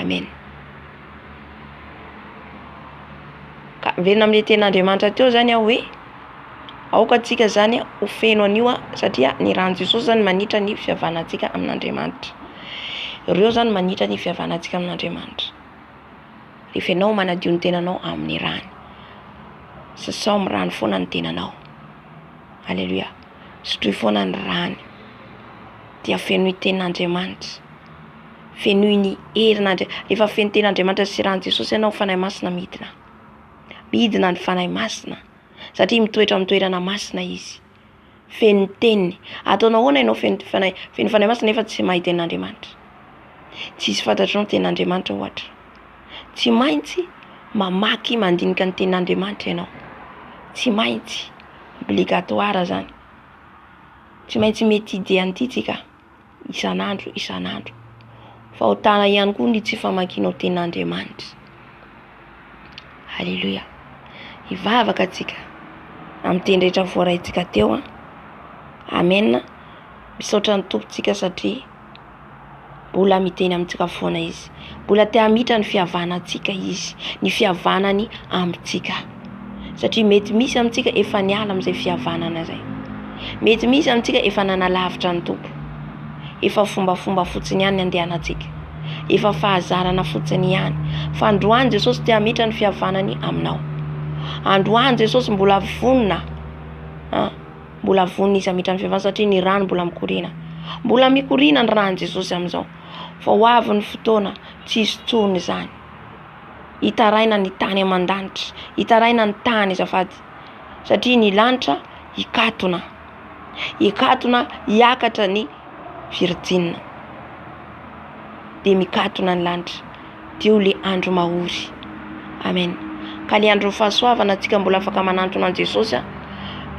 Amen. Ka verina amin'le ten'Andriamanitra teo zany hoe aoka tsika zany ho feno an'io, satria ny rano Jesosy zany manitra ny fihavanantsika amin'Andriamanitra. Ireo zany manitra ny fihavanantsika amin'Andriamanitra. Rehefa ianao manadio ny tenanao amin'ny rano, sasao amin'ny rano foana ny tenanao. Halleluja. Sotroy foana ny rano, dia fenoy ten'Andriamanitra, fenoy ny herin'Andriamanitra. Rehefa feno ten'Andriamanitra sy rano Jesosy ianao, fanahy masina midina ny fanahy masina, satria mitoetra amin'ny toerana masina izy. Feno teniny. Ataonao ahoana ianao feno fanahy masina nefa tsy mahay ten'Andriamanitra? Tsisy fantatranao ten'Andriamanitra ohatra. Tsy maintsy mamaky mandinika ny ten'Andriamanitra ianao. Tsy maintsy obligatoire zany. Tsy maintsy mety ide an'ity tsika isan'andro. Fahotana ihany koa ny tsy famakinao ten'Andriamanitra. Halleluja. Hivavaka tsika amin'ny teny rehetra voaraintsika teo. Amen. Misaotra ny tompontsika satria mbola miteny amintsika foana izy. Mbola te hamitra ny fihavanantsika izy, ny fihavanany amintsika. Satria mety misy amintsika efa niala amin'izay fihavanana zay. Mety misy amintsika efa nanalavitra ny tompo. Efa fombafomba fotsiny ihany andehanantsika. Efa fahazarana fotsiny ihany. Fa androany Jesosy te hamitra ny fihavanany aminao. Androany Jesosy mbola vonona. Mbola vonona izy hamitra ny fihavanana satria ny rano mbola mikorina. Mbola mikorina ny rano Jesosy amin'izao. Fa ho avy ny fotoana tsy hisy tsony izany. Hitaraina ny tany aman-danitra, hitaraina ny tany azafady. Satria ny lanitra hikatona. Hikatona hiakatra ny Virgine. Dia mikatona ny lanitra. Teo le andro mahory. Amen. Ka le andro fahasoavana antsika mbola afaka manantona an Jesosy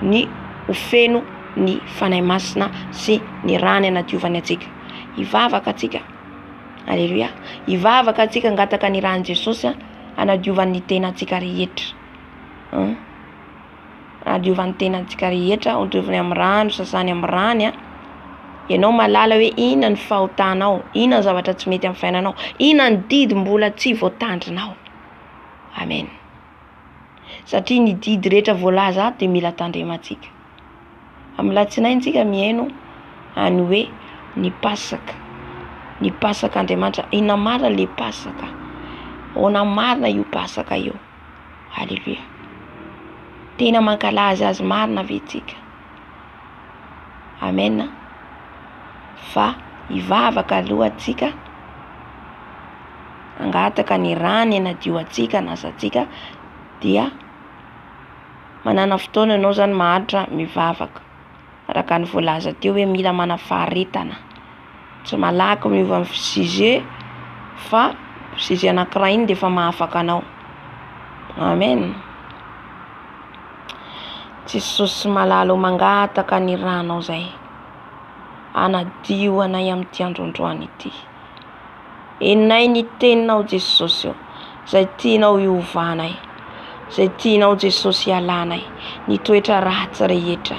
ny ofeno ny fanahy masina sy ny rany anadiovany antsika. Hivavaka antsika. Alleluia. Hivavaka antsika ngataka ny rany Jesosy anadiovan'ny tenantsika rehetra. Anadiovan'ny tenantsika rehetra, anadiovany amin'ny rano, sasany amin'ny rany. Ianao malala hoe inona ny fahotanao, inona ny zavatra tsy mety amin'ny fiainanao, inona ny didy mbola tsy voatandrinao. Amen. Satria ny didy rehetra voalaza dia mila tandremantsika. Amin'ny latsinaintsika mihaino any hoe ny Pasaka. Ny Pasaka Andriamanitra, inona marina le Pasaka? Ona marina io Pasaka io. Halleluja. Tena mankalaza azy marina ve tsika? Amen. Fa hivavaka aloha atsika, angataka ny rany anadio atsika nasantsika, dia manana fotoana ianao zany maharitra mivavaka. Araka ny voalaza teo hoe mila manafaharetana. Tsy malaky miova amin'ny sujet, fa sujet anankiray iny dia efa mahafaka anao. Amen. Jesosy malalo mangataka ny ranao zay. Anadio anay amin'ity androandroany ity. Enay ny teninao Jesosy, zay tianao hiovanay, zay tianao Jesosy hialanay, ny toetra ratsy rehetra,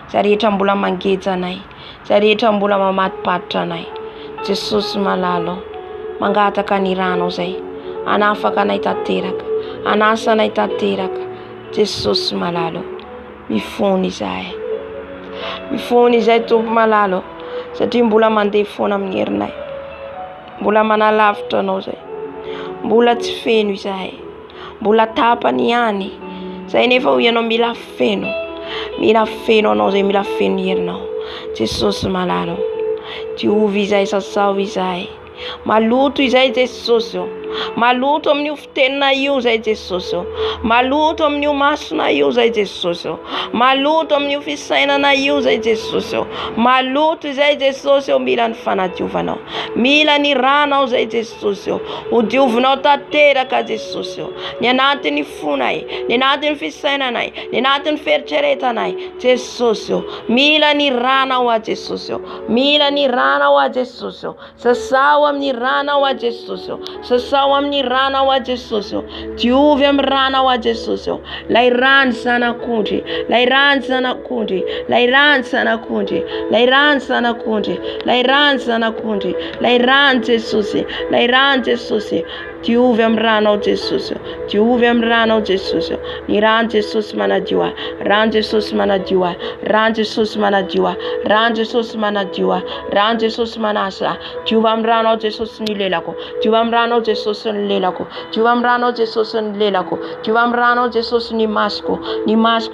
zay rehetra mbola mangeja anay, zay rehetra mbola mamatipatitra anay. Jesosy malalo mangataka ny ranao zay, anafaka anay tanteraka, anasa anay tanteraka. Jesosy malalo mifony izahay, mifony izay Tompo malalo, satria mbola mandeha foana amin'ny herinay, mbola manalavitra anao zay, mbola tsy feno izahay, mbola tapany ihany. Zay nefa ho ianao mila feno anao zay, mila feno herinao. Jesosy malalo, diovy izay sasao izahay, maloto izay Jesosy, maloto amin'io fitenina io zay Jesosy, maloto amin'io masona io zay Jesosy, maloto amin'io fisainana io zay Jesosy, maloto izay Jesosy, mila ny fanadiovanao, mila ny ranao zay Jesosy, ho diovinao tanteraka Jesosy, ny anatin'ny fonay, ny anatin'ny fisainanay, ny anatin'ny fieritreretanay Jesosy, mila ny ranao a Jesosy, mila ny ranao a Jesosy, sasao amin'ny ranao a Jesosy, sasao amin'ny ranao a Jesosy, diovy amin'ny ranao a Jesosy. Lay rano zanak'ondry, lay rano zanak'ondry, lay rano zanak'ondry, lay rano zanak'ondry, lay rano zanak'ondry, lay rano Jesosy, lay rano Jesosy. Diovy amin'ny ranao Jesosy, diovy amin'ny ranao Jesosy. Ny rano Jesosy manadio, rano Jesosy manadio, rano Jesosy manadio, rano Jesosy manadio, rano Jesosy manasa. Diovy amin'ny ranao Jesosy ny lelako, diovy amin'ny ranao Jesosy ny lelako, diovy amin'ny ranao Jesosy ny lelako, diovy amin'ny ranao Jesosy ny masoko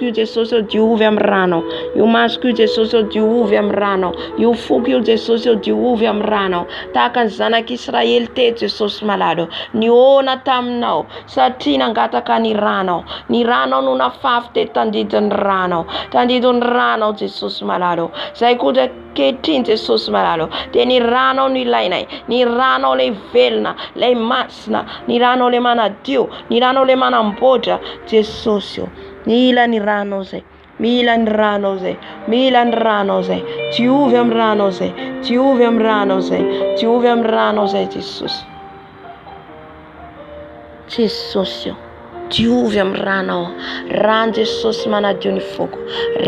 io Jesosy, diovy amin'ny ranao. Io masoko io Jesosy, diovy amin'ny ranao. Io foko io Jesosy, diovy amin'ny ranao. Tahaka ny zanak'Israely te Jesosy malalo, niona taminao satria nangataka ny ranao, ny ranao no nafafy te tandidin'ny ranao, tandidin'ny ranao Jesosy malalo. Zay koa kehitriny Jesosy malalo, dia ny ranao no ilainay, ny ranao lay velona, lay masina, ny ranao lay manadio, ny ranao lay manamboatra Jesosy. Mila ny ranao zay, mila ny ranao zay, mila ny ranao zay, diovy amin'ny ranao zay, diovy amin'ny ranao zay, diovy amin'ny ranao zay Jesosy. Jesosy, diovy amin'ny ranao, rano Jesosy manadio ny foko,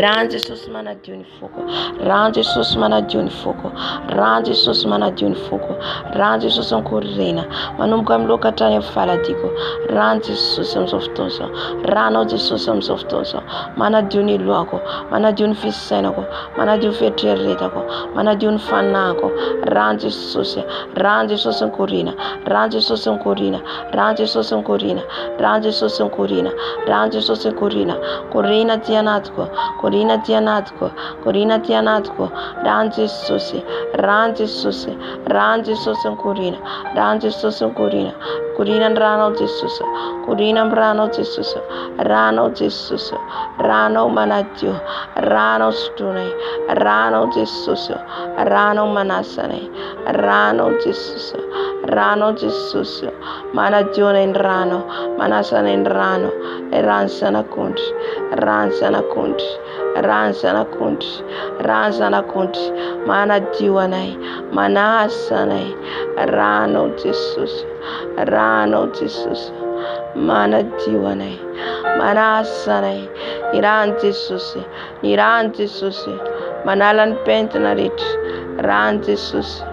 rano Jesosy manadio ny foko, rano Jesosy manadio ny foko, rano Jesosy manadio ny foko, rano Jesosy ankorena manomboka amin'ny lokatra any amin'ny faladiko, rano Jesosy amin'izao fotoana izao, ranao Jesosy amin'izao fotoana izao, manadio ny lohako, manadio ny fisainako, manadio ny fieritrretako, manadio ny fanahiko, rano Jesosy, rano Jesosy ankorena, rano Jesosy ankorena, rano Jesosy ankorena, rano Jesosy ankorena, rano Jesosy ankorena, korena ty anatiko, korena ty anatiko, korena ty anatiko, rano Jesosy, rano Jesosy, rano Jesosy ankorena, rano Jesosy ankorena, korena ny ranao Jesosy, korena amin'ny ranao Jesosy, ranao Jesosy, ranao manadio, ranao sotonay, ranao Jesosy, ranao manasanay, ranao Jesosy, ranao Jesosy, manadionay ny rano, manasanay ny rano, rano zanak'ondry, rano zanak'ondry, rano zanak'ondry, rano zanak'ondry, manadio anay, manasanay, rano Jesosy, rano Jesosy, manadio anay, manasanay, ny rano Jesosy, ny rano Jesosy, manala ny pentina rehetra, rano Jesosy,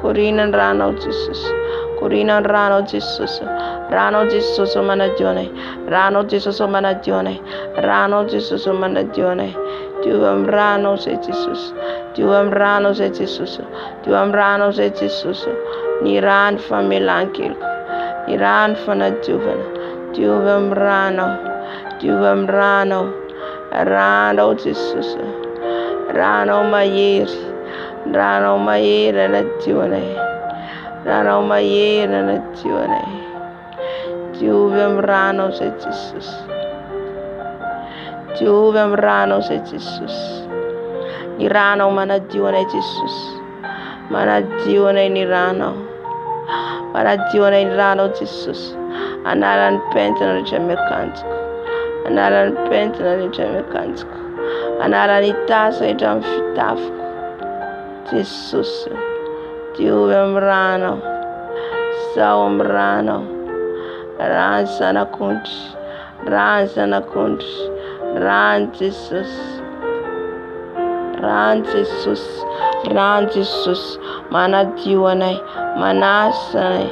korena ny ranao Jesosy, korena ny ranao Jesosy, ranao Jesosy manadio anay, ranao Jesosy manadio anay, ranao Jesosy manadio anay, diovy amin'ny ranao zay Jesosy, diovy amin'ny ranao zay Jesosy, diovy amin'ny ranao zay Jesosy, ny rano famelan-keloka, ny rano fanadiovana, diovy amin'ny ranao, diovy amin'ny ranao, ranao Jesosy, ranao mahery, ranao mahery anadio anay, ranao mahery anadio anay, diovy amin'ny ranao zay Jesosy, diovy amin'ny ranao zay Jesosy, ny ranao manadio anay Jesosy, manadio anay ny ranao, manadio anay ny ranao Jesosy, anala ny pentina rehetra miakanjiko, anala ny pentina rehetra miakanjiko, anala ny tasa rehetra amin'ny fitafiko Jesosy, diovy amin'ny ranao, sao amin'ny ranao, rano zanak'ondry, rano zanak'ondry, rano Jesosy, rano Jesosy, rano Jesosy, manadio anay, manasanay,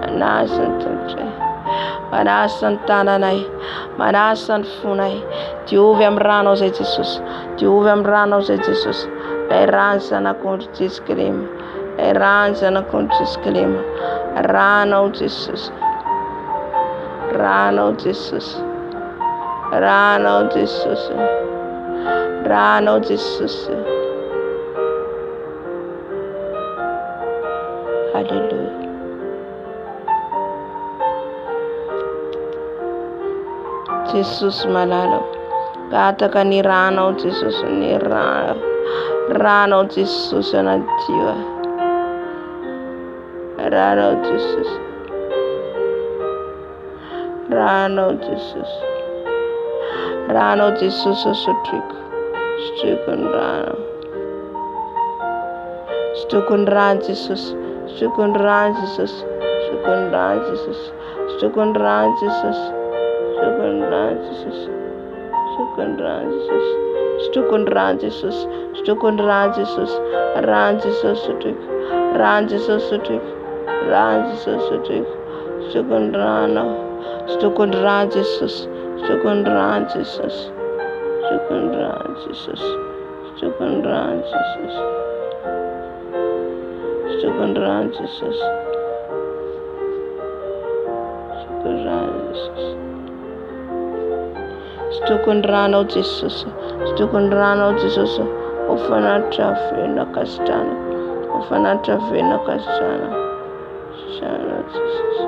manasa ny tongotra, manasa ny tananay, manasa ny fonay, diovy amin'ny ranao zay Jesosy, diovy amin'ny ranao zay Jesosy, lay rano zanak'ondry Jesu Krima, lay rano zanak'ondry Jesu Krima, ranao Jesosy, ranao Jesosy, ranao Jesosy, ranao Jesosy, haleluya. Jesosy malala, kataka ny ranao Jesosy, ny ranao Jesosy anadio, ranao Jesosy, ranao Jesosy, ranao Jesosy sotriko, sotriko ny ranao, sotriko ny rano Jesosy, sotriko ny rano Jesosy, sotriko ny rano Jesosy, sotriko ny rano Jesosy, sotriko ny rano Jesosy, sotriko ny rano Jesosy, sotriko ny rano Jesosy, sotriko ny rano Jesosy, rano Jesosy sotriko, rano Jesosy sotriko, rano Jesosy sotriko, sotriko ny rano, sotriko ny rano Jesosy, sotriko ny rano Jesosy, sotriko ny rano Jesosy, sotriko ny rano Jesosy, sotriko ny rano Jesosy, sotriko ny rano Jesosy, sotriko ny ranao Jesosy, sotriko ny ranao Jesosy, ufanatra fena kasitrana, ufanatra fena kasitrana, shana Jesosy.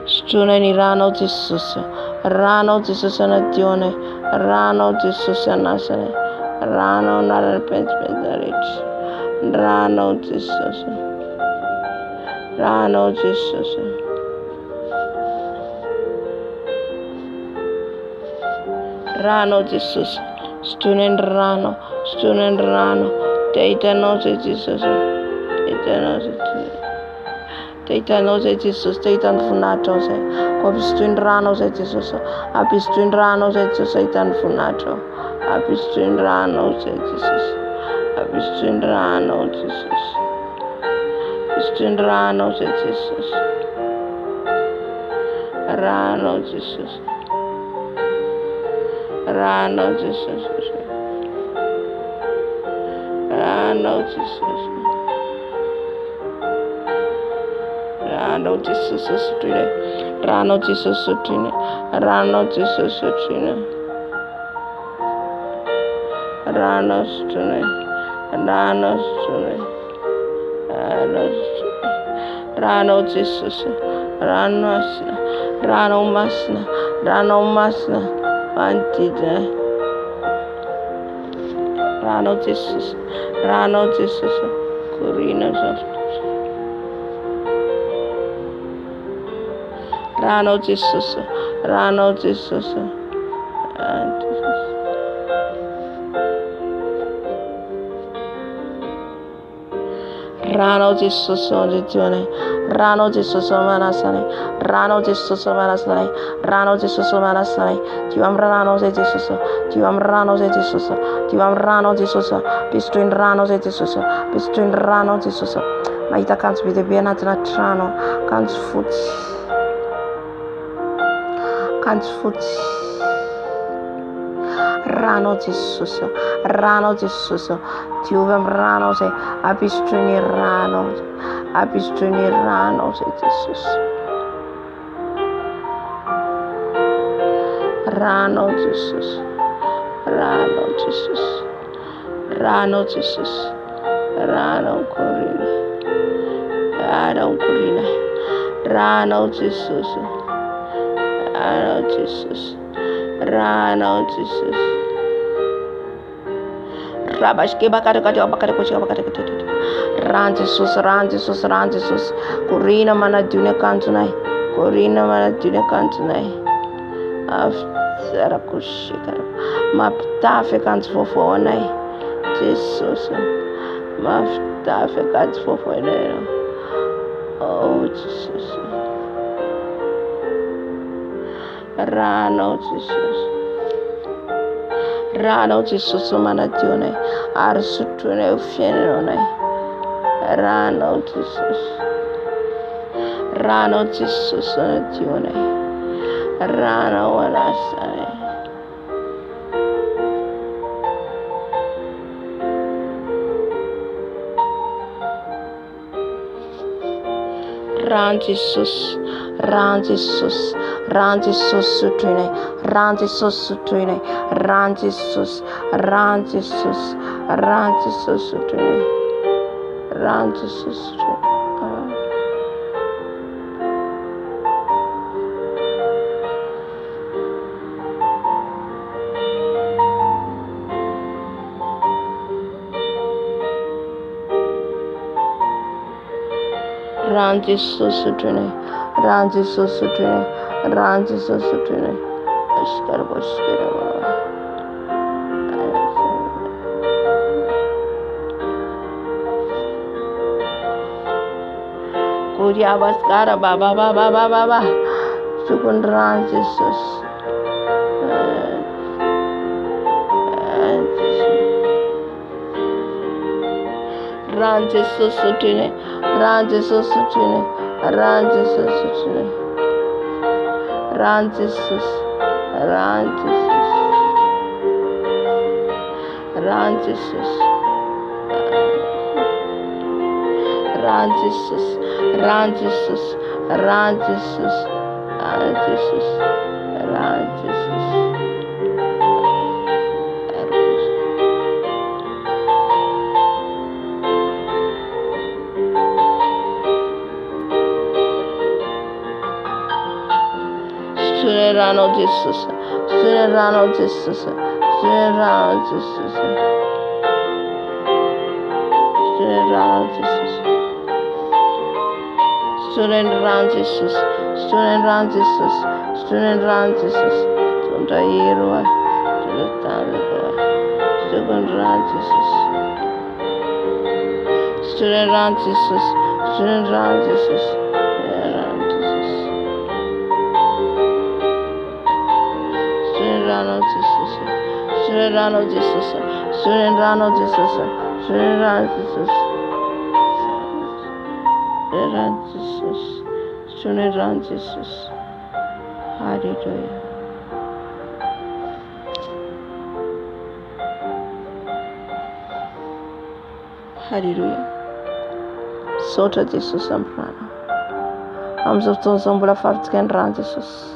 Sotrona ny ranao Jesosy, ranao Jesosy anadiona, ranao Jesosy anasana, ranao nalana pentimenta rehetra, ranao Jesosy, ranao Jesosy, ranao Jesosy, sotrona ny rano, te hitanao zay Jesosy, hitanao zay Jesosy. Teitanao zay Jesosy, tehitany voninahitra zay. Ampisotoin-dranao zay Jesosy. Ampisotoin-dranao zay Jesosy, ahitany voninahitra. Ampisotoin-dranao zay Jesosy. Ampisotoin-dranao Jesosy. Ampisotoin-dranao zay Jesosy. Ranao Jesosy. Ranao Jesosy. Ranao Jesosy. Ranao Jesosy sotrine. Ranao Jesosy sotrine. Ranao Jesosy sotrine. Ranao sotrine. Ranao sotrine. Ranao Jesosy. Ranao masina. Ranao masina. Ranao masina. Antidina. Ranao Jesosy. Ranao Jesosy. Corina Jesosy. Ranao Jesosy. Ranao Jesosy. Ranao Jesosy ondizione. Ranao Jesosy manasane. Ranao Jesosy manasane. Ranao Jesosy manasane. Tiam ranao zay Jesosy. Tiam ranao zay Jesosy. Tiam ranao Jesosy. Pisotoin ranao zay Jesosy. Pisotoin ranao Jesosy. Mahita kanjo be dia be anatina trano. Kanjo fotsy. Kanjo fotsy. Ranao Jesosy. Ranao Jesosy. Diovy amin'ny ranao zay. Ampisotoiny ranao. Ampisotoiny ranao zay Jesosy. Ranao Jesosy. Ranao Jesosy. Ranao Jesosy. Ranao corina. Ranao corina. Ranao Jesosy. Ranao Jesosy. Ranao Jesosy. Rabashke bakare Ran Jesus, Ran Jesus, Ran Jesus. Corina manadune kantunai. Corina manadune kantunai. Afsara kushikara. Maptafe kantu fofonai. Jesus. Maptafe kantu fofonai. Oh Jesus. Rano Jesus. Rano Jesus manadune. Arsutune ufienonai. Rano Jesus. Rano Jesus manadune. Rano wanasane. Ran Jesus. Ran Jesus. Ran Jesus sutrine. Ran Jesus sutrine. Ran Jesus. Ran Jesus. Ran Jesus sutrine. Ran Jesus sutrine. Ran Jesus sutrine. Ran Jesus sutrine. Ran Jesus sutrine. Ashkara boshkara. Kuria baskara baba baba baba baba. Sukun Ran Jesus. Ran Jesus sutrine. Ran Jesus sutrine. Ran Jesus sutrine. Ran Jesus. Ran Jesus. Ran Jesus. Ran Jesus. Ran Jesus. Ran Jesus. Ran Jesus. Ran Jesus. Rano Jesus. Rano Jesus. Rano Jesus. Rano Jesus. Student Ran Jesus. Student Ran Jesus. Student Ran Jesus. Tunta Irwa. Student Ran Jesus. Student Ran Jesus. Student Ran Jesus. Rano Jesus, Rano Jesus, Rano Jesus, Rano Jesus, Rano Jesus, Rano Jesus. Hallelujah. Hallelujah. Sota Jesus amprana. Amizao fotoana izao mbola fafitsika ny rano Jesosy.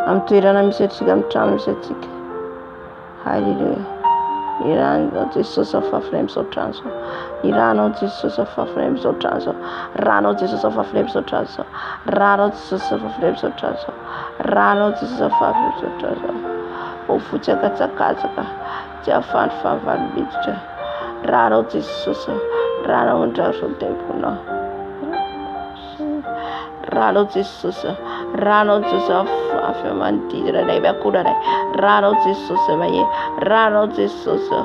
Amin'ny toerana misy atsika, amin'ny trano misy atsika. Hallelujah. Iranao Jesosy afafinay amin'izao trano izao. Iranao Jesosy afafinay amin'izao trano izao. Ranao Jesosy afafinay amin'izao trano izao. Ranao Jesosy afafinay amin'izao trano izao. Ranao Jesosy afafinay amin'izao trano izao. Ho fotsakatsakatsaka. Tsy ahafahan'ny valibiditra. Ranao Jesosy. Ranao mandrafitra ny temponao. Ranao Jesosy. Ranao Jesosy afafy manodidina anay miakoranay. Ranao Jesosy mahe. Ranao Jesosy.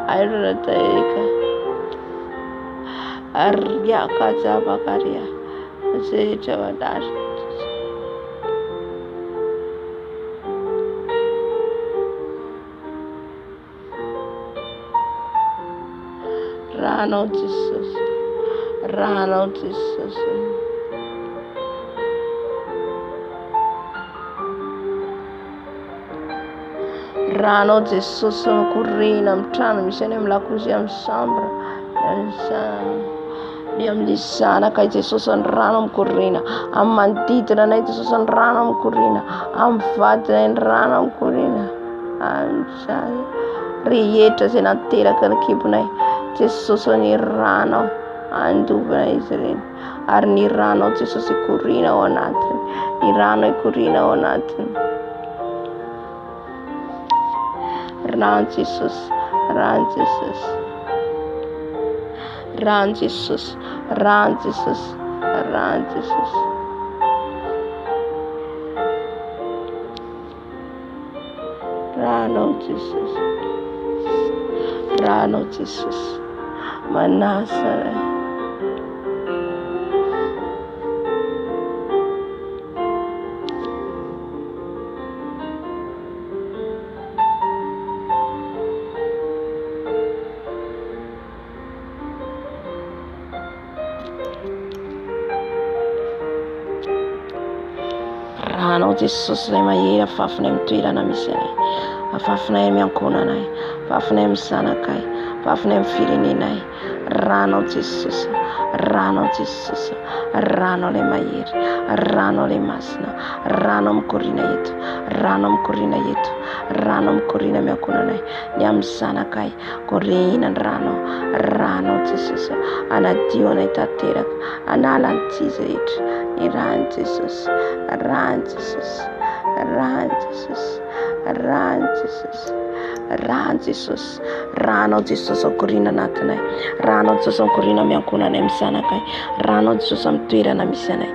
Airona taika. Ariaka zavakaria. Zetra mandary. Ranao Jesosy. Ranao Jesosy. Ranao Jesosy mikorina amin'ny trano misy any amin'ny lakozia amin'ny sambra. Ny amin'ny zanaka Jesosy ny rano mikorina. Amin'ny manodidina anay Jesosy ny rano mikorina. Amin'ny vadinay ny rano mikorina. Amin'ny rehetra izay nateraka ny kibonay Jesosy ny rano andovina izy ireny. Ary ny rano Jesosy ikorina ao anatiny. Ny rano ikorina ao anatiny. Rano Jesosy, rano Jesosy, rano Jesosy, rano Jesosy, rano Jesosy. Rano Jesosy, rano Jesosy, manasa. Ranao Jesosy ilay mahery afafinay amin'ny toerana misy anay. Afafinay amin'ny ankohonanay. Afafinay amin'ny zanakay. Afafinay amin'ny firenenay. Ranao Jesosy. Ranao Jesosy. Ranao ilay mahery. Ranao ilay masina. Ranao mikorina eto. Ranao mikorina eto. Ranao mikorina amin'ny ankohonanay. Ny amin'ny zanakay. Korina ny ranao. Ranao Jesosy. Anadio anay tanteraka. Anala ny tizy rehetra. Ny rano Jesosy. Rano Jesosy. Rano Jesosy. Rano Jesosy. Rano Jesosy. Ranao Jesosy mikorina anatinay. Ranao Jesosy mikorina amin'ny ankohonanay amin'ny zanakay. Ranao Jesosy amin'ny toerana misy anay.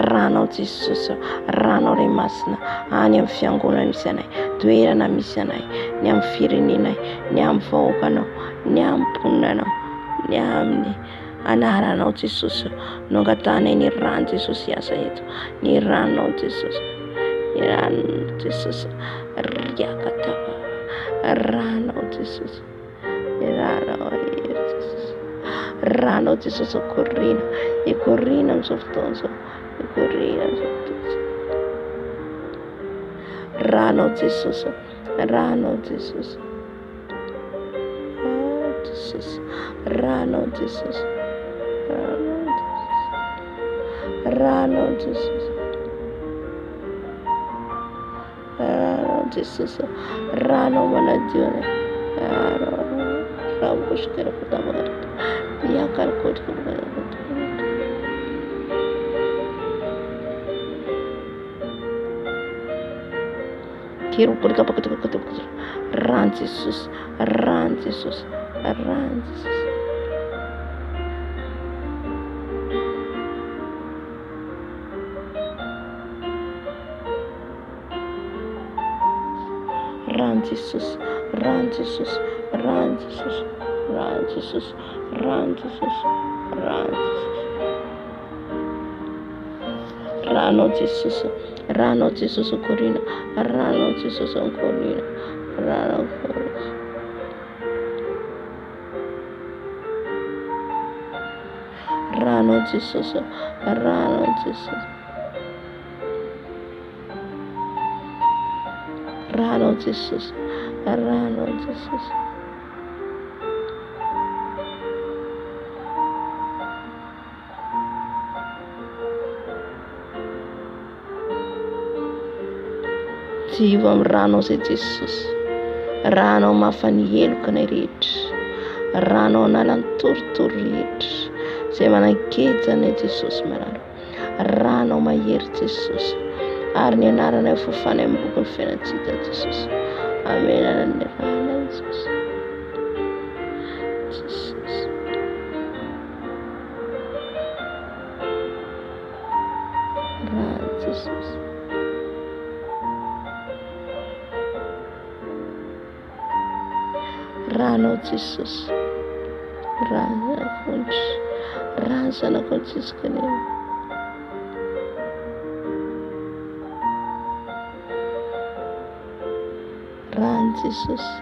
Ranao Jesosy. Ranao ilay masina any amin'ny fiangonana misy anay. Toerana misy anay. Ny amin'ny firenenay. Ny amin'ny vahoakanao. Ny amin'ny mponanao. Ny amin'ny anaranao Jesosy. Nongatanay ny rano Jesosy asa eto. Ny ranao Jesosy. Ny ranao Jesosy. Riakatava. Ranao Jesosy. Ny ranao Jesosy. Ranao Jesosy ikorina. Ikorina amin'izao fotoana izao. Ikorina amin'izao fotoana izao. Ranao Jesosy. Ranao Jesosy. Jesosy. Ranao Jesosy. Ranao Jesosy. Ranao Jesosy. Ranao manadione. Ranao kushkera kutamagara. Yakar kotka magara. Kiru kotka pakata pakata. Ran Jesús. Ran Jesús. Ran Jesús. Ran Jesús, ran Jesús, ran Jesús, ran Jesús, ran Jesús, ran Jesús. Rano Jesús, Rano Jesús Corina, Rano Jesús Corina, Jesus, rano Jesus, rano Jesus, rano Jesus. Jivo amin'ny rano izay Jesosy, rano mafany heloka ny rehetra, rano analany torotoro rehetra izay manakejana ny Jesosy mararo, rano mahery Jesosy ary ny anarana fofana amin'ny boky ny fiainantsika Jesosy. Amen. Anan'ny rano Jesosy. Jesosy. Rano Jesosy. Rano Jesosy, rano fonte, rano zanako Jesosy kanina. Rano Jesosy,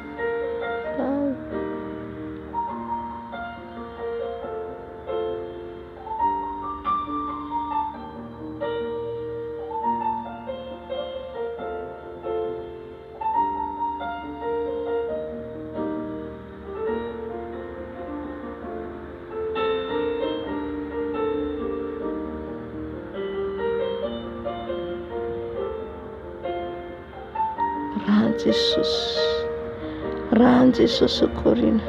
rano. Rano Jesosy, rano Jesosy korina,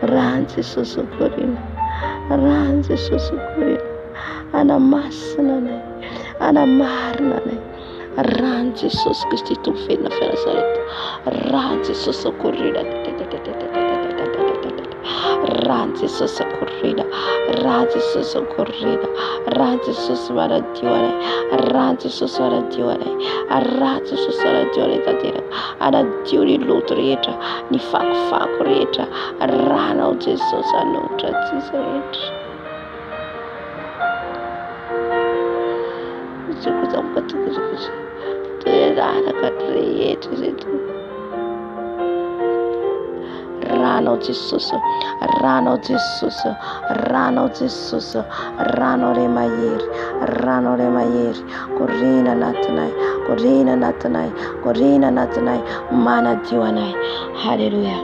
rano Jesosy korina, rano Jesosy korina, anamasina anay, anamarina anay, rano Jesosy Kristy tompofenina fianasareta, rano Jesosy korina, rano Jesosy korina, rano Jesosy korina, rano Jesosy maradio anay, rano Jesosy maradio anay, rano Jesosy maradio anay tanteraka, anadio ny loto rehetra, ny fakofako rehetra, rano Jesosy anotra tsisy rehetra. Zokotapatokizokisa toeranaka rehetra izay rano Jesosy, rano Jesosy, rano Jesosy, rano re mahery, rano re mahery, korina anatinay, korina anatinay, korina anatinay, manadio anay. Haleluya.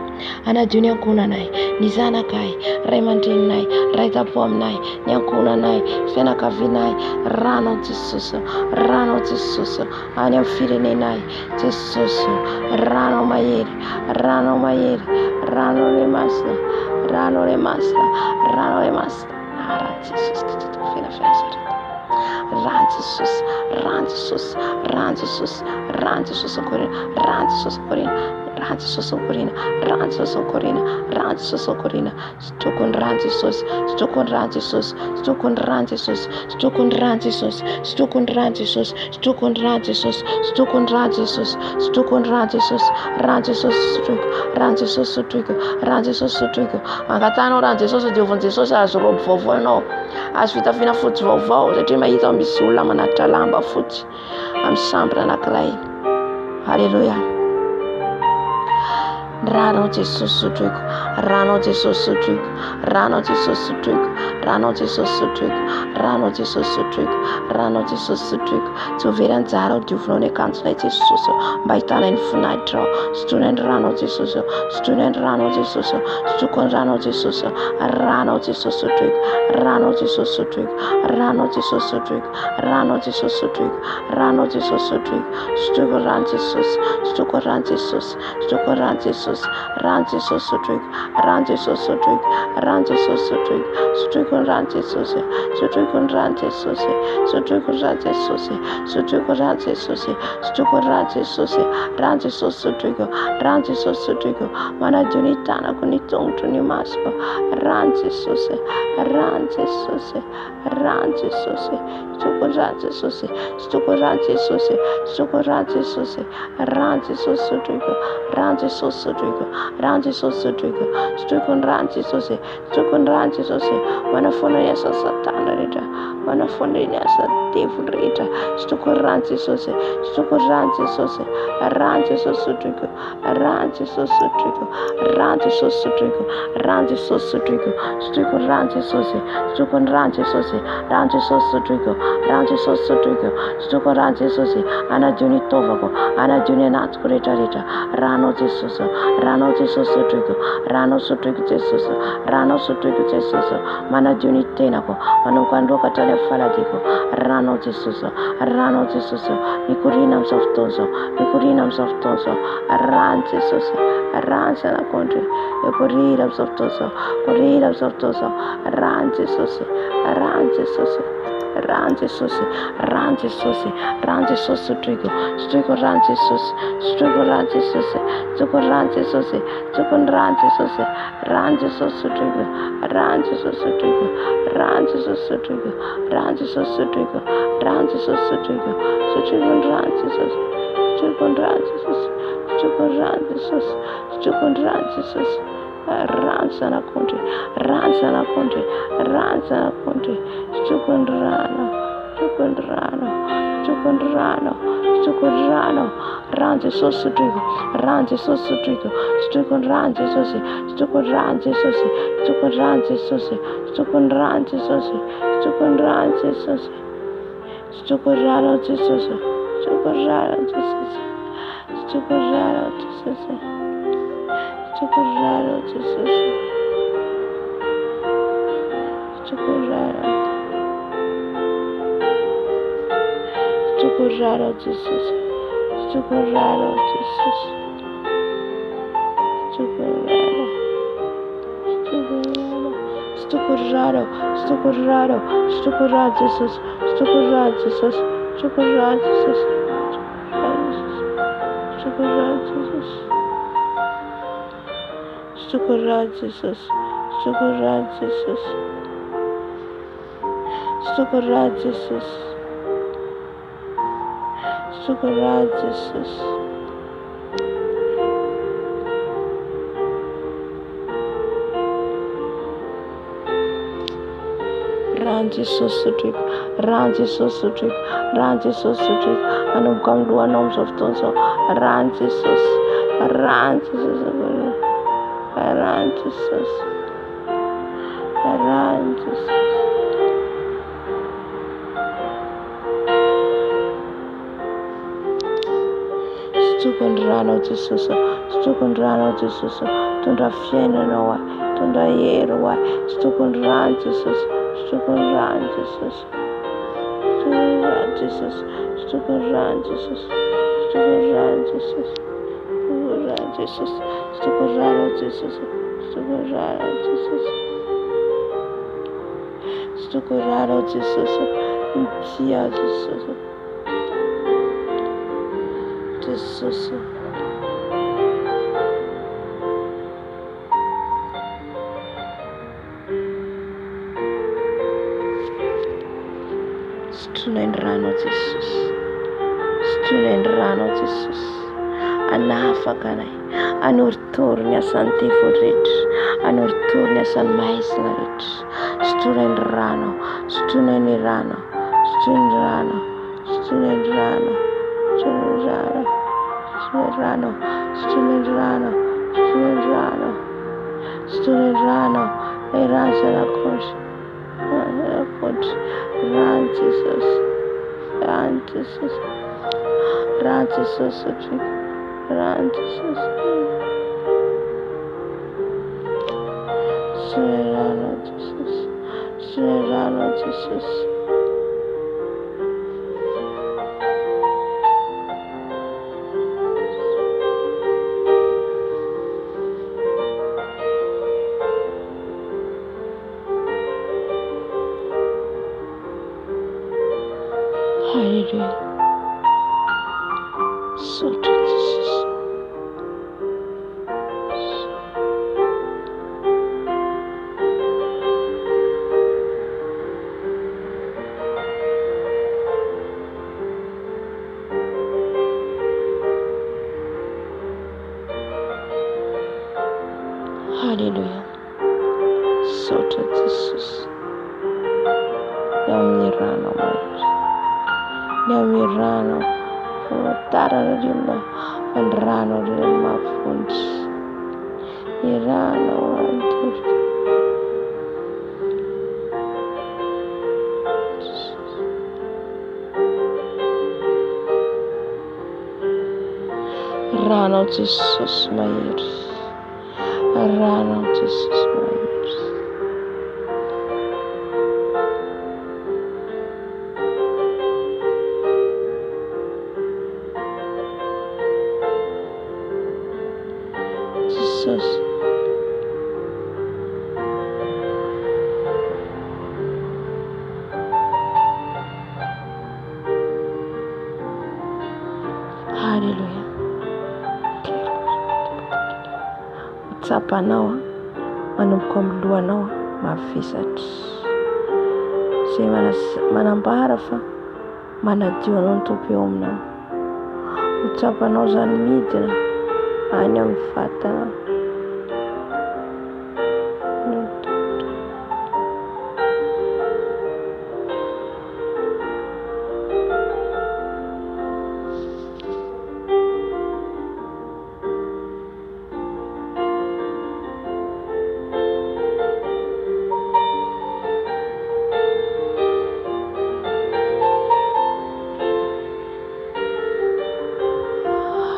Anadio ny ankonanay, ny zanakay, ray aman-dreninay, ray tapo aminay, ny ankonanay, fianakavinay, rano Jesosy, rano Jesosy, any amin'ny firenenay Jesosy, rano mahery, rano mahery, rano le masina, rano le masina, rano le masina. Ara Jesosy Kristy fianasareta. Rano Jesosy, rano Jesosy, rano Jesosy, rano Jesosy korina, rano Jesosy korina, rano Jesosy korina, rano Jesosy korina, rano Jesosy korina, stokony rano Jesosy, stokony rano Jesosy, stokony rano Jesosy, stokony rano Jesosy, stokony rano Jesosy, stokony rano Jesosy, stokony rano Jesosy, stokony rano Jesosy, rano Jesosy sotriko, rano Jesosy sotriko, rano Jesosy sotriko. Angatanao rano Jesosy diovin Jesosy azo robo vaovao ianao, azo fitafiana fotsy vaovao satria mahita misy olona manatitra lamba fotsy amin'ny sambra anankiray. Haleluya. Rano Jesosy sotriko, rano Jesosy sotriko, rano Jesosy sotriko, rano Jesosy sotriko, rano Jesosy sotriko, rano Jesosy sotriko. Tsy ho very anjara ho diovinao ny akanjonay Jesosy mba hitanay ny voninahitra ao. Sotroinay ny rano Jesosy, sotroinay ny rano Jesosy, sotroko ny rano Jesosy, rano Jesosy sotriko, rano Jesosy sotriko, rano Jesosy sotriko, rano Jesosy sotriko, rano Jesosy sotriko, sotriko rano Jesosy, sotroko rano Jesosy, sotroko rano Jesosy, rano Jesosy sotriko, rano Jesosy sotriko, rano Jesosy sotriko, sotriko rano Jesosy, sotriko rano Jesosy, sotriko rano Jesosy, sotriko rano Jesosy, sotriko rano Jesosy, rano Jesosy sotriko, rano Jesosy sotriko, manadio ny tanako, ny tongotro, ny masoko, rano Jesosy, rano Jesosy, rano Jesosy, Stukuran Jesus, Stukuran Jesus, Stukuran Jesus, Ran Jesus Sutrigo, Ran Jesus Sutrigo, Ran Jesus Sutrigo, Stukuran Jesus, Stukuran Jesus, Manafuna Yasa Satana Rita, Manafuna Yasa Devil Rita, Stukuran Jesus, Stukuran Jesus, Ran Jesus Sutrigo, Ran Jesus Sutrigo, Ran Jesus Sutrigo, Ran Jesus Sutrigo, Stukuran Jesus, Stukuran Jesus, Ran Jesus Sutrigo, Ran Jesus Sutrigo, Stukuran Jesus, Anaduni Tovago, Anaduni Natkurita Rita, Rano Jesus, Rano Jesus Sutrigo, Rano Sutrigo Jesus, Rano Sutrigo Jesus, Manaduni Tenaco, Manukandoka Telefaladico, Rano Jesus, Rano Jesus, Nicorinams of Tozo, Nicorinams of Tozo, Ran Jesus, Rans and a country, Nicorinams of Tozo, Corinams of Tozo, Ran Jesus, Ran Jesus. Ranji Susi, Ranji Susi, Ranji Susi Trigo, Strigo Ranji Susi, Strigo Ranji Susi, Zuko Ranji Susi, Zukun Ranji Susi, Ranji Susi Trigo, Ranji Susi Trigo, Ranji Susi Trigo, Ranji Susi Trigo, Ranji Susi Trigo, Suchikun Ranji Susi, Chukun Ranji Susi, Chukun Ranji Susi, Chukun Ranji Susi. Ransana country, Ransana country, Ransana country, Chukundrano, Chukundrano, Chukundrano, Chukundrano, Ranji Sosutrigo, Ranji Sosutrigo, Chukunranji Sosi, Chukunranji Sosi, Chukunranji Sosi, Chukunranji Sosi, Chukunranji Sosi, Chukunrano Jesus, Chukunrano Jesus, Chukunrano Jesus. Chukuraro Jesus, Chukuraro, Chukuraro Jesus, Chukuraro Jesus, Chukuraro, Chukuraro, Chukuraro, Chukuraro Jesus, Chukuraro Jesus, Chukuraro Jesus, Chukuraro Jesus. Stukurad Jesus, Stukurad Jesus, Stukurad Jesus, Stukurad Jesus. Ranji Sosutrik, Ranji Sosutrik, Ranji Sosutrik, Anum Kamdu Anoms of Tonso, Ranji Sos, Ranji Sos. AranJesus, AranJesus, Stukundrano Jesus, Stukundrano Jesus, Tunda Fienanoa, Tunda Yeroa, Stukundran Jesus, Stukundran Jesus, Stukundran Jesus, Stukundran Jesus, Stukundran Jesus. Jesus, Stukuraro Jesus, Stukuraro Jesus, Stukuraro Jesus, Tia Jesus, Jesus. Stulendrano Jesus, Stulendrano Jesus. Anafakanay, anurturnya santifurit, anurturnya san maisnarit, Stulendrano, Stulenirano, Stulendrano, Stulendrano, Stulendrano, Stulendrano, Stulendrano, Stulendrano, Stulendrano, Erasa la concha, Ran Jesus, Ran Jesus, Ran Jesus, Ran Jesus, Serrano Jesus, Serrano Jesus. Hallelujah. So Jesus. Haleluya. Sotra Jesus. Yamirana mairi. Yamirana tara rinda andrano rin mafundi. Irana wantur. Rana Jesus mairi. Rana Jesus mairi. Jesus. Haleluya. Utsapanao manomboka amin'ny lohanao mavesatra. Izay manambara fa manadio anao ny Tompo eo aminao. Utsapanao zany midina any amin'ny vatana.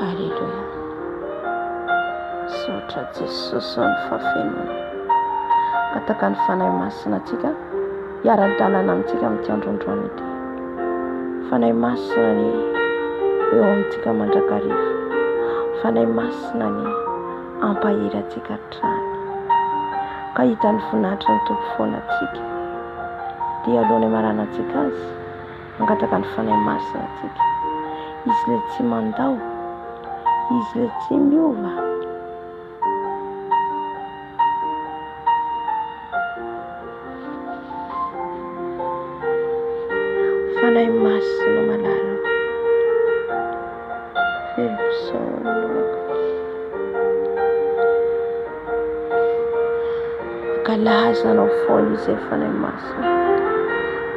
Haleluya. Sotra Jesus ny fafenona. Ataka ny fanahy masina antsika hiara-dalana amintsika amin'ity androandroany ity. Fanahy masina ny eo amintsika mandrakariva. Fanahy masina ny ampahiry antsika trano. Ka hita ny voninahitra ny Tompo foana antsika. Dia alohan'ny marana antsika azy mangataka ny fanahy masina antsika. Izy le tsy mandao, izy le tsy miova. Fanahy masina malala velosana kalaza anao foana izay fanahy masina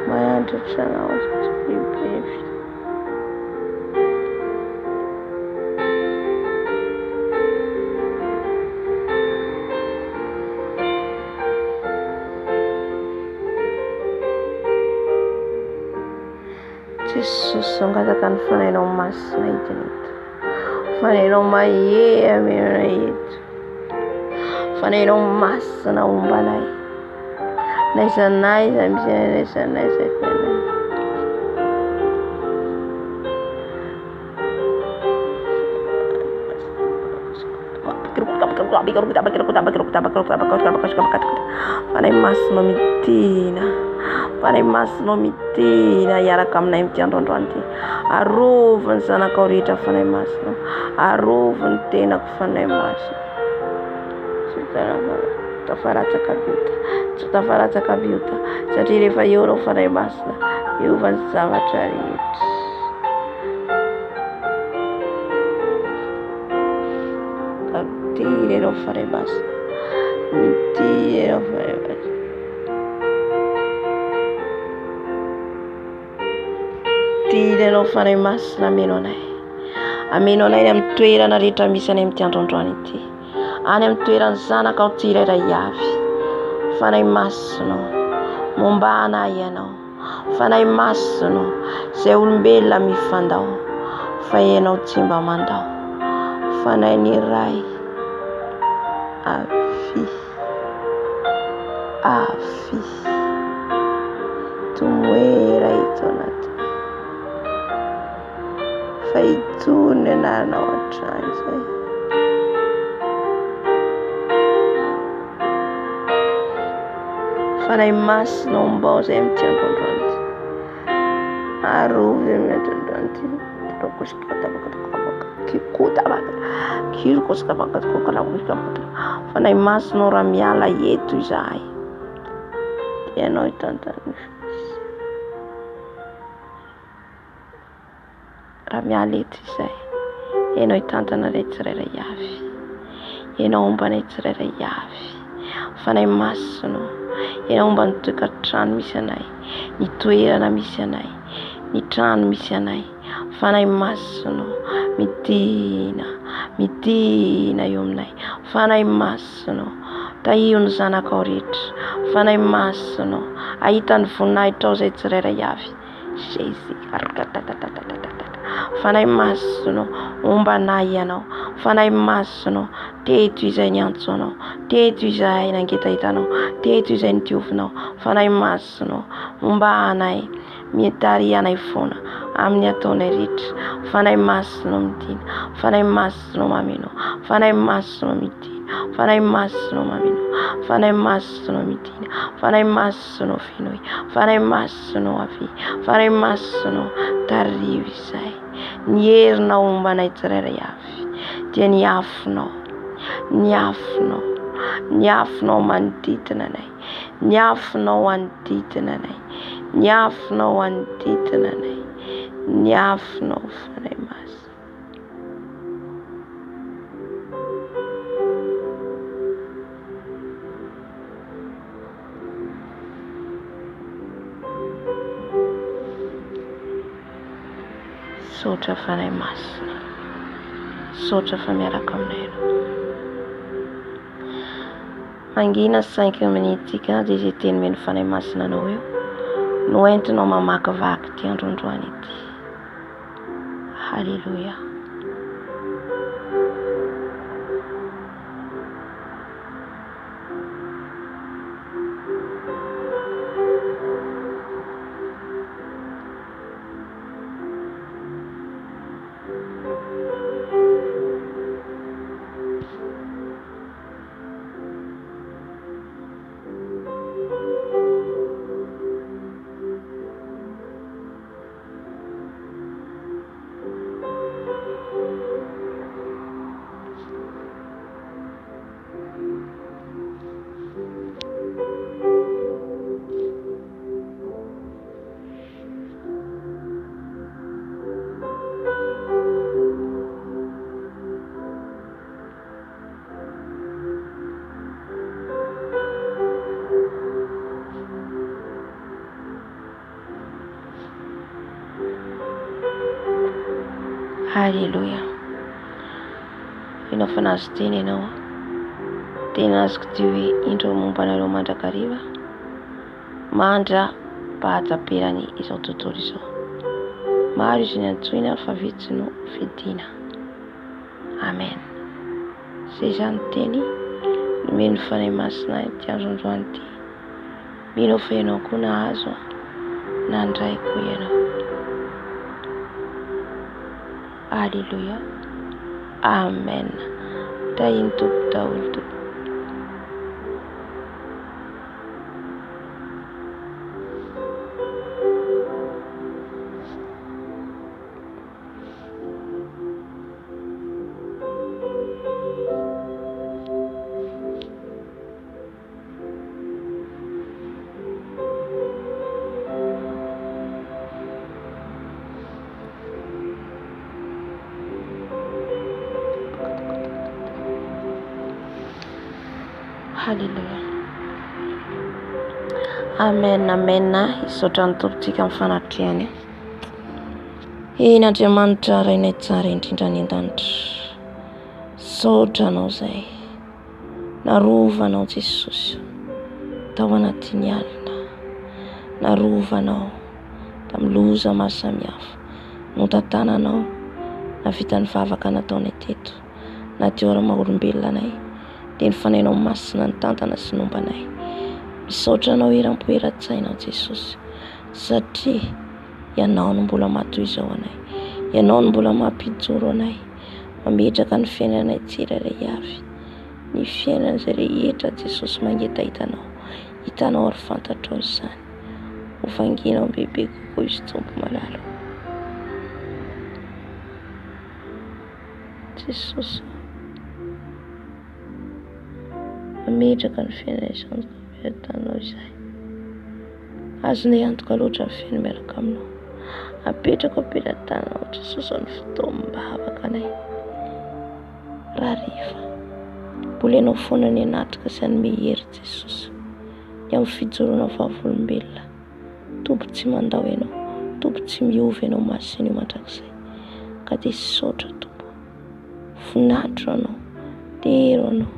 mahandratra anao bebe. Jesus angataka ny fanahinao masina hidinito. Fanahinao mahe amenana eto. Fanahinao masina ombanay. Naizanay naizanay zaitenay. Fanahy masina midina. Fanahy masina midina hiaraka aminay amin'ity androandroany ity. Arovy ny zanakao rehetra fanahy masina. Arovy ny tenako fanahy masina. Tafaratsaka biota. Tsy tafaratsaka biota. Satria rehefa eo anao fanahy masina, miova ny zavatra rehetra. Tiry anao fanahy masina. Tiry anao fanahy masina. Tiry anao fanahy masina amenao anay. Amenao anay amin'ny toerana rehetra misy anay amin'ity androandroany ity. Any amin'ny toeran'ny zanakao tsirairay avy. Fanahy masina momba anay ianao. Fanahy masina izay olombelona mifandao fa ianao tsy mba mandao. Fanahy ny ray avy tomoera ito anaty fa itony anarana ohatrany izay. Fanahy masina ombao izay amin'ity androandroany ity. Arovy amin'ny androandroany ity. Fanahy masina raha miala eto izahay. Ianao hitantany. Raha miala eto izahay. Ianao hitantana ilay tsirairay avy. ianao ombanay tsirairay avy, fanahy masina, ianao omba ny toekantrano misy anay, ny toerana misy anay, ny trano misy anay, fanahy masina, midina eo aminay, fanahy masina, tahio ny zanakao rehetra, fanahy masina, ahita ny voninahitra ao izay tsirairay avy, Jésus, fanahy masina, ombanay ianao, fanahy masina, teto izay niantso anao, teto izay nangetahitanao, teto izay nidiovinao, fanahy masina, omba anay, mitary anay foana amin'ny ataonay rehetra, fanahy masina midina, fanahy masina mameno, fanahy masina midina, fanahy masina mameno, fanahy masina midina, fanahy masina finoy, fanahy masina avy, fanahy masina tario izay ny herinao ombanay tsirairay avy dia ny afinao manodidina anay, ny afinao anodidina anay, ny afinao anodidina anay, ny afinao fanahy masina. Sotra fanahy masina, sotra fa miaraka aminay ianao. Mangina 5 minitika dia izay teny meno fanahy masina anao eo no entinao mamakivaky ty androandroany ity. Halleluja. Halleluja. Ianao fa nazo teny ianao, tena azoko ty hoe indro mombanareo mandrakariva mandra pahatsapelany izao tontolo izao. Maro izy ny antsoina fa vitsy no fidina. Amen. Zay zany teny nomeny fanahy masina ty androandroany ty. Mino fa ianao koa nahazo nandray koa ianao. Halleluja. Amen. Tahiny tompo daholo tompo. Halleluja. Amen, amen. Isaotra ny tompontsika amin'ny fanatriany. N'Andriamanitra rainay tsara indrindra ny an-danitra. Saotra anao izay narovanao Jesosy tao anatin'ny alina, narovanao tamin'ny loza maro samihafa, notantananao navita ny vavaka nataonay teto, na teo maha olombelona anay dia ny fanahinao masina ny tantana sy nombanay. Misaotra anao eram-poeran-tsainao Jesosy, satria ianao no mbola matoy izao anay, ianao no mbola mampijoro anay, mametraka ny fiainanay tsirairay avy, ny fiainana izay rehetra Jesosy mangetahitanao, hitanao ary fantatrao izany. Hofanginao bebe kokoa izy tompo malalo. Jesosy mametraka ny fiainana izany tanao izay. Azonay antoka loatra ny fiainana miaraka aminao. Apetraka ampelan-tananao Jesosy ny fotoana mba havaka anay. Rariva mbola ianao foana ny anatrika sy ny mihery Jesosy dia amin'ny fijoroana vavolombelona. Tobo tsy mandao ianao, tobo tsy miova ianao masiny mandrakizay ka dia saotra Tompo. Voninahitro anao, tero anao,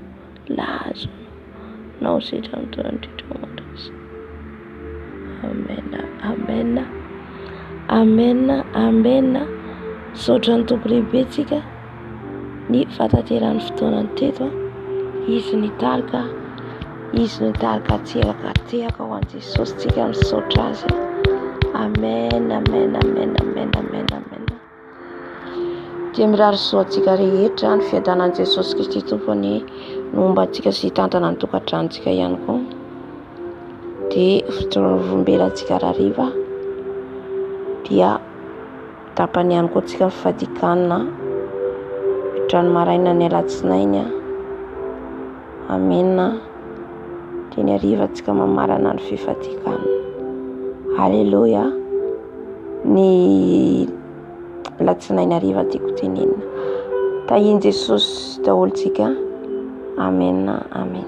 lazo anao izay tramitondra mandrakizay. Amen, amen, amen, amen. Saotra ny Tompo lehibe tsika ny fatateran'ny fotoanany teto. Izy nitarika hatehaka ho an'i Jesosy, tsika misaotra azy. Amen, amen, amen, amen, amen, amen. Dia mirary soa antsika rehetra ny fiadanan'i Jesosy Kristy Tompony no momba antsika sy hitantana ny tokantranontsika ihany koa. Dia fitorovam-belantsika rariva dia tapany ihany koa antsika fifadikanana mitrano maraina ny alatsinainy. Amena. Dia ny hariva antsika mamarana ny fifadikanana. Halleluja. Ny alatsinainy hariva tiako tenenina. Tahian Jesosy daholo tsika. Amen, amen.